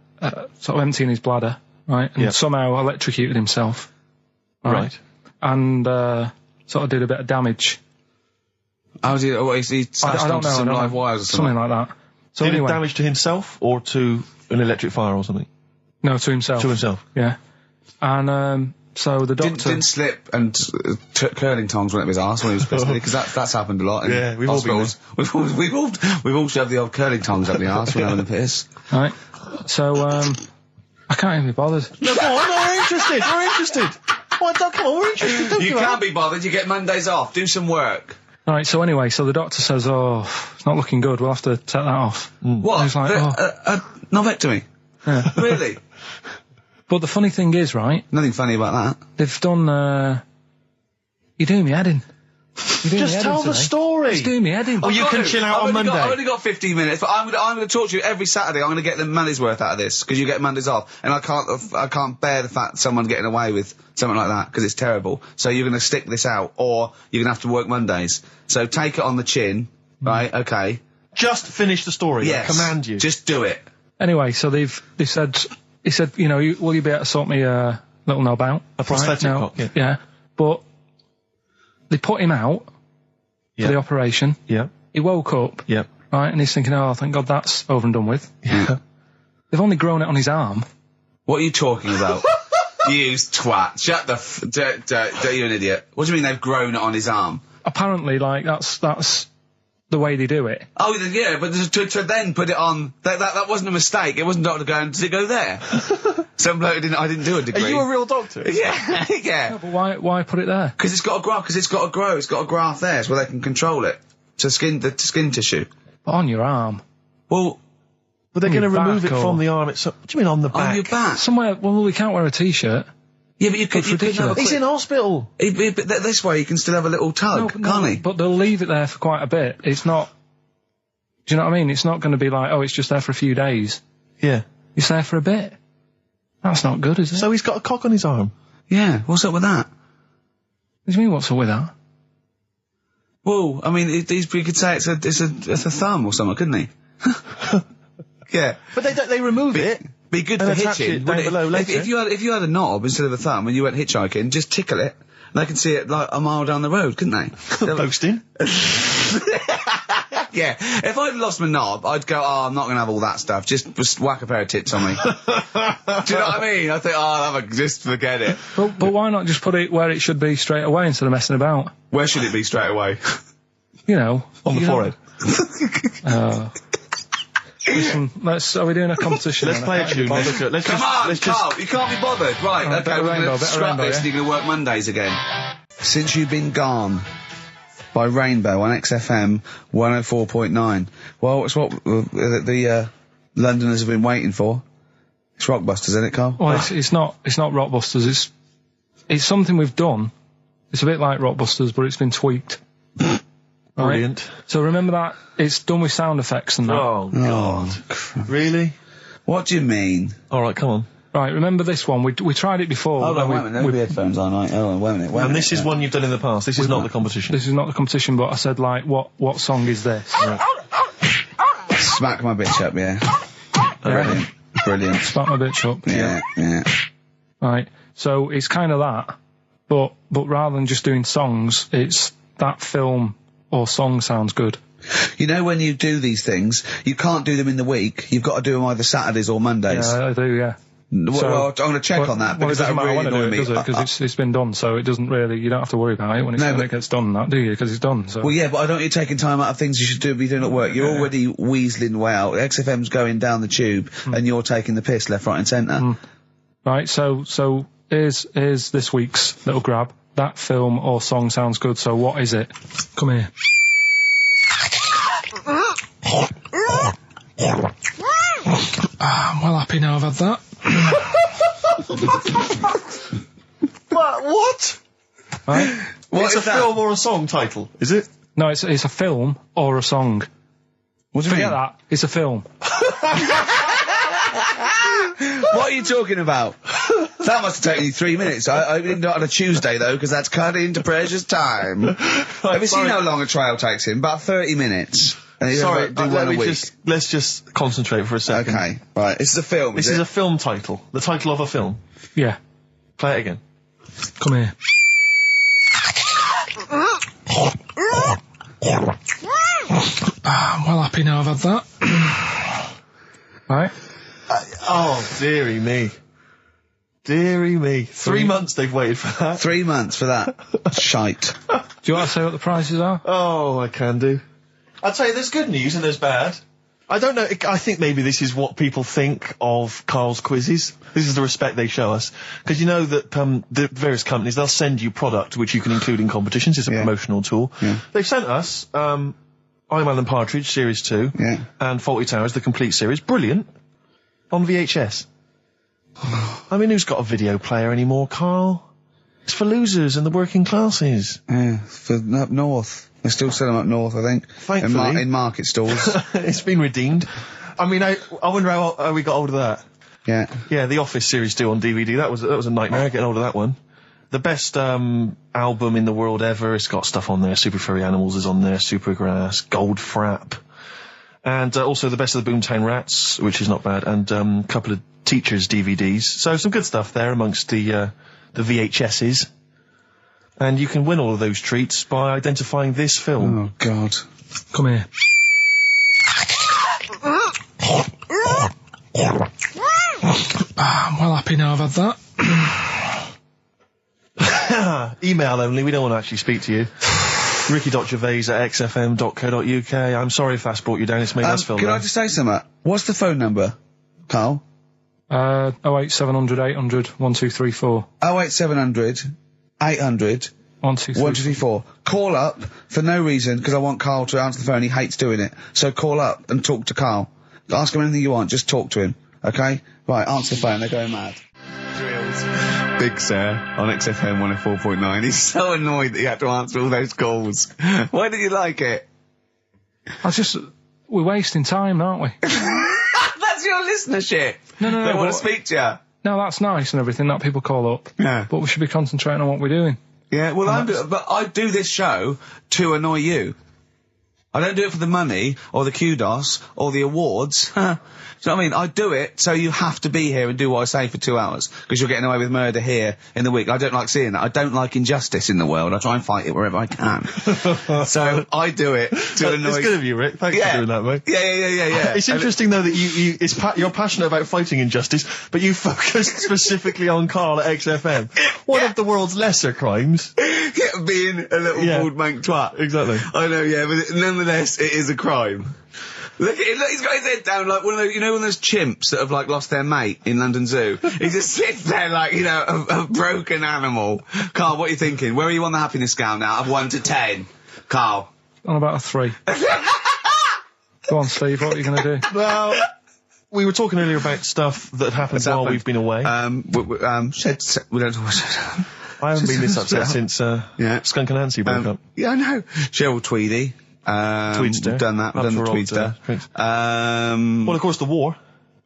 sort of emptying his bladder, right? And somehow electrocuted himself. Right. And sort of did a bit of damage. How did he slashed onto some live wires or something? Something like that. So did anyway, it damage to himself or to an electric fire or something? No, to himself. To himself. Yeah. And so the doctor didn't slip and curling tongs went up his arse when he was pissed, because that's happened a lot. In yeah, we've all been there. We've all shoved the old curling tongs up the arse when having a piss. Right. So I can't even be bothered. No, go on, we're interested. We're interested. Come on, we're interested. Don't you can't be bothered. You get Mondays off. Do some work. Right, so anyway, the doctor says, oh, it's not looking good, we'll have to take that off. What? And he's like, Novectomy? Yeah. Really? But the funny thing is, right? Nothing funny about that. They've done, you're doing me head in. Just tell the story. Just doing me head in. Oh, you can chill out on Monday. I've only got 15 minutes, but I'm going to talk to you every Saturday. I'm going to get the money's worth out of this, because you get Mondays off. And I can't bear the fact someone getting away with something like that, because it's terrible. So you're going to stick this out, or you're going to have to work Mondays. So take it on the chin, right? Okay. Just finish the story. Yes. I command you. Just do it. Anyway, so he said, you know, will you be able to sort me a little knob out? A prosthetic cock, yeah. But they put him out for the operation. Yeah. He woke up. Yeah. Right, and he's thinking, oh, thank God that's over and done with. Yeah. They've only grown it on his arm. What are you talking about? You twat. Shut the you're an idiot. What do you mean they've grown it on his arm? Apparently, like, that's the way they do it. Oh, yeah, but to then put it on, that wasn't a mistake. It wasn't doctor going, did it go there? Some bloke I didn't do a degree. Are you a real doctor? Yeah, yeah. No, but why put it there? Because it's got to grow. It's got a graft there, so they can control it to skin tissue. But on your arm. Well, But they're going to your remove it back from the arm itself. What do you mean on the back? on your back. Somewhere, well, we can't wear a t-shirt. Yeah, but you could. ridiculous. He's in hospital. But this way, you can still have a little tug, can't he? But they'll leave it there for quite a bit. It's not... Do you know what I mean? It's not going to be like, oh, it's just there for a few days. Yeah. It's there for a bit. That's not good, is it? So he's got a cock on his arm. Yeah. What's up with that? What do you mean, what's up with that? Well, I mean, he could say it's a thumb or something, couldn't he? Yeah. But they remove it. Be good And for attach hitching. it down below later. If you had a knob instead of a thumb and you went hitchhiking, just tickle it, and they can see it like a mile down the road, couldn't they? Posting. Yeah. If I'd lost my knob, I'd go, oh, I'm not going to have all that stuff. Just whack a pair of tits on me. Do you know what I mean? I think, oh, just forget it. But why not just put it where it should be straight away instead of messing about? Where should it be straight away? You know. On the forehead. Listen, are we doing a competition? Let's play a tune. Come on, Carl, you can't be bothered. Right, Alright, okay, bit of we're rainbow, going to bit of scrap rainbow, this yeah? and you're going to work Mondays again. Since You've Been Gone by Rainbow on XFM 104.9. Well, it's what the Londoners have been waiting for. It's Rockbusters, isn't it, Carl? Well, it's not Rockbusters. It's something we've done. It's a bit like Rockbusters, but it's been tweaked. Brilliant. Right? So remember that it's done with sound effects and that. Oh, God. Really? What do you mean? All right, come on. Right, remember this one? We tried it before. Hold on, when wait a minute. There'll be headphones on, right? Hold on, wait a minute. And this is one you've done in the past. This is not the competition. This is not the competition, but I said, like, what song is this? Smack my bitch up, yeah. Brilliant. Brilliant. Smack my bitch up. Yeah, yeah. Right. So it's kind of that, but rather than just doing songs, it's that film or song sounds good. You know, when you do these things, you can't do them in the week. You've got to do them either Saturdays or Mondays. Yeah, I do, yeah. Well, I'm going to check on that because that really annoyed me. Because it's been done, so it doesn't really. You don't have to worry about it when it gets done, that do you? Because it's done. So. Well, yeah, but I don't want you taking time out of things you should be doing at work. You're already weaseling way out. XFM's going down the tube, and you're taking the piss left, right, and centre. Right. So here's this week's little grab. That film or song sounds good. So what is it? Come here. I'm well happy now I've had that. What? Right? It's a film or a song title, is it? No, it's a film or a song. What do you mean? Forget that. It's a film. What are you talking about? That must have taken you 3 minutes. I didn't do it on a Tuesday, though, because that's cut into precious time. Have you seen how long a trial takes him? About 30 minutes. And Sorry, do one a week. let's just concentrate for a second. Okay, right. This is a film, This is a film title. The title of a film. Yeah. Play it again. Come here. I'm well happy now I've had that. Right? Oh, dearie me. Dearie me. 3 months they've waited for that. 3 months for that. Shite. Do you want to say what the prices are? Oh, I can do. I'll tell you, there's good news and there's bad. I don't know, I think maybe this is what people think of Carl's quizzes. This is the respect they show us. Because you know that the various companies, they'll send you product which you can include in competitions. It's a promotional tool. Yeah. They've sent us I'm Alan Partridge, Series 2, and Fawlty Towers, the complete series. Brilliant. On VHS. I mean, who's got a video player anymore, Carl? It's for losers and the working classes. Yeah, for up north. They still sell them up north, I think. Thankfully. In market stalls. It's been redeemed. I mean, I wonder how we got hold of that. Yeah. Yeah, The Office Series 2 on DVD. That was a nightmare, getting hold of that one. The best album in the world ever. It's got stuff on there. Super Furry Animals is on there. Supergrass, Gold Frap. And also The Best of the Boomtown Rats, which is not bad. And a couple of Teachers DVDs. So some good stuff there amongst the VHSs. And you can win all of those treats by identifying this film. Oh, God. Come here. I'm well happy now I've had that. Email only, we don't want to actually speak to you. ricky.gervais@xfm.co.uk. I'm sorry if that's brought you down, it's made us feel Can bad. I just say something? What's the phone number, Carl? 08700 800 1234. 08700 800 1234. Call up for no reason, because I want Carl to answer the phone. He hates doing it. So call up and talk to Carl. Ask him anything you want. Just talk to him. Okay? Right, answer the phone. They're going mad. Drills. Big Sir on XFM 104.9. He's so annoyed that he had to answer all those calls. Why did you like it? We're wasting time, aren't we? That's your listenership. No. They want to speak to you. No, that's nice and everything that people call up. Yeah. But we should be concentrating on what we're doing. Yeah, well, but I do this show to annoy you. I don't do it for the money, or the kudos, or the awards. Do you know what I mean? I do it so you have to be here and do what I say for 2 hours, because you're getting away with murder here in the week. I don't like seeing that. I don't like injustice in the world. I try and fight it wherever I can. So I do it to annoy... It's good of you, Rick. Thanks for doing that, mate. Yeah. It's interesting, though, that you're passionate about fighting injustice, but you focus specifically on Karl at XFM. One of the world's lesser crimes. Being a little bald mank twat. Exactly. I know, yeah, but nonetheless, it is a crime. Look, he's got his head down like one of those, one of those chimps that have, like, lost their mate in London Zoo. He just sits there like, a broken animal. Carl, what are you thinking? Where are you on the happiness scale now? Of 1 to 10? Carl? On about a 3. Go on, Steve, what are you going to do? Well, we were talking earlier about stuff that happened while we've been away. We don't talk I haven't been this upset since Skunk and Nancy broke up. Yeah, I know. Cheryl Tweedy. Tweedster. We've done that. We've done the Tweedster. Well, of course, the war.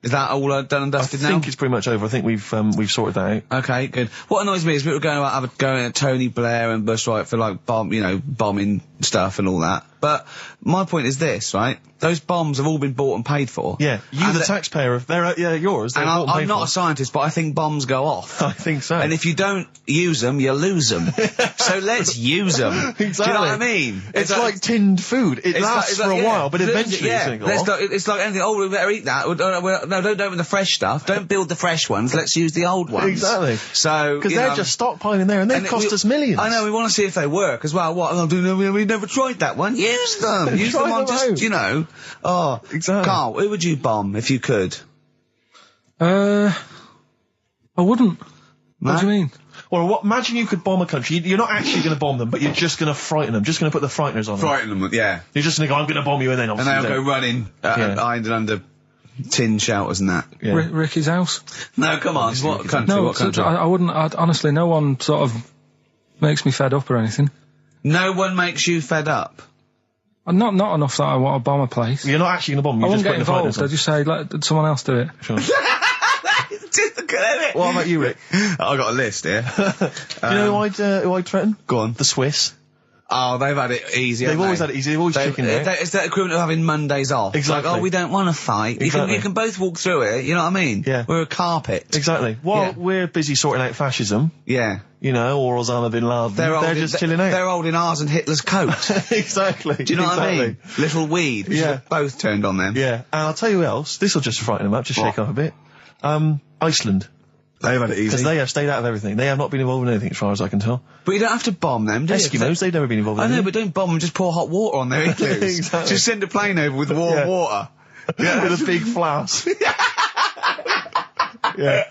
Is that all done and dusted now? I think it's pretty much over. I think we've sorted that out. Okay, good. What annoys me is people going at Tony Blair and Bush, right, for like bombing stuff and all that. But my point is this, right? Those bombs have all been bought and paid for. Yeah, the taxpayer, they're yours. And I'm not a scientist, but I think bombs go off. I think so. And if you don't use them, you lose them. So let's use them. Exactly. Do you know what I mean? It's like tinned food. It lasts for a while, but eventually it's going to go off. It's like anything. Oh, we better eat that. No, don't open the fresh stuff. Don't build the fresh ones. Let's use the old ones. Exactly. So because they're just stockpiling there, and they cost us millions. I know. We want to see if they work as well. What? We never tried that one. Use them. Use them on just Oh, exactly. Carl, who would you bomb if you could? I wouldn't. No? What do you mean? Well, imagine you could bomb a country. You're not actually going to bomb them, but you're just going to frighten them. Just going to put the frighteners on them. Frighten them, yeah. You're just going to go, I'm going to bomb you, and then obviously... And they'll go running, hiding under tin shelters and that. Yeah. Ricky's house? No, come on. What country? No, what country? I wouldn't. Honestly, no one sort of makes me fed up or anything. No one makes you fed up? Not enough that I want to bomb a place. You're not actually going to bomb them. I wouldn't get involved. I'd just say, let someone else do it. Sure. What about you, Rick? I got a list here. You know who I'd threaten? Go on. The Swiss. Oh, they've had it easy. They've always had it easy. They've always chicken it. It's that equivalent of having Mondays off. Exactly. Like, we don't want to fight. Exactly. You can both walk through it. You know what I mean? Yeah. We're a carpet. Exactly. While we're busy sorting out fascism. Yeah. Or Osama bin Laden. They're just chilling out. They're holding ours and Hitler's coat. Exactly. Do you know what I mean? Little weed. We should have both turned on them. Yeah. And I'll tell you who else. This will just frighten them up. Just shake them up a bit. Iceland. They've had it easy. Because they have stayed out of everything. They have not been involved in anything, as far as I can tell. But you don't have to bomb them, do you? Eskimos, they've never been involved in anything. I know, but don't bomb them, just pour hot water on their igloos. Exactly. Just send a plane over with warm water. With a big flask. Yeah.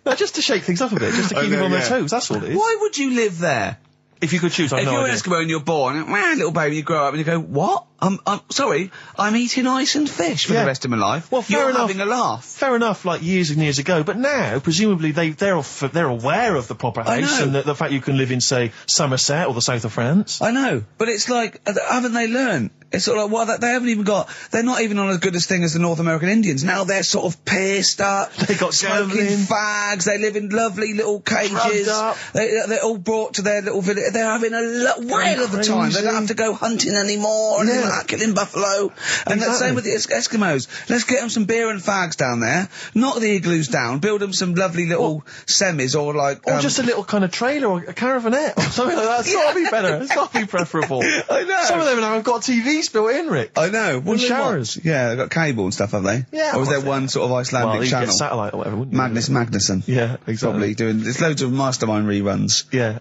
No, just to shake things up a bit, just to keep them on their toes, that's all it is. Why would you live there? If you could choose, If you're an Eskimo and you're born, little baby, you grow up and you go, what? I'm sorry, I'm eating ice and fish for the rest of my life. Well, fair enough. Having a laugh. Fair enough, like years and years ago, but now, presumably, they're aware of the proper house and the fact you can live in, say, Somerset or the south of France. I know, but it's like, haven't they learned? It's sort of like, well, they haven't even got, they're not even on as good a thing as the North American Indians. Now they're sort of pissed up. They got smoking fags. They live in lovely little cages. They're all brought to their little village. They're having a whale of the time. They don't have to go hunting anymore and killing buffalo. And the same with the Eskimos. Let's get them some beer and fags down there. Knock the igloos down. Build them some lovely little semis or like... Or just a little kind of trailer or a caravanette or something like that. It's got to be better. It's got to be preferable. I know. Some of them now have got TVs built in, Rick. I know. And showers. Yeah, they've got cable and stuff, have they? Yeah. Or is there one sort of Icelandic channel? Get satellite or whatever, wouldn't you? Magnus Magnusson. Yeah, exactly. Probably doing... There's loads of Mastermind reruns. Yeah.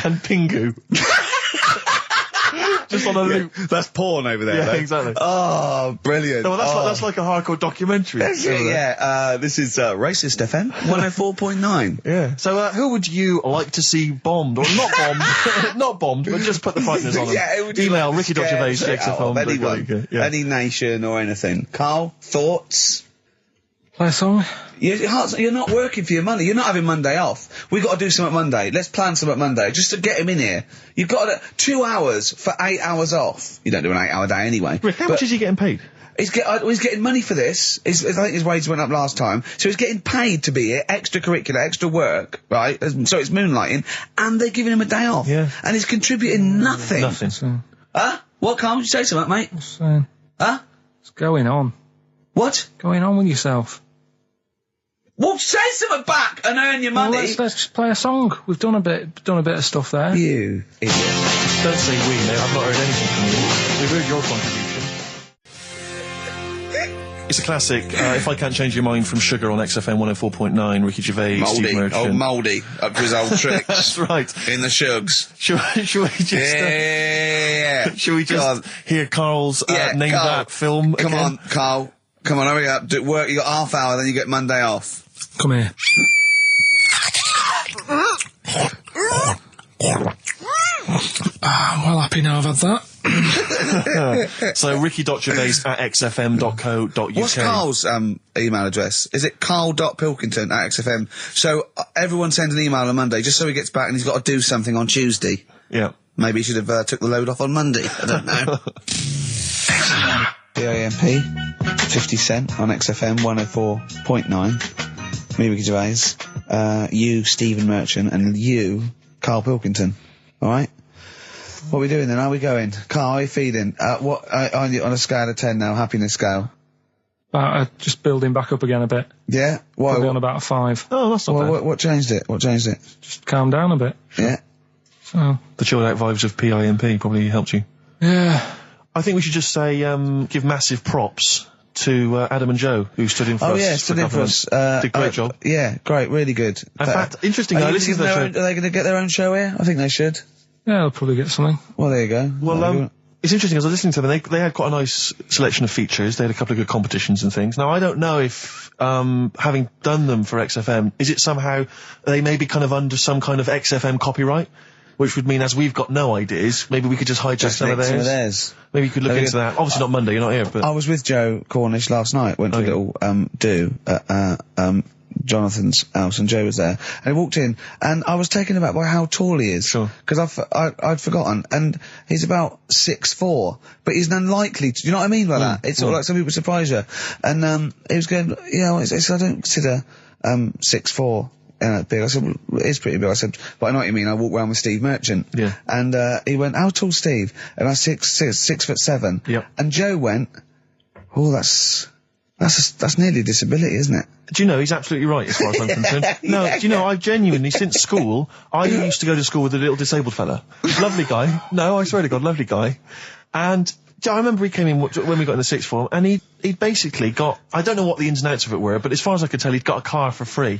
And Pingu. just on a loop. That's porn over there. Yeah, though. exactly. Oh, brilliant. No, well, that's like a hardcore documentary. Yeah, this is Racist FM 104.9. Yeah. So, who would you like to see bombed, or not bombed, not bombed, but just put the frighteners on them? Yeah, it would Email like Ricky.Gervais, XFM. Anyone, any nation or anything. Carl, thoughts? Play a song? You're not working for your money. You're not having Monday off. We've got to do something Monday. Let's plan something Monday, just to get him in here. You've got 2 hours for 8 hours off. You don't do an 8-hour day anyway. Rick, how much is he getting paid? He's getting money for this. I think his wages went up last time. So he's getting paid to be here, extracurricular, extra work, right? So it's moonlighting, and they're giving him a day off. Yeah. And he's contributing nothing. Nothing. Huh? What, Carl? Did you say something, mate? Huh? What's going on? What? Going on with yourself? Well, say something back and earn your money. Well, let's just play a song. We've done a bit of stuff there. You idiot. Don't say we, mate. I've not heard anything from you. We've heard your contribution. It's a classic, If I Can't Change Your Mind from Sugar on XFM 104.9, Ricky Gervais, Steve Merchant. Mouldy, up to his old tricks. That's right. In the shugs. Should we just... Yeah. Should we just hear Carl's name Carl, that film Come again? on, Carl. Come on, hurry up. Do work. You got half hour, then you get Monday off. Come here. I'm well happy now I've had that. So Ricky.Gervais at xfm.co.uk. What's Carl's email address? Is it carl.pilkington at xfm? So everyone send an email on Monday, just so he gets back and he's got to do something on Tuesday. Yeah. Maybe he should have took the load off on Monday. I don't know. BAMP, 50 Cent on XFM 104.9. Me, Ricky Gervais. You, Stephen Merchant, and you, Karl Pilkington. Alright? What are we doing then? How are we going? Carl, how are you feeling? On a scale of 10 now, happiness scale? Just building back up again a bit. Yeah? Why? Probably on about a 5. Oh, that's not bad. What changed it? What changed it? Just calm down a bit. Yeah? So. The chilled out vibes of PIMP probably helped you. Yeah. I think we should just say, give massive props to Adam and Joe, who stood in for us. Oh yeah, stood in for us. Did a great job. Yeah, great, really good. In fact, interesting, I listened to their show. Are they going to get their own show here? I think they should. Yeah, they'll probably get something. Well, there you go. Well, it's interesting, as I was listening to them, they had quite a nice selection of features. They had a couple of good competitions and things. Now, I don't know if, having done them for XFM, is it somehow, they may be kind of under some kind of XFM copyright? Which would mean, as we've got no ideas, maybe we could just hijack some of theirs. Maybe you could look into that. Obviously not Monday, you're not here, but... I was with Joe Cornish last night, went to a little, do at, Jonathan's house, and Joe was there, and he walked in, and I was taken aback by how tall he is. Sure. Because I'd forgotten, and he's about 6'4", but he's unlikely to, you know what I mean by that? It's sort of like some people surprise you. And, he was going, I don't consider, 6'4", big. I said, well, it is pretty big. I said, but I know what you mean. I walk around with Steve Merchant. Yeah. And, he went, how tall's Steve? And I said, 6'7". Yep. And Joe went, oh, that's nearly a disability, isn't it? Do you know, he's absolutely right as far as I'm concerned. No, do you know, I've genuinely, since school, I used to go to school with a little disabled fella. Lovely guy. No, I swear to God, lovely guy. And I remember he came in when we got in the sixth form, and he'd basically got, I don't know what the ins and outs of it were, but as far as I could tell, he'd got a car for free.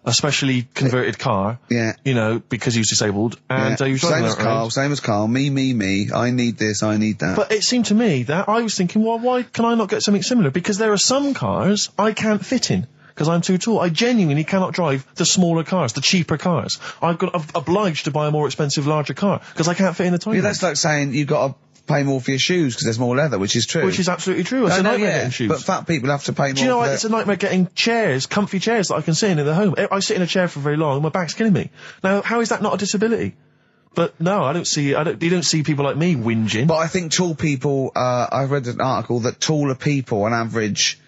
A specially converted car. Yeah. You know, because he was disabled. And he was driving same as Carl. Me. I need this, I need that. But it seemed to me that I was thinking, well, why can I not get something similar? Because there are some cars I can't fit in. Because I'm too tall. I genuinely cannot drive the smaller cars, the cheaper cars. I'm obliged to buy a more expensive, larger car. Because I can't fit in the tiny. Yeah, that's like saying you've got to pay more for your shoes because there's more leather, which is true. Which is absolutely true. It's a nightmare getting shoes. But fat people have to pay more. Do you know what? It's a nightmare getting chairs, comfy chairs that I can sit in the home. I sit in a chair for very long and my back's killing me. Now, how is that not a disability? But no, you don't see people like me whinging. But I think tall people, I've read an article that taller people on average,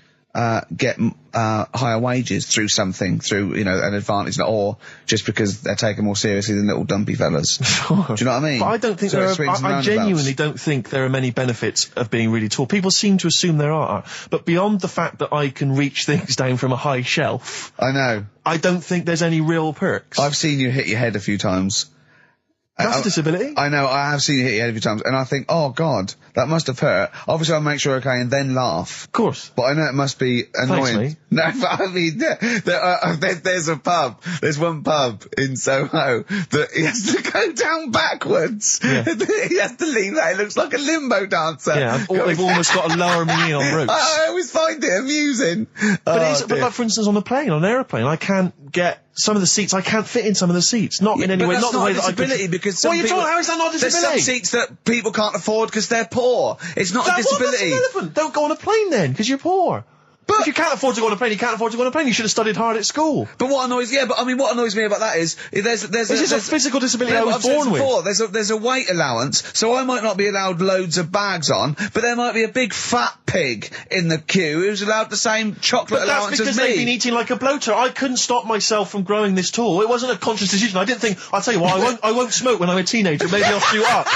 get higher wages through an advantage, or just because they're taken more seriously than little dumpy fellas. Sure. Do you know what I mean? But I don't think I genuinely don't think there are many benefits of being really tall. People seem to assume there are, but beyond the fact that I can reach things down from a high shelf, I know. I don't think there's any real perks. I've seen you hit your head a few times. That's a disability. I know, I have seen you hit your head a few times, and I think, oh God, that must have hurt. Obviously I'll make sure you're okay and then laugh. Of course. But I know it must be annoying. Thanks, mate. No, but I mean, there's a pub, there's one pub in Soho that he has to go down backwards. Yeah. He has to lean back, it looks like a limbo dancer. Yeah, they've almost got to lower me in on ropes. I always find it amusing. But like, for instance, on a plane, on an aeroplane, I can't get some of the seats. I can't fit in some of the seats. Not in any way. Not the way that I could. Because What are you talking? How is that not a there's disability? some seats that people can't afford because they're poor. It's not a disability. That's irrelevant. Don't go on a plane then, because you're poor. But if you can't afford to go on a plane, you can't afford to go on a plane. You should have studied hard at school. But what annoys me about that is there's a physical disability I was born with. There's a weight allowance, so I might not be allowed loads of bags on, but there might be a big fat pig in the queue who's allowed the same chocolate allowance as me. That's because they've been eating like a bloater. I couldn't stop myself from growing this tall. It wasn't a conscious decision. I didn't think, I'll tell you what, I won't smoke when I'm a teenager. Maybe I'll shoot up.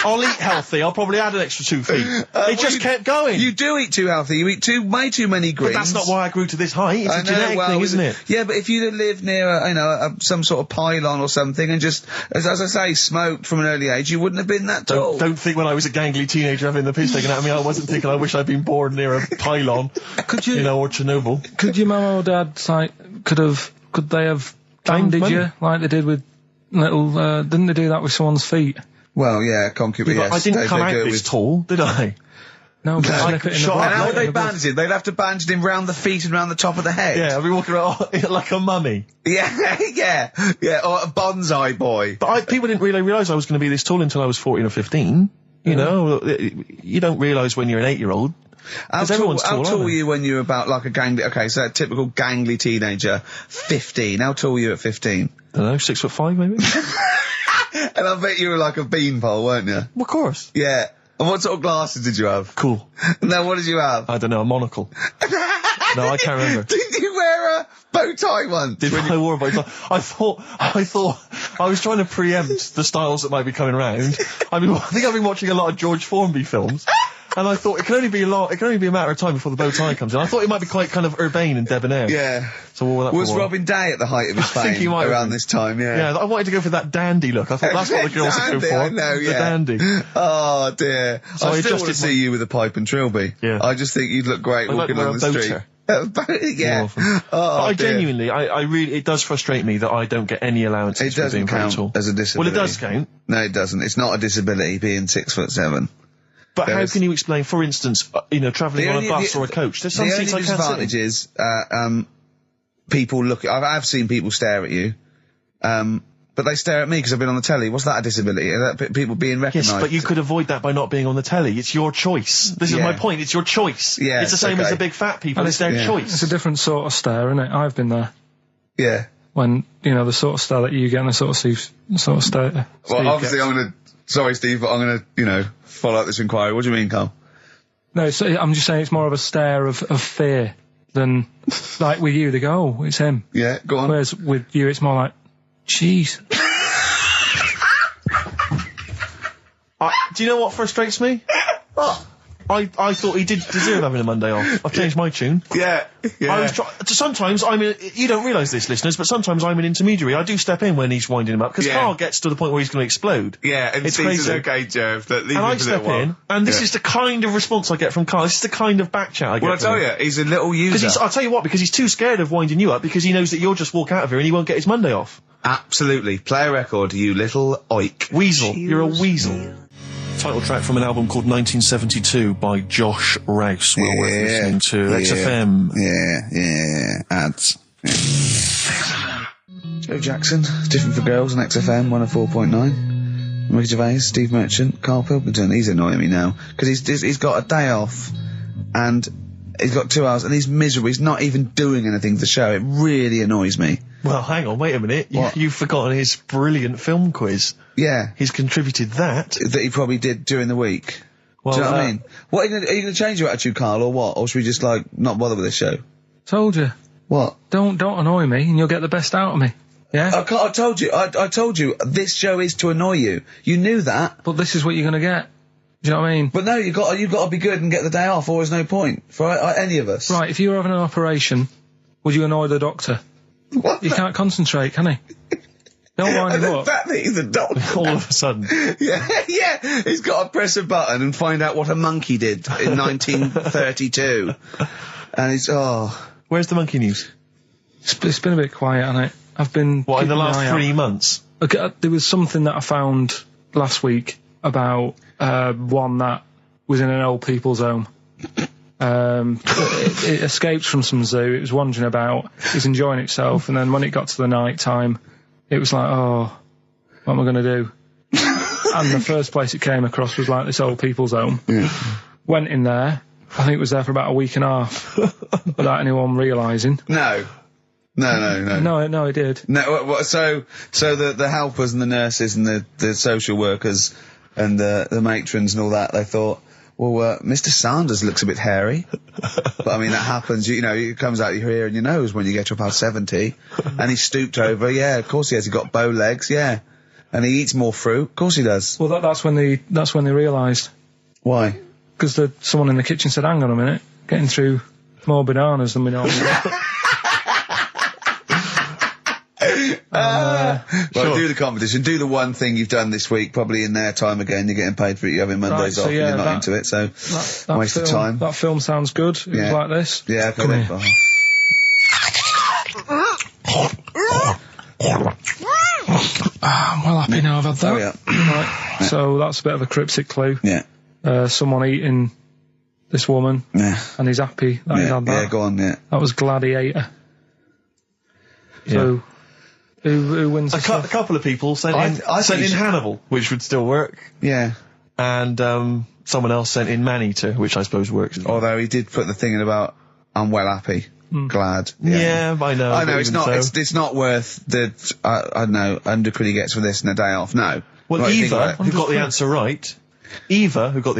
I'll eat healthy. I'll probably add an extra 2 feet. It just kept going. You do eat too healthy. You eat way too many greens. But that's not why I grew to this height. It's a genetic thing, isn't it? Yeah, but if you lived near some sort of pylon or something and just, as I say, smoked from an early age, you wouldn't have been that tall. Don't think when I was a gangly teenager having the piss taken out of me, I wasn't thinking I wish I'd been born near a pylon. Could you, or Chernobyl. Could your mum or dad, could they have banded you like they did with little? Didn't they do that with someone's feet? Well, yeah, concubine. Yeah, yes, I didn't come out this tall, did I? No, but I slip it in shot the up How would bottom. they bandage him? They'd have to bandage him round the feet and round the top of the head. Yeah, I'd be walking around like a mummy. Yeah, yeah, or a bonsai boy. But people didn't really realise I was going to be this tall until I was 14 or 15. You know, you don't realise when you're an 8-year-old. How tall were you when you were about like a gangly, okay, so a typical gangly teenager, 15. How tall were you at 15? I don't know, 6'5" maybe? And I bet you were like a beanpole, weren't you? Well, of course. Yeah. And what sort of glasses did you have? Cool. No, what did you have? I don't know, a monocle. No, I can't remember. Did you wear a bow tie once? I wore a bow tie? I thought I was trying to preempt the styles that might be coming round. I think I've been watching a lot of George Formby films. And I thought it can only be a matter of time before the bow tie comes in. I thought it might be quite kind of urbane and debonair. Yeah. So what that was Robin Day at the height of his fame? I think he might around have this time, yeah. Yeah, I wanted to go for that dandy look. I thought that's what the girls are going for. I know, the yeah. dandy. Oh dear. So I I still want to adjusted see you with a pipe and trilby. Yeah. I just think you'd look great walking wear on a the street. boater. Yeah. But Oh, I dear. genuinely, I really, it does frustrate me that I don't get any allowances It for being doesn't very count tall. as a disability. Well, it does count. No, it doesn't. It's not a disability being 6'7". But how There's- can you explain, for instance, travelling on a bus or a coach? There's some the seats I only can't disadvantage sit in. is, people look. I've seen people stare at you, but they stare at me because I've been on the telly. What's that a disability? Is that people being recognised? Yes, but you could avoid that by not being on the telly. It's your choice. This is Yeah. my point. It's your choice. Yeah, it's the same as okay. the big fat people. And It's their It's choice. a different sort of stare, isn't it? I've been there. Yeah. When, the sort of stare that you get and the sort of stare. Well, obviously, sorry, Steve, but I'm gonna, follow up this inquiry. What do you mean, Carl? No, so I'm just saying it's more of a stare of fear than, like with you, they go, oh, it's him. Yeah, go on. Whereas with you, it's more like, jeez. Do you know what frustrates me? I thought he did deserve having a Monday off. I've changed my tune. Yeah, yeah. I was sometimes you don't realise this, listeners, but sometimes I'm an intermediary. I do step in when he's winding him up, because Yeah. Carl gets to the point where he's going to explode. Yeah, and It's Steve says, crazy. okay, Jerv, that leave And me I for a step little while. in, and this Yeah. is the kind of response I get from Carl. This is the kind of back chat I get Well, I from tell him. you, he's a little user. I'll tell you what, because he's too scared of winding you up, because he knows that you'll just walk out of here and he won't get his Monday off. Absolutely. Play a record, you little oik. Weasel. You're a weasel. Title track from an album called 1972 by Josh Rouse. Well worth listening to. XFM. Yeah, ads. Yeah. Joe Jackson, Different for Girls on XFM 104.9. Ricky Gervais, Steve Merchant, Karl Pilkington. He's annoying me now, because he's got a day off, and he's got 2 hours, and he's miserable. He's not even doing anything to the show. It really annoys me. Well, hang on, wait a minute. You've forgotten his brilliant film quiz. Yeah. He's contributed that. That he probably did during the week. Well, Do you know what I mean? What are you going to change your attitude, Carl, or what? Or should we just, not bother with this show? Told you. What? Don't annoy me and you'll get the best out of me. Yeah? I told you. I told you. This show is to annoy you. You knew that. But this is what you're going to get. Do you know what I mean? But no, you've got to be good and get the day off, or there's no point for any of us. Right, if you were having an operation, would you annoy the doctor? What? You can't concentrate, can he? Don't wind And him the up. fact that he's a doctor. All of a sudden. Yeah, he's got to press a button and find out what a monkey did in 1932. And he's, Where's the monkey news? It's been a bit quiet, hasn't it? I've been. What, in the keeping an last eye out. 3 months? Okay, there was something that I found last week about one that was in an old people's home. It escaped from some zoo. It was wandering about. It was enjoying itself, and then when it got to the night time, it was like, oh, what am I going to do? And the first place it came across was like this old people's home. Went in there. I think it was there for about a week and a half without anyone realising. No, No, it did. No, so the helpers and the nurses and the social workers and the matrons and all that, they thought, well, Mr. Sanders looks a bit hairy. But I mean, that happens, you know, it comes out your ear and your nose when you get to about 70. And he stooped over, yeah, of course he has. He got bow legs, yeah. And he eats more fruit, of course he does. Well, that's when they realised. Why? Because someone in the kitchen said, hang on a minute, getting through more bananas than we normally do. Well, do the competition. Do the one thing you've done this week, probably in their time again. You're getting paid for it. You're having Mondays Right, so off. yeah, and you're not that- into it, so That waste of film, time. That film sounds good. It was like this. Yeah, okay. Come then. here. I'm well happy now I've had that. Oh, yeah. Right. So that's a bit of a cryptic clue. Yeah. Someone eating this woman, Yeah. and he's happy that he's Yeah, had that. yeah, go on, yeah. That was Gladiator. So, who wins? A this cou- one? a couple of people sent I in think you should- Hannibal, which would still work, Yeah. and someone else sent in Maneater, which I suppose works. Although he did put the thing in about, I'm well happy. Glad. Yeah, I know. I know, but it's even not, so. it's not worth the, I don't know, undercred he gets for this and a day off, no. Well, Right, think Eva, about it. who got the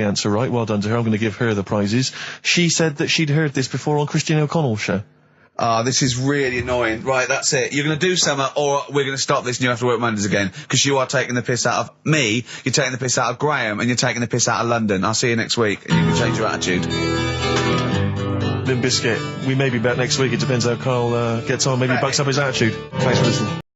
answer right, well done to her, I'm going to give her the prizes. She said that she'd heard this before on Christian O'Connell's show. Ah, this is really annoying. Right, that's it. You're going to do something, or we're going to stop this and you have to work Mondays again. Because you are taking the piss out of me, you're taking the piss out of Graham, and you're taking the piss out of London. I'll see you next week, and you can change your attitude. Limp Bizkit, we may be back next week, it depends how Carl gets on, maybe he bucks up his attitude. Thanks for listening.